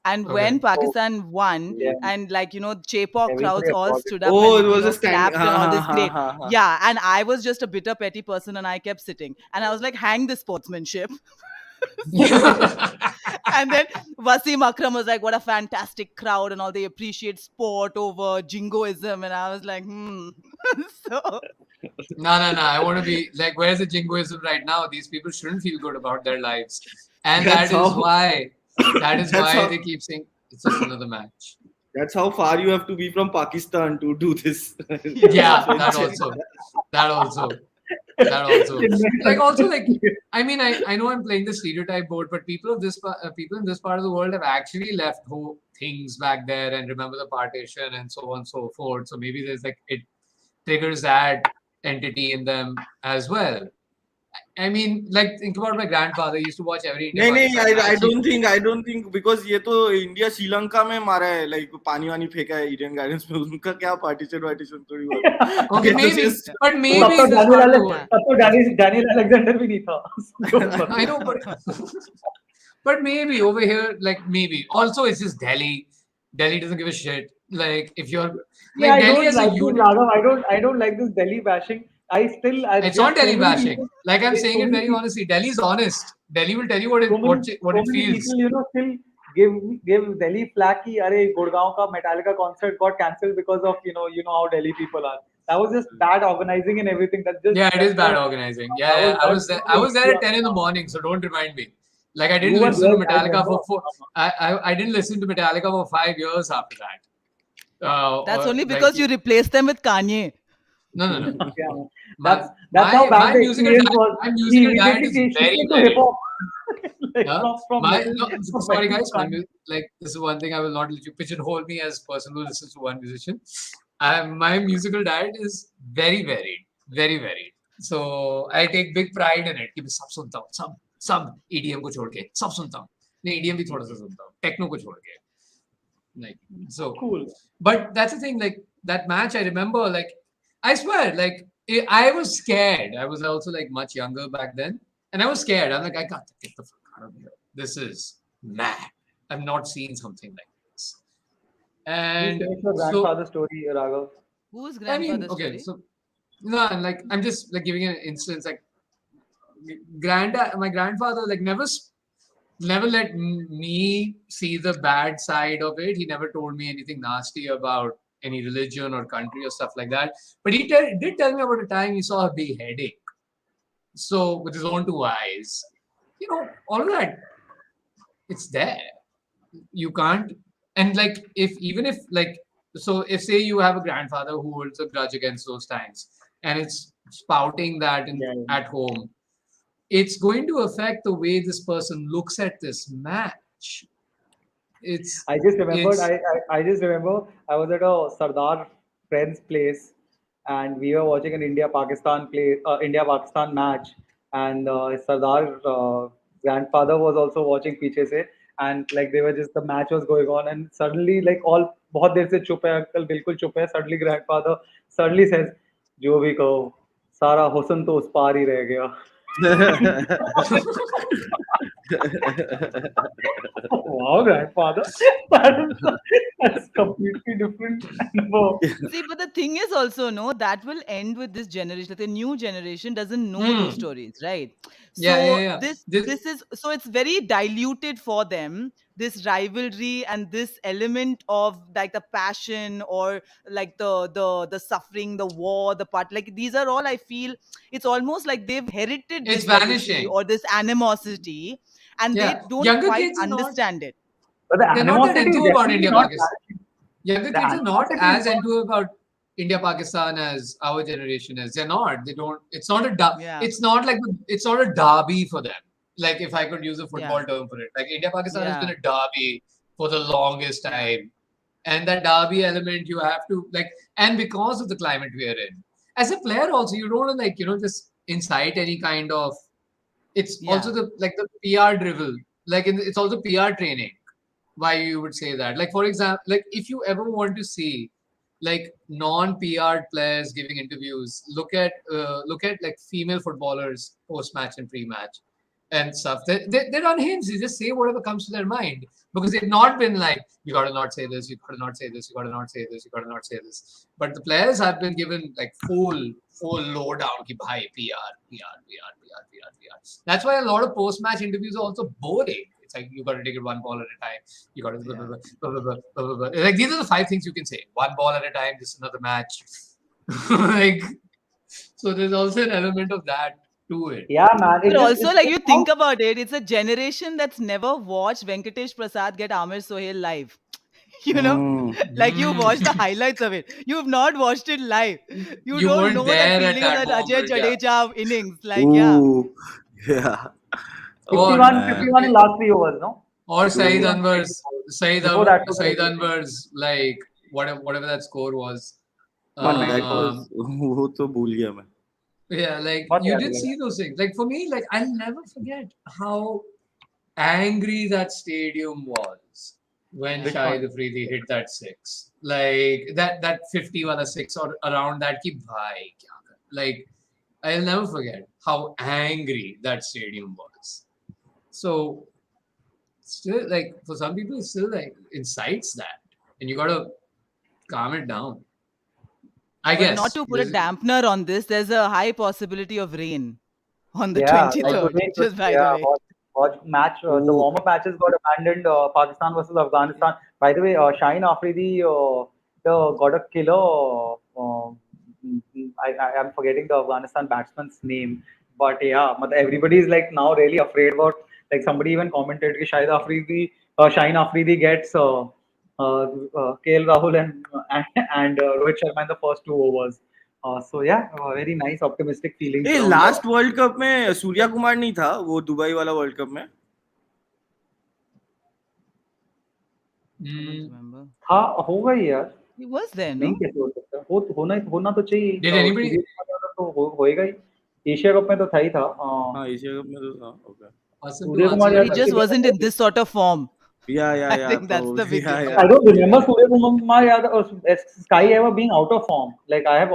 And when Okay. Oh, Pakistan won, yeah. and Chepok crowds Everybody all applauded. stood up Oh, it and was a stand. clapped and Ha all ha this ha great. ha ha. Yeah, and I was just a bitter petty person and I kept sitting. And I was like, hang the sportsmanship. So and then Wasim Akram was like, what a fantastic crowd and all they appreciate sport over jingoism. And I was like, so No. I want to be like, where's the jingoism right now? These people shouldn't feel good about their lives. And That's that is how. why, That's how. they keep saying it's just another match. That's how far you have to be from Pakistan to do this. Yeah, that Friendship. also. That also. That also. Like also like I mean I know I'm playing the stereotype board, but people of this people in this part of the world have actually left things back there and remember the partition and so on and so forth. So maybe there's like it triggers that entity in them as well. I mean, like think about my grandfather. He used to watch every India नहीं नहीं Pakistan I match. don't think because ये तो India Sri Lanka में मारा है like पानी वानी फेंका है Indian Gardens में उनका क्या partition थोड़ी बहुत Okay, ये तो maybe, just but तब maybe तो in this part of the world. Daniel Alexander भी नहीं था. I know, but maybe over here, like maybe. Also, it's just Delhi. Delhi doesn't give a shit. Like if you're Yeah, like I Delhi don't as a like this, unit, Raghav. I don't like this Delhi bashing. it's There are not so Delhi many bashing. people. Like I'm There's saying so it many very people. honestly. Delhi's honest. Delhi will tell you what So it many feels. people, still give Delhi flack ki अरे गुड़गांव का Metallica concert got cancelled because of how Delhi people are. That was just bad organizing and everything. Yeah, it is That's bad the organizing. that Yeah. was I that's was there. I the was there issue at 10 in the morning, so don't remind me. Like I you didn't were listen to there. I Metallica remember. for I didn't listen to Metallica for 5 years after that. that's only Like because you replaced them with Kanye. no. Yeah, My that's how bad my the musical experience was. my He musical diet immediately is very shifted to hip varied. hop, like Yeah. from My metal, no, from sorry metal to guys, Kanye. like this is one thing I will not let you pigeonhole me as person who listens to one musician. My musical diet is very varied, very varied. So I take big pride in it कि मैं सब सुनता हूँ, सब EDM को छोड़ के सब सुनता हूँ. नहीं EDM भी थोड़ा सा सुनता हूँ, techno को छोड़ के. Like so, Cool. but that's the thing. Like that match, I remember. Like I swear, like I was scared. I was also like much younger back then, and I was scared. I'm like, I got to get the fuck out of here. This is mad. I've not seen something like this. Please And finish your so, grandfather's story, Raghav. Whose I mean, grandfather okay, story? so no, like I'm just like giving an instance. Like my grandfather, like never let me see the bad side of it. He never told me anything nasty about any religion or country or stuff like that. But he did tell me about a time he saw a beheading. So with his own two eyes, all of that, it's there. You can't, and like even if like so if say you have a grandfather who holds a grudge against those times and it's spouting that Yeah, yeah. at home, it's going to affect the way this person looks at this match. It's I just remembered. it's I just remember I was at a Sardar friend's place, and we were watching an India Pakistan match, and Sardar grandfather was also watching पीछे से, and like they were just the match was going on, and suddenly like all बहुत देर से चुप है uncle बिल्कुल चुप है. Suddenly grandfather suddenly says जो भी कहो सारा हुस्न तो उस पार ही रह गया. Wow, grandfather. That's completely different. No. See, but the thing is also, no, that will end with this generation. Like the new generation doesn't know those stories, right? So yeah. this is so it's very diluted for them, this rivalry and this element of like the passion or like the suffering, the war, the part. Like these are all I feel it's almost like they've inherited It's this legacy vanishing. or this animosity and Yeah, they don't younger quite kids are not understand it. But the they're not that animosity is into about definitely India not Pakistan. vanishing. Younger The kids are not animosity is as not. into about India Pakistan as our generation is. They're not. They don't. Yeah. It's not like it's not a derby for them. Like if I could use a Yeah. football term for it, like India Pakistan has been Yeah. a derby for the longest Yeah. time, and that derby element you have to like, and because of the climate we are in, as a player also you don't want to like just incite any kind of. It's also Yeah. the PR drivel, like it's also PR training why you would say that. Like for example, like if you ever want to see like non-PR players giving interviews. Look at like female footballers post-match and pre-match and stuff. They're unhinged. They just say whatever comes to their mind because they've not been like, you got to not say this, you got to not say this, you got to not say this, you got to not say this. But the players have been given like full lowdown ki bhai PR. That's why a lot of post-match interviews are also boring. It's like you got to take it one ball at a time. You got to blah, blah, blah, blah, blah, blah, blah, blah. Like these are the 5 things you can say. One ball at a time. This is another match. Like so, there's also an element of that to it. Yeah, man. But also, It's like just you think about it, it's a generation that's never watched Venkatesh Prasad get Amir Sohail live. You know, Hmm. like you watch the Mm. highlights of it. You've not watched it live. You You don't weren't know that there at feeling of that that Ajay moment, yeah. Jadeja innings. Like, yeah. Ooh. Yeah. Oh 51, man. 51 in last 3 overs, no? Or Saeed 51, Anwar's 24. Before that was Saeed 88. Anwar's like whatever that score was. Man, that 194. was वो तो भूल गया मैं. Yeah, like What you yeah, did see those things. Like for me, like I'll never forget how angry that stadium was when Yeah. Shahid Afridi hit that six. Like that 50 wala six or around that ki bhai kya kar. Like I'll never forget how angry that stadium was. So still like for some people it still like incites that. And you gotta calm it down. I But not guess. to put a dampener on this, there's a high possibility of rain on the Yeah, like 23rd, today, just by the yeah, way. watch match. The Ooh. warm-up matches got abandoned. Pakistan versus Afghanistan. By the way, Shaheen Afridi got a killer. I'm forgetting the Afghanistan batsman's name, but yeah, everybody is like now really afraid about. Like somebody even commented, कि Shaheen Afridi gets KL Rahul and Rohit Sharma in the first 2 overs. So yeah, very nice, optimistic feelings A around that. Last world cup में सूर्या कुमार नहीं था वो Dubai वाला world cup में. I don't Mm, remember. हाँ होगा ही यार He was there, नहीं no? कैसे हो सकता होना तो चाहिए did anybody सूर्य कुमार यादव तो होएगा ही एशिया कप में तो था ही था हाँ एशिया कप में तो था. Okay. ask him to Surya answer Kumar your But he Yadav just के question? wasn't in this sort of form. Yeah, yeah, I yeah, think that's the probably. Yeah, biggest. I yeah. don't remember Surya Kumar Yadav or Sky ever being out of form. Like I have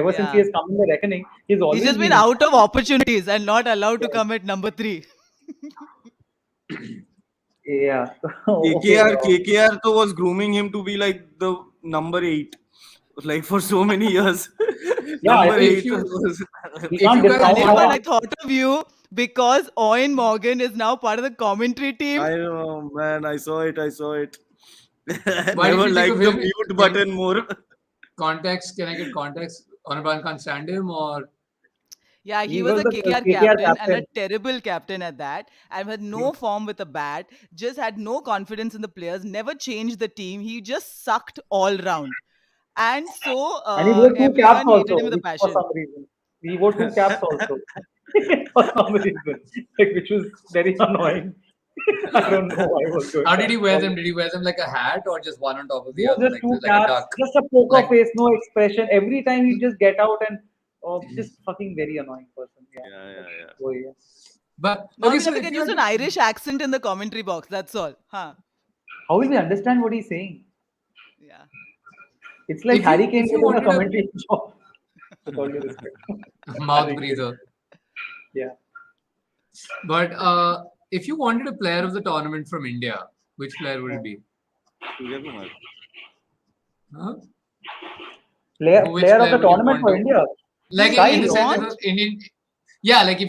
ever since he Yeah. has come in the reckoning, he's He's always just been been in out form. of opportunities and not allowed to Yeah. come at number 3. Yeah. Okay. KKR तो was grooming him to be like the number 8, like for so many years. Yeah, I Number think 8 was. we If can't you guys discount watch Anirban, how I thought of you because Owen Morgan is now part of the commentary team. I know, man. I saw it. I why did never you think of liked the him? mute button more. Context, can I get context? Anirban can't stand him or Yeah, he he was was a the KKR KKR captain and a captain. terrible captain at that, and had no form with a bat, just had no confidence in the players, never changed the team. He just sucked all round. And so And he wore two caps everyone hated him also, with a which for passion. some reason. He wore two caps also. For some reason. Like which was very annoying. I don't know why he was doing how did that. he wear them? Did he wear them like a hat or just one on top of the No, other, just two like a caps, duck? just a poker Like face, no expression. Every time he just get out and just fucking very annoying person. Yeah. Yeah. Oh yeah. but Now okay, we'll so have to if get you used had to an Irish accent in the commentary box. That's all. Huh? How will we understand what he's saying? Yeah. It's like if Harry you Kane if you getting a wanted a commentary job. With all due respect. mouth Harry Kane. breather, Yeah. but if you wanted a player of the tournament from India, which player would it be? Surya Kumar. Huh? Which Player of player the would you tournament want for to India. like Who in we the Sky. sense if want? Indian? Yeah, like if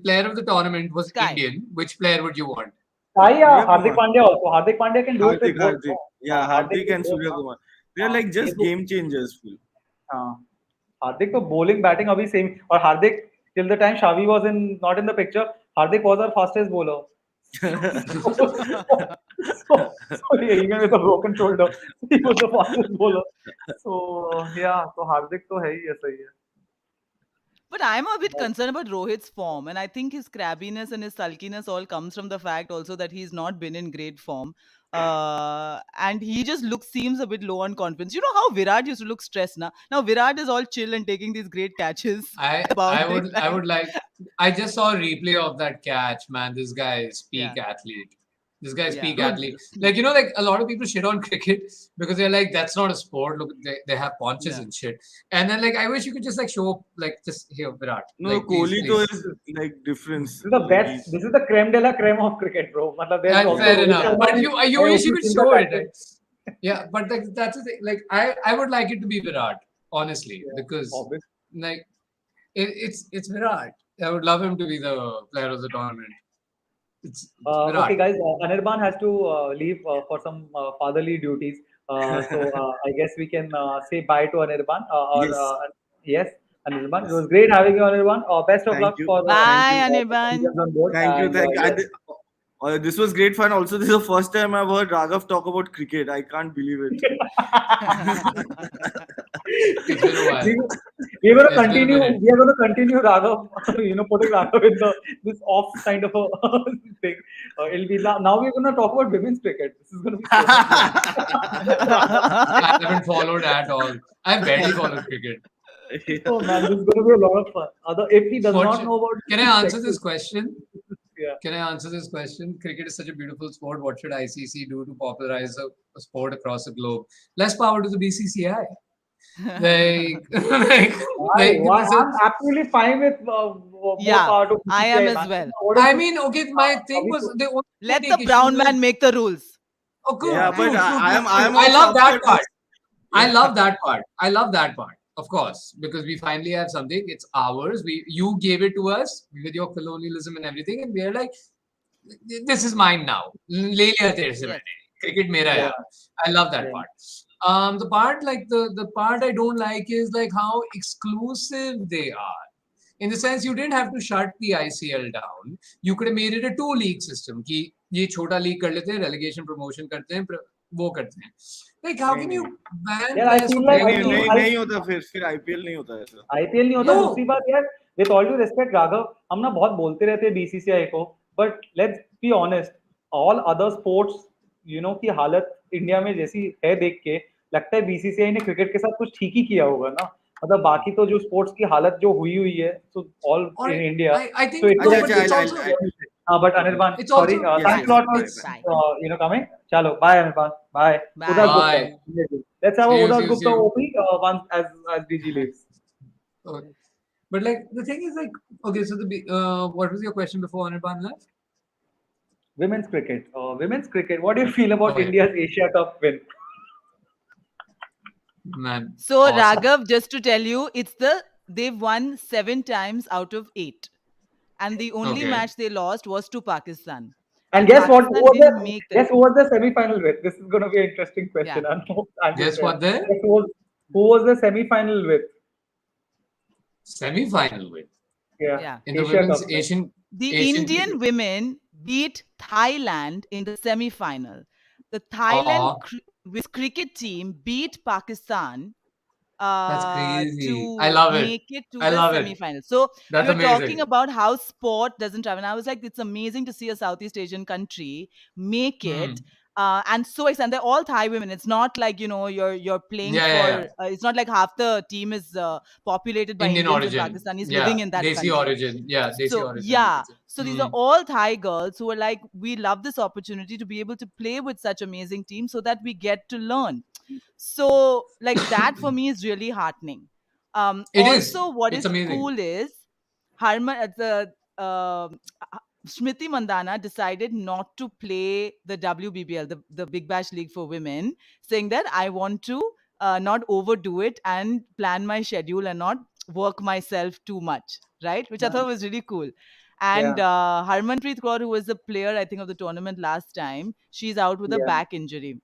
player of the tournament was Sky. Indian, which player would you want? Sky Surya Hardik Kumar. Pandya also. Hardik Pandya can do it with Hardik, both. Hardik. No? Yeah, Hardik Hardik with and both. Surya Kumar. They're like ये just तो game changers. Full. हार्दिक तो bowling batting अभी same और हार्दिक till the time Shavi was in not in the picture Hardik was our fastest bowler so yeah, even with a broken shoulder he was the fastest bowler so yeah so Hardik तो है ही ऐसा ही है But I'm a bit concerned about Rohit's form, and I think his crabbiness and his sulkiness all comes from the fact also that he's not been in great form. And he just seems a bit low on confidence. You know how Virat used to look stressed now? Now Virat is all chill and taking these great catches I at the I boundary would I line. would like I just saw a replay of that catch, man. This guy is Yeah. peak athlete. This guy's Yeah. peak No, athlete. Like, you know, like a lot of people shit on cricket because they're like, that's not a sport. Look, they have punches Yeah. and shit. And then, like, I wish you could just, like, show up, like, just here, Virat. No, Like, please, Kohli though please. is like difference. this is the Like best. he's This is the creme de la creme of cricket, bro. Matlab, there's That's also fair Rohit enough. Yeah. Sharma. But you I wish you only could seen the show it. captain. Yeah, but like, that's the thing. Like, I would like it to be Virat, honestly, Yeah, because, obvious. like, it's Virat. I would love him to be the player of the tournament. It's Okay, Virat. guys, Anirban has to leave for some fatherly duties. So I guess we can say bye to Anirban. yes. Yes, Anirban. It Yes. was great having you, Anirban. Best of Thank luck you. for Thank Bye, you. the Anirban. Indians on board. Thank you. And Thank you. yes, This was great fun. Also, this is the first time I've heard Raghav talk about cricket. I can't believe it. It's been a while. we, we're going to It's been a continue. minute. We are going to continue Raghav. Putting Raghav in this off kind of a thing. It'll be now we're going to talk about women's cricket. This is going to be so much fun. I haven't followed at all. I've barely followed cricket. Yeah. Oh man, this is going to be a lot of fun. If he does What not should, know about can I answer sexes, this question? yeah. Can I answer this question? Cricket is such a beautiful sport. What should ICC do to popularize a sport across the globe? Less power to the BCCI. Like, Why? this is, I'm absolutely fine with more Yeah, power to I am BCCI, as man. well. What is I this? mean, okay, my thing Abhi was so- the only thing I Let the take issue brown with. man make the rules. Oh, Yeah. Yeah, but I am I also love up that for part. this. I Yeah. love that part. I love that part. Of course, because we finally have something. It's ours. You gave it to us with your colonialism and everything, and we're like, this is mine now. ले लिया तेरे से Yes. मैंने. Cricket मेरा है Yeah, अब. I love that yeah. part. The part like the part I don't like is like how exclusive they are. In the sense, you didn't have to shut the ICL down. You could have made it a two-league system. कि ये छोटा league कर लेते हैं, relegation promotion करते हैं, वो करते हैं. Like, how नहीं can नहीं you ban Yeah, I players feel from like नहीं playing नहीं the नहीं game? नहीं होता फिर IPL नहीं होता ऐसा. आईपीएल नहीं होता दूसरी No. बात यार with all due respect Raghav हम ना बहुत बोलते रहते हैं बीसीसीआई को but let's be honest all other sports की हालत इंडिया में जैसी है देख के लगता है बीसीसीआई ने क्रिकेट के साथ कुछ ठीक ही किया होगा ना मतलब बाकी तो जो स्पोर्ट्स की हालत जो हुई है so all Or in India I so think it no, अच्छा वाज but अच्छा it's also but Anirban it's sorry also yes thanks yes lot bye for bye. Bye. Coming चलो बाय अनिर्बान बाय उदास Bye. Gupta bye. Let's have See you, उदास see you, see Gupta you. OP once as DG leaves Okay. But like the thing is like okay, so what was your question before Anirban left? Women's cricket. Women's cricket. What do you feel about Oh yeah, India's Asia Cup win? man, So awesome. Raghav, just to tell you, they've won 7 times out of 8, and the only Okay. match they lost was to Pakistan, And and guess what? Who Pakistan was didn't the make the guess who was the semi-final with? This is going to be an interesting yeah. question. I'm Guess prepared. what? The Guess who was the semi-final with? semi-final win Yeah, Yeah. in the Asia women's Cup. Right? The Asian Indian women beat Thailand in the semi-final. The Aw, women's cricket team beat Pakistan that's crazy. I to love it. make it to I the love it. semi-final. So we That's were talking amazing. about how sport doesn't travel. And I was like, it's amazing to see a Southeast Asian country make Hmm. it. And so excited. They're all Thai women. It's not like you're playing Yeah, yeah, yeah. for. It's not like half the team is populated by Indian Indians and origin. Pakistanis Yeah, living in that Desi country. origin. Yeah, Desi So origin. You yeah, could say. so these Hmm. are all Thai girls who are like, we love this opportunity to be able to play with such amazing teams so that we get to learn. So like that for me is really heartening. It is. Also, what It's is amazing. cool is Smriti Mandana decided not to play the WBBL, the Big Bash League for Women, saying that I want to not overdo it and plan my schedule and not work myself too much, right? Which I thought was really cool. And Yeah, Harmanpreet Kaur, who was the player, I think, of the tournament last time, she's out with a yeah. back injury.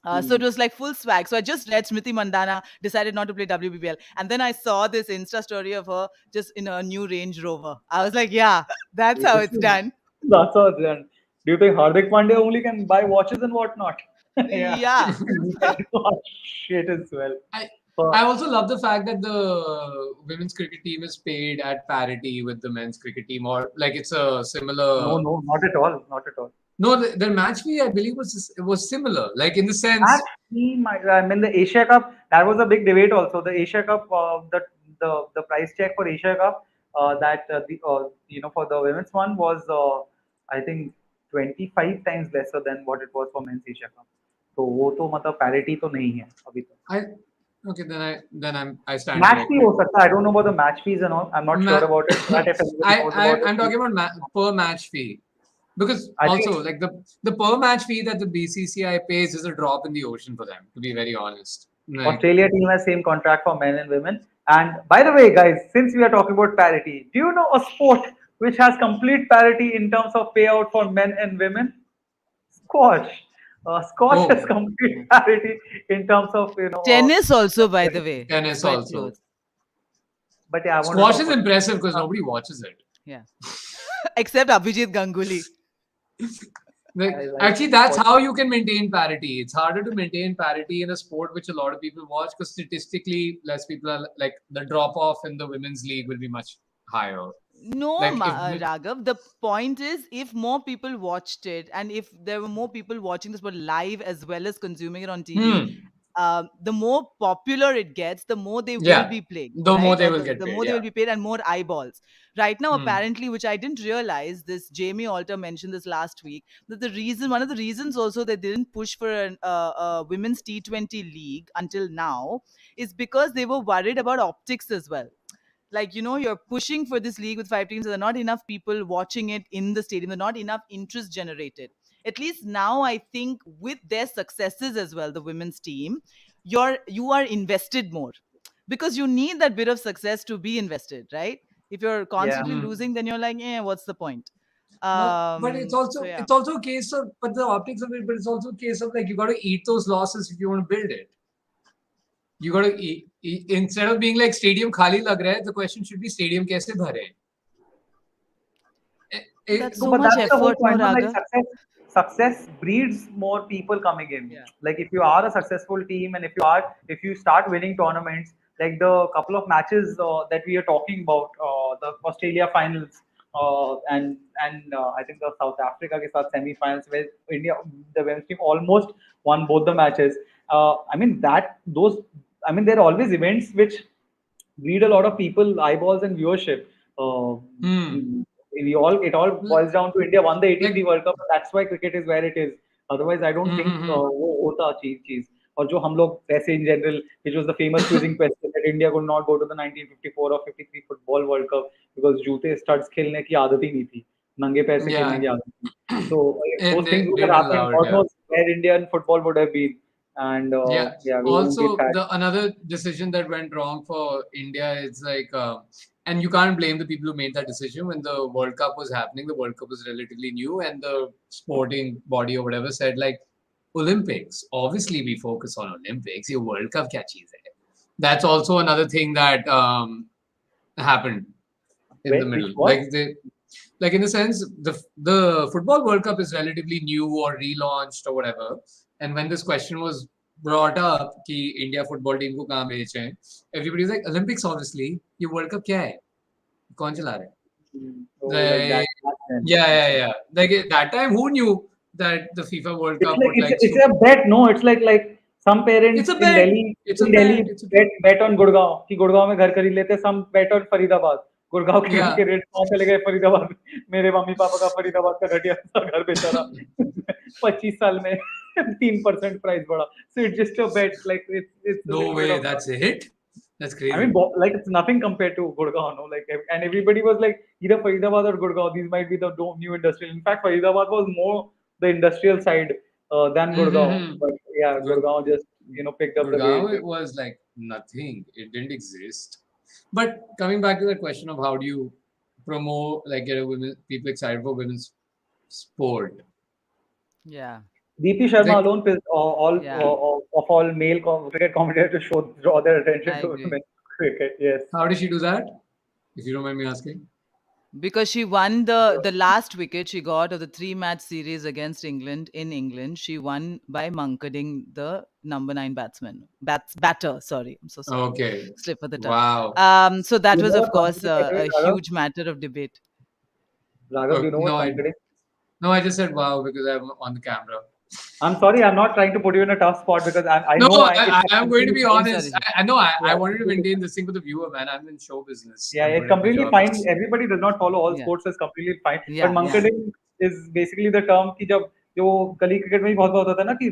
So it Hmm. was like full swag. So I just read Smriti Mandana decided not to play WBBL. And then I saw this Insta story of her just in a new Range Rover. I was like, yeah, that's how This it's is done. that's all done. Do you think Hardik Pandya only can buy watches and whatnot? Yeah, Yeah. he can do all shit as well. I So, I also love the fact that the women's cricket team is paid at parity with the men's cricket team, or like it's a no, similar. no, not at all, not at all. No, their match fee I believe was similar, like in the sense. Actually, I mean, the Asia Cup, that was a big debate also. The Asia Cup, the price check for Asia Cup, that the for the women's one was, I think 25 times lesser than what it was for men's Asia Cup. तो वो तो मतलब parity तो नहीं है अभी तक. I okay, I stand Match fee corrected. हो सकता है. I don't know about the match fees and all. I'm not sure Ma- about it. But if anybody knows about I'm it, talking about per match fee. Because I also, think like the per match fee that the BCCI pays is a drop in the ocean for them, to be very honest. Like, Australia team has same contract for men and women. And by the way, guys, since we are talking about parity, do you know a sport which has complete parity in terms of payout for men and women? Squash. Squash has oh, complete parity in terms of Tennis also, by the way, tennis quite also. close. But yeah, I want to Squash talk is about impressive because nobody watches it. Yeah. Except Abijit Ganguly. Like, I actually, that's how you can maintain parity. It's harder to maintain parity in a sport which a lot of people watch because statistically, less people are like the drop off in the women's league will be much higher. No, Like if Raghav. The point is, if more people watched it, and if there were more people watching this but live as well as consuming it on TV, hmm, the more popular it gets, the more they will yeah, be playing, the more right? they Or will the, get the paid. more they Yeah. will be paid and more eyeballs. Right now, Hmm. apparently, which I didn't realize, this Jamie Alter mentioned this last week, that one of the reasons also they didn't push for a women's T20 league until now is because they were worried about optics as well. Like, you're pushing for this league with 5 teams, so there are not enough people watching it in the stadium, there are not enough interest generated. At least now, I think with their successes as well, the women's team, you are invested more, because you need that bit of success to be invested, right? If you're yeah. constantly Hmm. losing, then you're like, what's the point? No, but So yeah. it's also a case of the optics of it, but it's also a case of like you got to eat those losses if you want to build it. You got to eat instead of being like stadium khali lag raha hai, the question should be stadium kaise bhare. That's No, so but much that's the whole effort, no, point. No? Like Raga? success breeds more people coming in. Like if you are a successful team and if you start winning tournaments, like the couple of matches that we are talking about, the Australia finals, and I think the South Africa ke saath semi-finals where India, the women's team almost won both the matches. I mean that those. I mean there are always events which breed a lot of people, eyeballs, and viewership. Uh, Hmm. it all boils down to India won the '83 Like World Cup. That's why cricket is where it is. Otherwise, I don't think hmm. वो होता चीज. और जो हम लोग वैसे in general, which was the famous quizzing question that India could not go to the 1954 or 53 Football World Cup because जूते studs खेलने की आदत ही नहीं थी, नंगे पैर से खेलने Yeah, की आदत थी. So and those things would they have didn't happened. allow it. God Yeah. knows where Indian football would have been, and Yeah. yeah, we won't get Also, that. the another decision that went wrong for India is like, and you can't blame the people who made that decision when the World Cup was happening. The World Cup was relatively new, and the sporting body or whatever said like, Olympics. Obviously, we focus on Olympics. Your World Cup kya cheez hai? That's also another thing that happened in the Which middle. was Like in the sense the football World Cup is relatively new or relaunched or whatever. And when this question was brought up, कि India football team को कहाँ भेजें, everybody's like Olympics obviously. ये World Cup क्या है? कौन चला रहा है? oh, like that. Like, yeah. Like at that time, who knew that the FIFA World It's Cup like would like it's a bet. No, it's like some it's parents a bet. It's a In bet. Delhi It's a bet. bet on Gurgaon कि गुड़गांव में घर खरीद लेते. Some bet on Faridabad. Gurgaon के Yeah. Rate कहाँ चले गए फरीदाबाद. मेरे मम्मी पापा का फरीदाबाद का घटिया सा घर बेचा रहा 25 साल में 3% प्राइस बढ़ा. So it's just a bet. Like it's a No little bit way. of. That's it. That's I mean, crazy. like it's nothing compared to Gurgaon, no? Like, and everybody was like, either Faridabad or Gurgaon. These might be the new industrial. In fact, Faridabad was more the industrial side than Gurgaon. Mm-hmm. But yeah, Gurgaon just picked up the way it Gurgaon, did. it was like nothing. It didn't exist. But coming back to the question of how do you promote, like get people excited for women's sport? Yeah. DP Sharma Like, alone pissed Yeah. of all male cricket commentators to draw their attention I to agree. women's cricket. Yes. how did she do that? If you don't mind me asking. Because she won the last wicket she got of the 3-match series against England in England. She won by Mankading, the number 9 batter. Sorry, I'm so sorry. Okay. Slip of the tongue. Wow. So that You know was, of what course, Mankading a is, Raghav? huge matter of debate. Raghav, you know what No, Mankading? I just said wow because I'm on the camera. I'm sorry, I'm not trying to put you in a tough spot because I No, know it's I am going to completely be fine. honest. Sorry. I know I Yeah, wanted to completely maintain fine. this thing for the viewer, man. I'm in show business. Yeah, I'm it's putting up my completely job. fine. Everybody does not follow all Yeah. sports is completely fine. But Yeah. Yeah. Mankading is basically the term कि जब जो गली cricket में भी बहुत बहुत होता है ना कि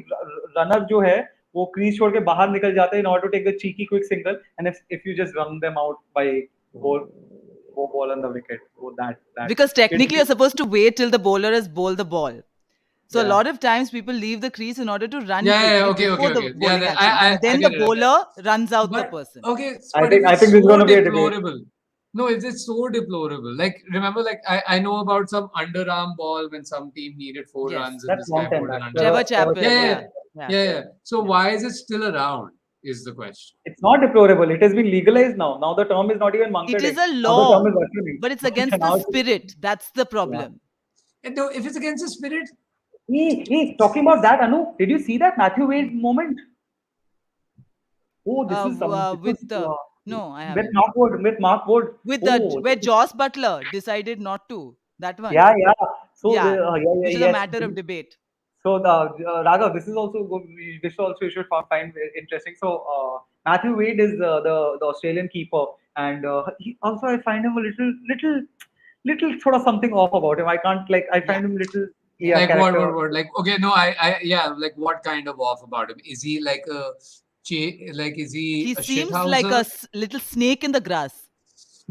रनर जो है वो क्रीज छोड़ के बाहर निकल जाते हैं in order to take the cheeky quick single, and if you just run them out by ball ball on the wicket, so that Because it, technically you're supposed to wait till the bowler has bowled the ball. So a yeah. lot of times people leave the crease in order to run Yeah, quickly okay, before okay, the okay. Yeah, bowling action, and I then the get it. I get it. bowler runs out the But person. okay, I but if think I it's think this is so going to be a debate. deplorable, no, if it's so deplorable, like remember, like I know about some underarm ball when some team needed 4 runs Yes. and That's this guy long time bowled an back. underarm. Trevor Trevor Chappell, Yeah, yeah, yeah. Chappell. Yeah. yeah, yeah. So Yeah. why is it still around? Is the question. It's not deplorable. It has been legalized now. Now the term is not even It is Mankading. a Now the term law, is virtually. but it's against the Now it's, spirit. That's the yeah. problem. And though, if it's against the spirit, Talking about that, Anu, did you see that Matthew Wade moment? Oh, this is some. This was With no, I with haven't. Mark Wood. With Mark Wood. With the Oh, where Joss Butler decided not to. That one. yeah, yeah. So Yeah. yeah, Which is a yes. matter of debate. So the Raghav, this is also good. This also you should find very interesting. So Matthew Wade is the Australian keeper, and he also I find him a little sort of something off about him. I can't like I Yeah. find him little Yeah. yeah like what, character. what? Like okay, no, yeah, like what kind of off about him? Is he like a, like is he He a seems like a shithouser? little snake in the grass.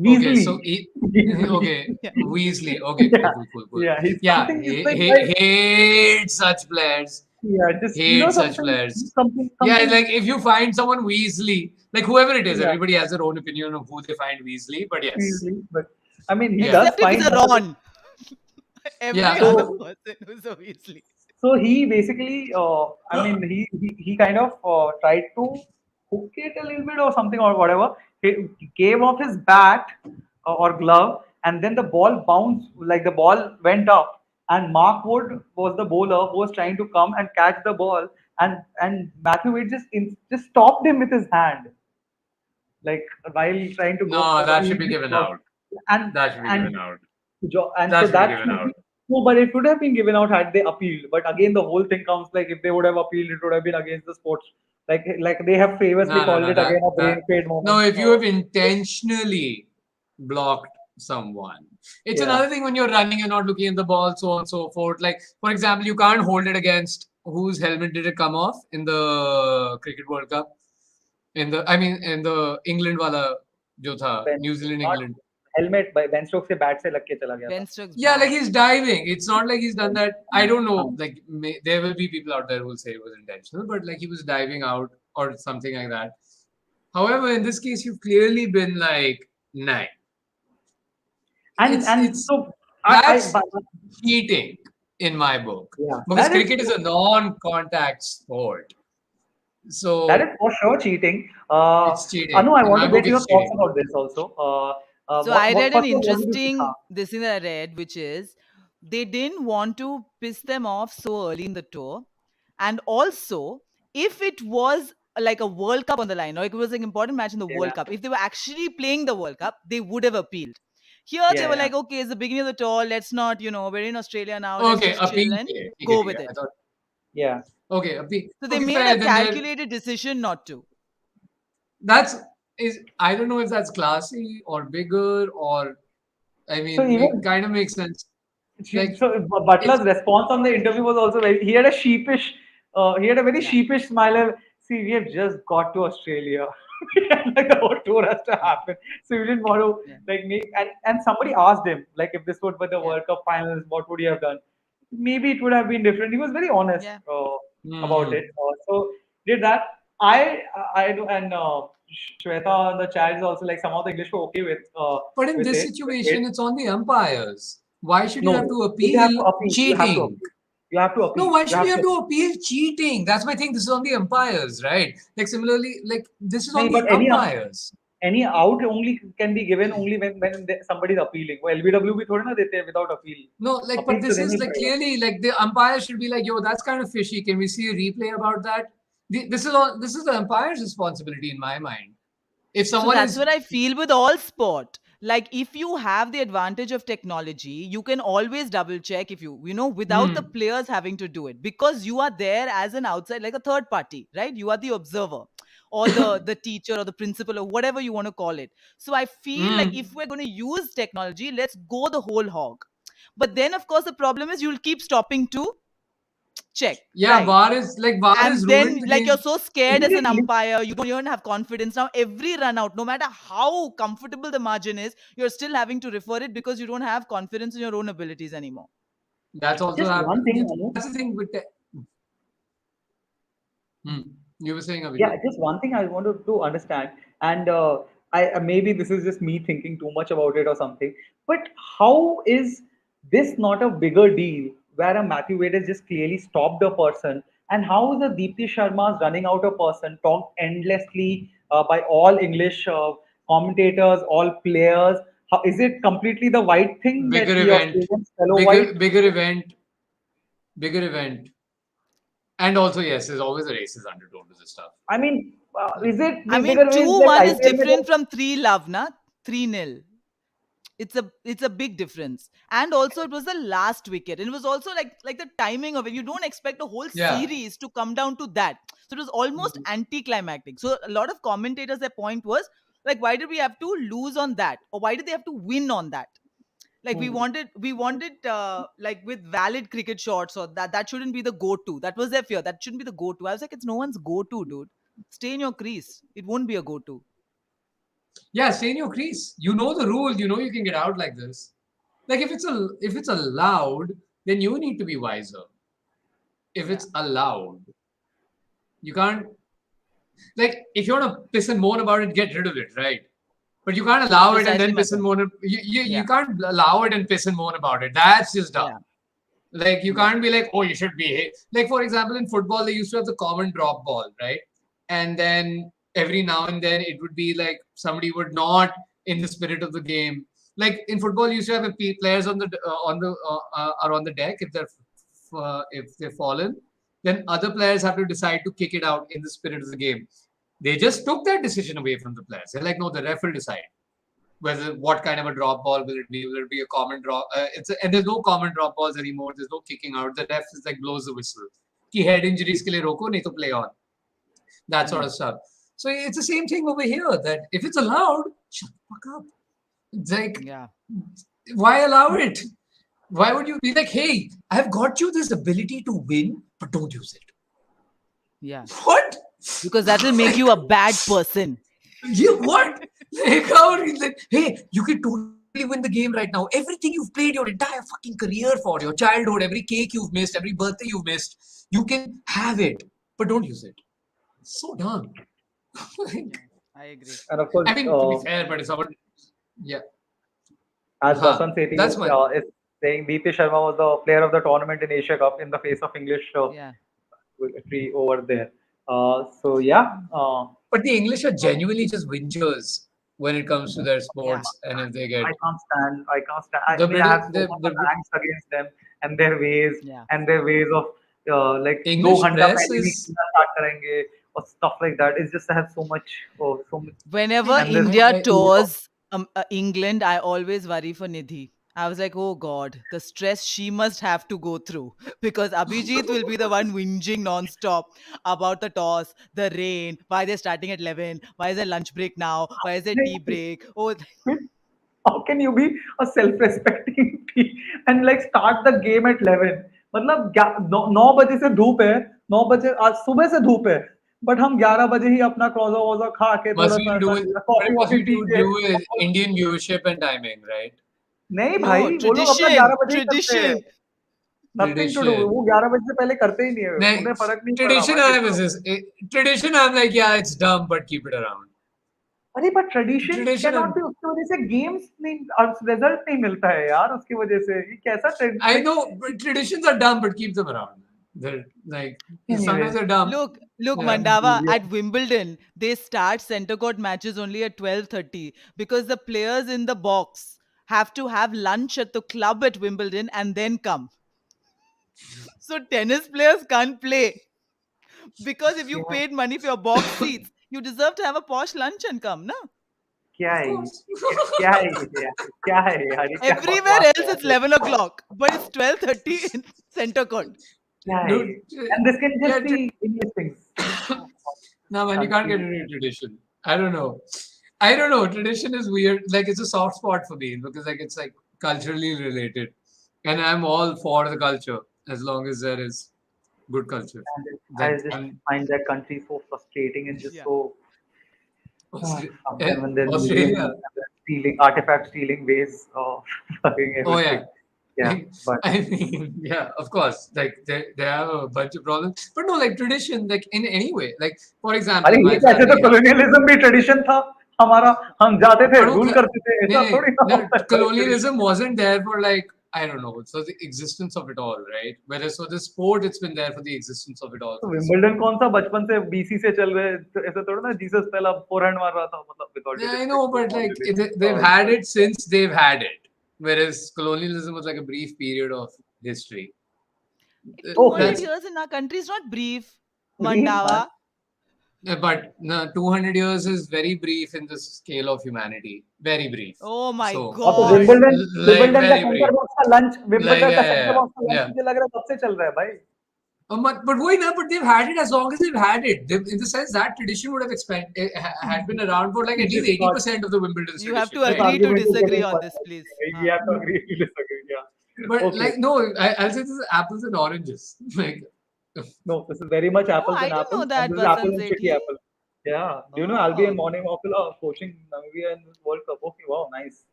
Okay, Weasley. so he, Weasley. okay, Yeah. Weasley. Okay, cool, Yeah, cool, cool, cool. yeah. He's Yeah, something. It's like he hates such players. yeah, just Hates such something, players. Yeah, something. like if you find someone Weasley, like whoever it is, Yeah, everybody has their own opinion of who they find Weasley. But yes, Weasley. But I mean, he yeah, does Except if find it's a multiple. Ron. yeah. Every other So person who's obviously. So he basically, I mean, he kind of tried to hook it a little bit or something or whatever. He gave off his bat or glove, and then the ball bounced, like the ball went up, and Mark Wood was the bowler who was trying to come and catch the ball, and Matthew Wade just stopped him with his hand, like while trying to go No, forward. that He should be just given stopped. out. And That should be and given out. and That so should be that given should out. be no, but it would have been given out had they appealed. But again, the whole thing comes like if they would have appealed, it would have been against the sports. Like they have famously No, no, called no. it again a That brain fade no. moment. If you have intentionally blocked someone, it's Yeah, another thing when you're running, you're not looking at the ball, so on and so forth. Like for example, you can't hold it against whose helmet did it come off in the Cricket World Cup? In the England wala jo tha, Ben New Zealand not England. helmet by Ben Stokes के bat से लग के चला गया था. Ben Stokes Yeah, like bat. he's diving. It's not like he's done that. I don't know. Um, Like there will be people out there who will say it was intentional, but like he was diving out or something like that. However, in this case, you've clearly been like, nah, and it's so that's but, cheating in my book yeah, because cricket is a non-contact sport, that is so for sure cheating. it's cheating. Anu, I In want my to book, get your it's thoughts cheating. about this also. So I read an First of all, what did you think? interesting this thing that I read, which is they didn't want to piss them off so early in the tour, and also if it was like a World Cup on the line, or it was an important match in the Yeah, World Cup, if they were actually playing the World Cup, they would have appealed. Here they yeah, were yeah, like, okay, it's the beginning of the tour. Let's not, we're in Australia now. Let's Okay, just chill appeal. and Okay, go okay, with I it. thought yeah. okay, appeal. So they Okay, made fair. a Then there, calculated decision not to. that's is I don't know if that's classy or bigger or I So mean, even kind of makes sense. Like So Butler's it's response on the interview was also very. He had a sheepish. He had a very Yeah. sheepish smile. See, we have just got to Australia. Like the whole tour has to Yeah. happen. So we didn't want to Yeah. like make. And somebody asked him like if this would be the Yeah. World Cup finals, what would he have done? Maybe it would have been different. He was very honest Yeah. about hmm. it. So did that. I do and Shweta in the chat is also like some of the English were okay But in with this it. With situation, it. it's on the umpires. Why should you No, have to you have to appeal appeal. You have to cheating? appeal. You have to No, appeal. why You should you have have to. to appeal cheating? That's my thing. This is on the umpires, right? Like similarly, like this is on No, the but umpires. any out only can be given only when somebody is appealing. वो LBW भी थोड़े ना देते हैं without appeal. No, like, but Appeal तो this देना is he like पड़ेगा. clearly like the umpire should be like, yo, that's kind of fishy. Can we see a replay about that? This is all. This is the umpire's responsibility in my mind. If So someone that's is what I feel with all sport. Like if you have the advantage of technology, you can always double check if without the hmm, players having to do it because you are there as an outside, like a third party, right? You are the observer or the teacher or the principal or whatever you want to call it. So I feel like hmm, if we're going to use technology, let's go the whole hog. But then, of course, the problem is you'll keep stopping to check, Yeah, right? VAR is And ruined then, the like, game. you're so scared as an Immediately, umpire, you don't even have confidence. Now, every run out, no matter how comfortable the margin is, you're still having to refer it because you don't have confidence in your own abilities anymore. That's also just one thing, Anu. that's the thing with hmm. You were saying, Yeah, Abhijit? just one thing I wanted to understand, and maybe this is just me thinking too much about it or something. But how is this not a bigger deal where a Matthew Wade has just clearly stopped a person, and how is a Deepti Sharma's running out a person talked endlessly by all English commentators, all players? How, is it completely the white thing that Bigger the event, Australians fellow white? bigger event, and also yes, there's always a racist undertone to this stuff. I mean, is it I bigger mean, means 2-1 like is IPL? different from 3-love, na? 3-0. It's a big difference. And also it was the last wicket. And it was also like the timing of it. You don't expect a whole Yeah, series to come down to that. So it was almost anticlimactic. So a lot of commentators, their point was like, why did we have to lose on that? Or why did they have to win on that? Like we wanted like with valid cricket shots, or that shouldn't be the go-to. That was their fear. That shouldn't be the go-to. I was like, it's no one's go-to, dude. Stay in your crease. It won't be a go-to. yeah. Stay in your crease. You know the rule. You know you can get out like this. Like if it's allowed, then you need to be wiser. If Yeah. it's allowed, you can't like if you want to piss and moan about it, get rid of it, right? But you can't allow it and Precisely then my piss and point. moan. You Yeah. can't allow it and piss and moan about it. That's just dumb. Yeah. Like you Yeah. can't be like, oh, you should be like for example in football they used to have the common drop ball, right? And then every now and then it would be like somebody would not in the spirit of the game. Like in football, you used to have players are on the deck if they've fallen, then other players have to decide to kick it out in the spirit of the game. They just took that decision away from the players. They're like, no, the ref will decide whether what kind of a drop ball will it be? Will it be a common drop? And there's no common drop balls anymore. There's no kicking out. The ref is like blows the whistle. Ki head injuries ke liye roko, nahi to play on. That sort of stuff. So it's the same thing over here. That if it's allowed, shut the fuck up. It's like, Yeah. why allow it? Why would you be like, hey, I've got you this ability to win, but don't use it. Yeah. What? Because that will make you a bad person. Yeah, what? Like, like, hey, you can totally win the game right now. Everything you've played your entire fucking career for, your childhood, every cake you've missed, every birthday you've missed, you can have it, but don't use it. So dumb. Like, I agree. And of course, I mean, to be fair, but if someone, yeah, as Vasant Sethi that's one. is saying, Deepti Sharma was the player of the tournament in Asia Cup in the face of English Yeah. tree over there. So yeah, But the English are genuinely just whingers when it comes to their Yeah. sports, and if they get I can't stand. I can't stand. I the mean, I British, have so much of angst against them and their ways Yeah. and their ways of like English 2 घंटा press पहले भी is खेलना start करेंगे or stuff like that. It's just I have so much, so much. Whenever And this, India tours England, I always worry for Nidhi. I was like, oh God, the stress she must have to go through because Abhijit will be the one whinging non-stop about the toss, the rain, why they're starting at 11, why is there lunch break now, why is there tea break? Oh, how can you be a self-respecting team and like start the game at 11? मतलब 9 बजे से धूप है, 9 बजे आज सुबह से धूप है, बट हम 11 बजे ही अपना क्रॉजा वॉजा खा के थोड़ा must be सा to do ऐसा with, but coffee it must वॉफी be P to के, do with Indian viewership and timing, right? नहीं no, भाई वो लोग अपना 11 tradition, बजे ही करते हैं, tradition. Nothing to do, Tradition. वो 11 बजे से पहले करते ही नहीं है, Like, उन्हें फर्क नहीं पड़ रहा tradition, भाई. tradition, I'm like, yeah, it's dumb, but keep it around. अरे but tradition Tradition, can not be, उसकी वजह से गेम्स नहीं और रिजल्ट नहीं मिलता है यार, उसकी वजह से ये कैसा I know, but traditions are dumb, but keep them around. They're like, anyway. sometimes they're dumb. Look, Yeah. Mandava, at Wimbledon, they start center court matches only at 12:30 because the players in the box have to have lunch at the club at Wimbledon and then come. So tennis players can't play because if you क्या paid money for your box seats, you deserve to have a posh lunch and come, no? क्या Of है course. क्या है ये यार, क्या है यार, ये क्या Everywhere बकवास है else it's यार, 11 o'clock, but it's 12:30 in center court. क्या है Dude, ये? And this can yeah, just be English things. no, man, you can't get into tradition. I don't know. I don't know. Tradition is weird. Like, it's a soft spot for me because, like, it's like culturally related. and I'm all for the culture as long as there is good culture. And I That just I'm find that country so frustrating and just Yeah. so Eh, sometimes when they're museums Australia. and they're stealing artifact stealing ways of fucking Oh yeah. everything. Yeah, but I mean, yeah, of course. Like they have a bunch of problems, but no, like tradition, like in any way. Like for अरे example, ये my कैसे तो family has. colonialism भी tradition था हमारा हम जाते थे I don't. रूल करते थे No, ऐसा थोड़ी ना no, होता है भाई colonialism tradition wasn't there for like I don't know. So the existence of it all, right? Whereas for the sport, it's been there for the existence of it all तो for the Wimbledon sport. कौन सा बचपन से BC से चल रहे तो ऐसा थोड़ा ना जीसस पहला फोरहैंड मार रहा था मतलब with all due Yeah, I respect know, to but all like religions they've had but it since they've had it. Whereas colonialism was like a brief period of history. 200 okay That's years in our country is not brief, brief man Mandava. but no, 200 years is very brief in the scale of humanity. Very brief. Oh my So, और तो God. like Wimbledon का very centre brief. Box का lunch Like, Wimbledon का yeah, centre yeah, box का lunch yeah. मुझे लग रहा है कब से चल रहा है भाई But why not? But they've had it as long as they've had it. In the sense that tradition would have had been around for like at least this not 80% of the Wimbledon's You have tradition, to this right? agree to argument is disagree getting on this, funny. please. We have to agree to disagree. Yeah. But Okay. like no, I'll say this is apples and oranges. Like No, this is very much Oh, apples I and didn't know apples, and that, this is apple Basan and shitty Sethi. apple. Yeah. Do you know Albion Oh. morning Opera coaching Namibia in this World Cup? Okay, wow, nice.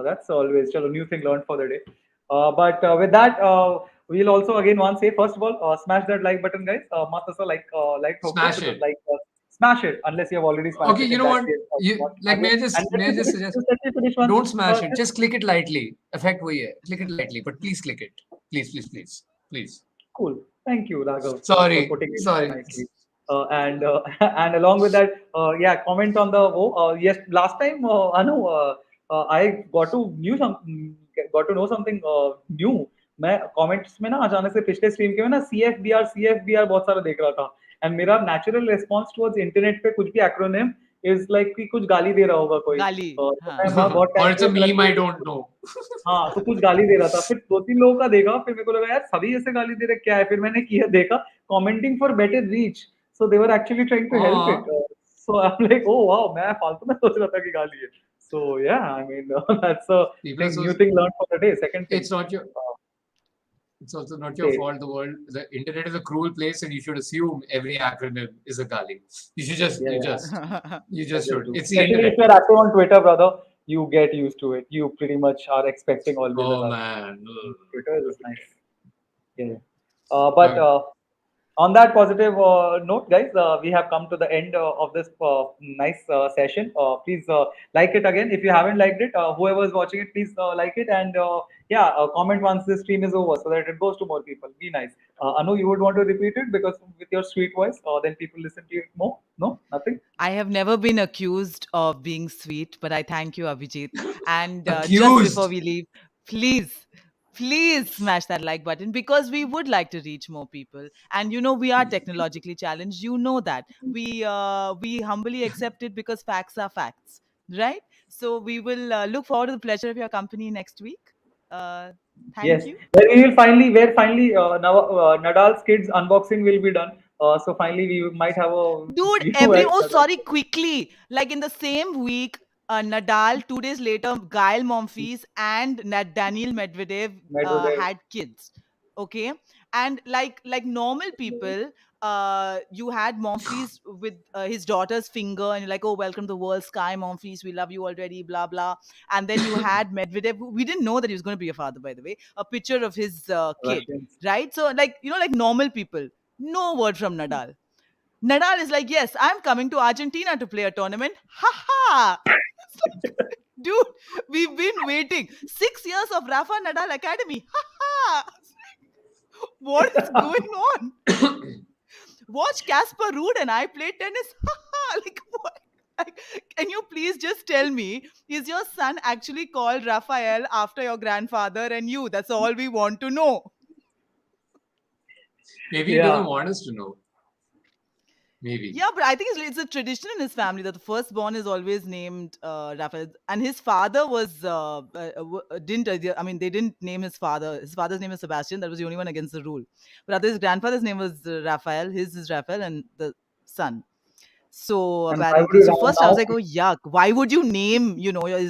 That's always a new thing learned for the day. But with that, we'll also again want say first of all, smash that like button, guys. Must also like Thoko smash because it. smash it unless you have already smashed Okay, it. you In know that what? case, You not like smash it. And may I just suggest let me finish one. don't smash it. Just Just click it lightly. Effect वही है. Click it lightly, but please click it. Please, please, please, please. cool. Thank you, Raghav, for Sorry, putting it sorry. nicely. And and along with that, yeah, comment on the yes. Last time, Anu, I got to know something new. मैं comments में ना अचानक से पिछले stream के में ना C F B are बहुत सारा देख रहा था एंड मेरा नेचुरल रिस्पॉन्स टुवर्ड्स इंटरनेट पे कुछ भी एक्रोनिम इज लाइक कि कुछ गाली दे रहा होगा कोई Gali. तो मैं Huh. बहुत Or टाइम it's a से meme I don't know. हाँ तो कुछ गाली दे रहा था फिर दो तीन लोगों का देखा फिर मेरे को लगा यार सभी ऐसे गाली दे रहे क्या है फिर मैंने किया देखा commenting for better reach so they were actually trying to help it Aw, so I am like oh wow मैं फालतू में सोच रहा था कि गाली है सो या I mean that's a people are thing so. New thing learn for the day second thing It's not your. It's also not your say fault. The internet is a cruel place, and you should assume every acronym is a gali. You should just, yeah yeah you yeah just just should. do It's the especially if internet. you're active on Twitter brother you get used to it you pretty much are expecting always a Oh gala man. Twitter is nice yeah but Okay. on that positive note, guys, we have come to the end of this nice session. Please like it again. If you haven't liked it, whoever is watching it, please like it and yeah, comment once this stream is over so that it goes to more people. Be nice. Anu, you would want to repeat it because with your sweet voice, then people listen to you more. No, nothing. I have never been accused of being sweet, but I thank you, Abijit. And just before Accused. we leave, please, please smash that like button because we would like to reach more people. And we are technologically challenged. You know that. We humbly accept it because facts are facts, right? So we will look forward to the pleasure of your company next week. Uh, Yes, thank you. where finally now Nadal's kids unboxing will be done. So finally, we might have a Dude, view at Nadal. sorry, quickly. Like in the same week, Nadal, 2 days later, Gael Monfils and Daniel Medvedev Medvedev. had kids. Okay. And like normal people, you had Monfils with his daughter's finger, and you're like, oh, welcome to the world, Sky Monfils, we love you already, blah, blah. And then you had Medvedev, who we didn't know that he was going to be a father, by the way, a picture of his kid, Russians. right? So, like, like normal people, no word from Nadal. Nadal is like, yes, I'm coming to Argentina to play a tournament. Ha ha! It's like, dude, we've been waiting 6 years of Rafa Nadal Academy. Ha ha! What is going on? Watch Casper Ruud and I play tennis. Ha ha! Like what? Like, can you please just tell me, is your son actually called Raphael after your grandfather and you? That's all we want to know. Maybe he doesn't Yeah, want us to know. Maybe. Yeah, but I think it's a tradition in his family that the firstborn is always named Raphael, and his father was didn't. I mean, they didn't name his father. His father's name is Sebastian. That was the only one against the rule. But other his grandfather's name was Raphael. His is Raphael, and the son. So And why would apparently, you so first I was now? like, oh yuck, why would you name,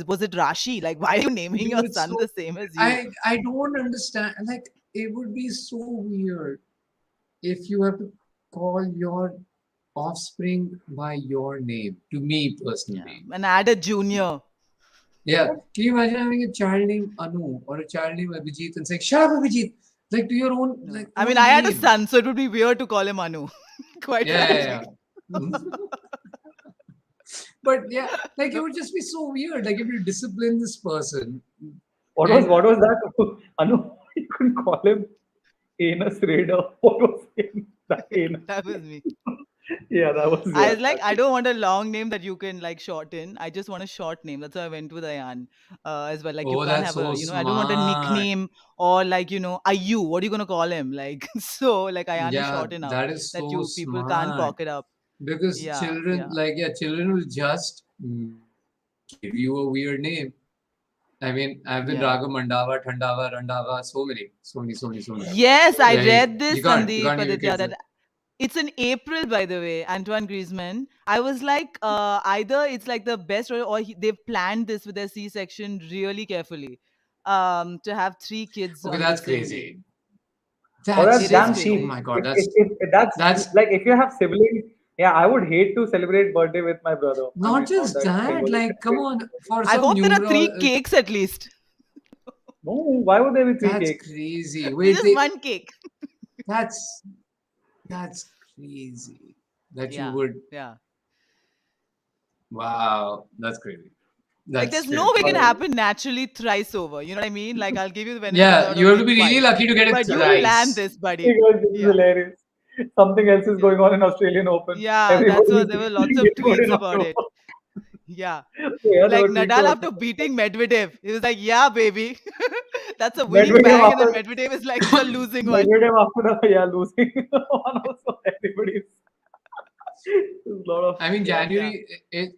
was it Rashi? Like, why are you naming Dude, your it's son so the same as you? I don't understand. Like it would be so weird if you have to call your offspring by your name. To me Yeah. personally, And add a junior. yeah. Can you imagine having a child named Anu or a child named Abijit and saying, "Shut up, Abijit," like to your own No. like I mean, own I had a name? son, so it would be weird to call him Anu, quite Yeah, frankly. yeah, yeah. But yeah, like it would just be so weird. Like if you discipline this person and What was that? Anu, you couldn't call him Anus Raider. What was that anus? That was me. Yeah, that was I yeah. was like, I don't want a long name that you can like shorten. I just want a short name. That's why I went with Ayan as well. Like, you oh, can't that's have so I don't want a smart. nickname or like, Ayu. What are you going to call him? Like, so like Ayan is Yeah, short enough that is that so people can't smart. pocket up. Because Yeah, children, yeah, like, yeah, children will just give you a weird name. I mean, I've been yeah. Raghav, Mandava, Thandava, Randava, so many. Yes, I Yeah, read you this, you Sandeep can't give your Aditya, kids that that. it's in April, by the way, Antoine Griezmann. I was like, either it's like the best, or they've planned this with their C-section really carefully, to have three kids Okay, on the that's same day. crazy. Oh, that's It is damn Oh cheap. crazy. my God, that's If that's that's like if you have siblings, yeah, I would hate to celebrate birthday with my brother. I not mean, not just that I that. was Like, come celebrating on, his birthday. for I some hope there are neuro, three cakes at least. No, why would there be three that's cakes? crazy. It's Wait, just one cake. that's that's crazy. That you Yeah, would, yeah. wow, that's crazy. Like, That's there's straight no up way it can crazy. happen naturally thrice over. You know what I mean? Like, I'll give you the benefit of the Yeah, doubt you of have to maybe be really twice, lucky to get it but you plan thrice. this, buddy. Because this is Yeah, hilarious. Something else is yeah, going on in Australian Open. yeah. That's Everybody what is there were lots getting of good tweets in about it. October. Yeah. So yeah, there Like were tweets Nadal about after beating Medvedev, he was like, "Yeah, baby, that's a winning Medvedev bag," and after then Medvedev is like, "It's a losing one." Medvedev after the yeah losing one also everybody's there's a lot of I mean, yeah. Yeah, January,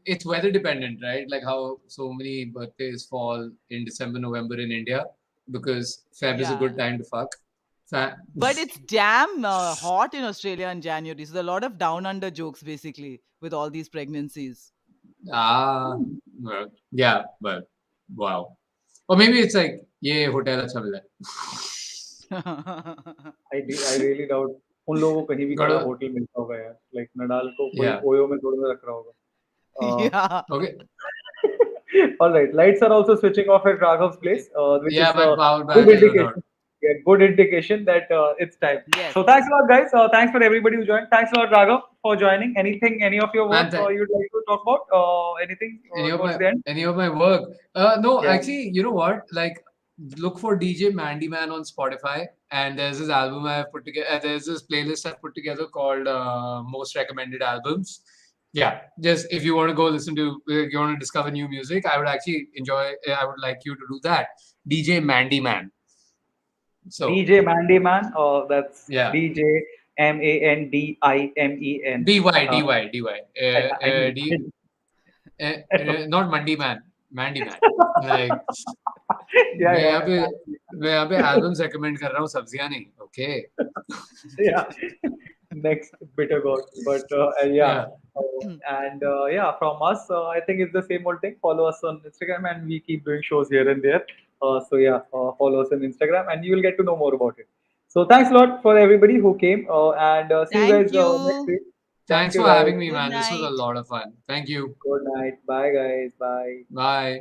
it's weather dependent, right? Like how so many birthdays fall in December, November in India because Feb is a yeah. good time to fuck. Fa- But it's damn hot in Australia in January, so there are a lot of down under jokes basically with all these pregnancies. ah, well, yeah, but wow. Or maybe it's like, ये hotel अच्छा मिला I really doubt उन लोगों को कहीं भी खड़ा है. होटल मिलता होगा यार लाइक नडाल को कोई Yeah. ओयो में थोड़ी ना रख रहा होगा Yeah. Okay. all right, lights are also switching off at Raghav's place, which Yeah, is my power good bank is run out. indication. Yeah, good indication that it's time. Yes. So thanks a lot, guys. Thanks for everybody who joined. Thanks a lot, Raghav, for joining. Anything, any of your work Man, th- you'd like to talk about? Anything towards the end? any of my work. No, Yeah. actually, you know what? Like, look for DJ Mandy Man on Spotify, and there's this album I've put together. There's this playlist I've put together called Most Recommended Albums. Yeah, just if you want to go listen to, you want to discover new music, I would actually enjoy. I would like you to do that. DJ Mandy Man. So DJ Mandy Man. That's yeah, DJ Mandimen. DY. I mean, Not Mandy Man, Mandy Man. Like yeah, मैं यहाँ yeah, पे मैं यहाँ पे albums recommend कर रहा हूँ सब्जियां नहीं okay yeah. Next bitter god, but yeah. या And yeah, from us, I think it's the same old thing. Follow us on Instagram, and we keep doing shows here and there. So yeah, follow us on Instagram, and you will get to know more about it. So thanks a lot for everybody who came, and see you Thank guys next you. week. Thank Thanks you for guys. having me, Good man. This was a night. lot of fun. Thank you. Good night. Bye guys. Bye. Bye.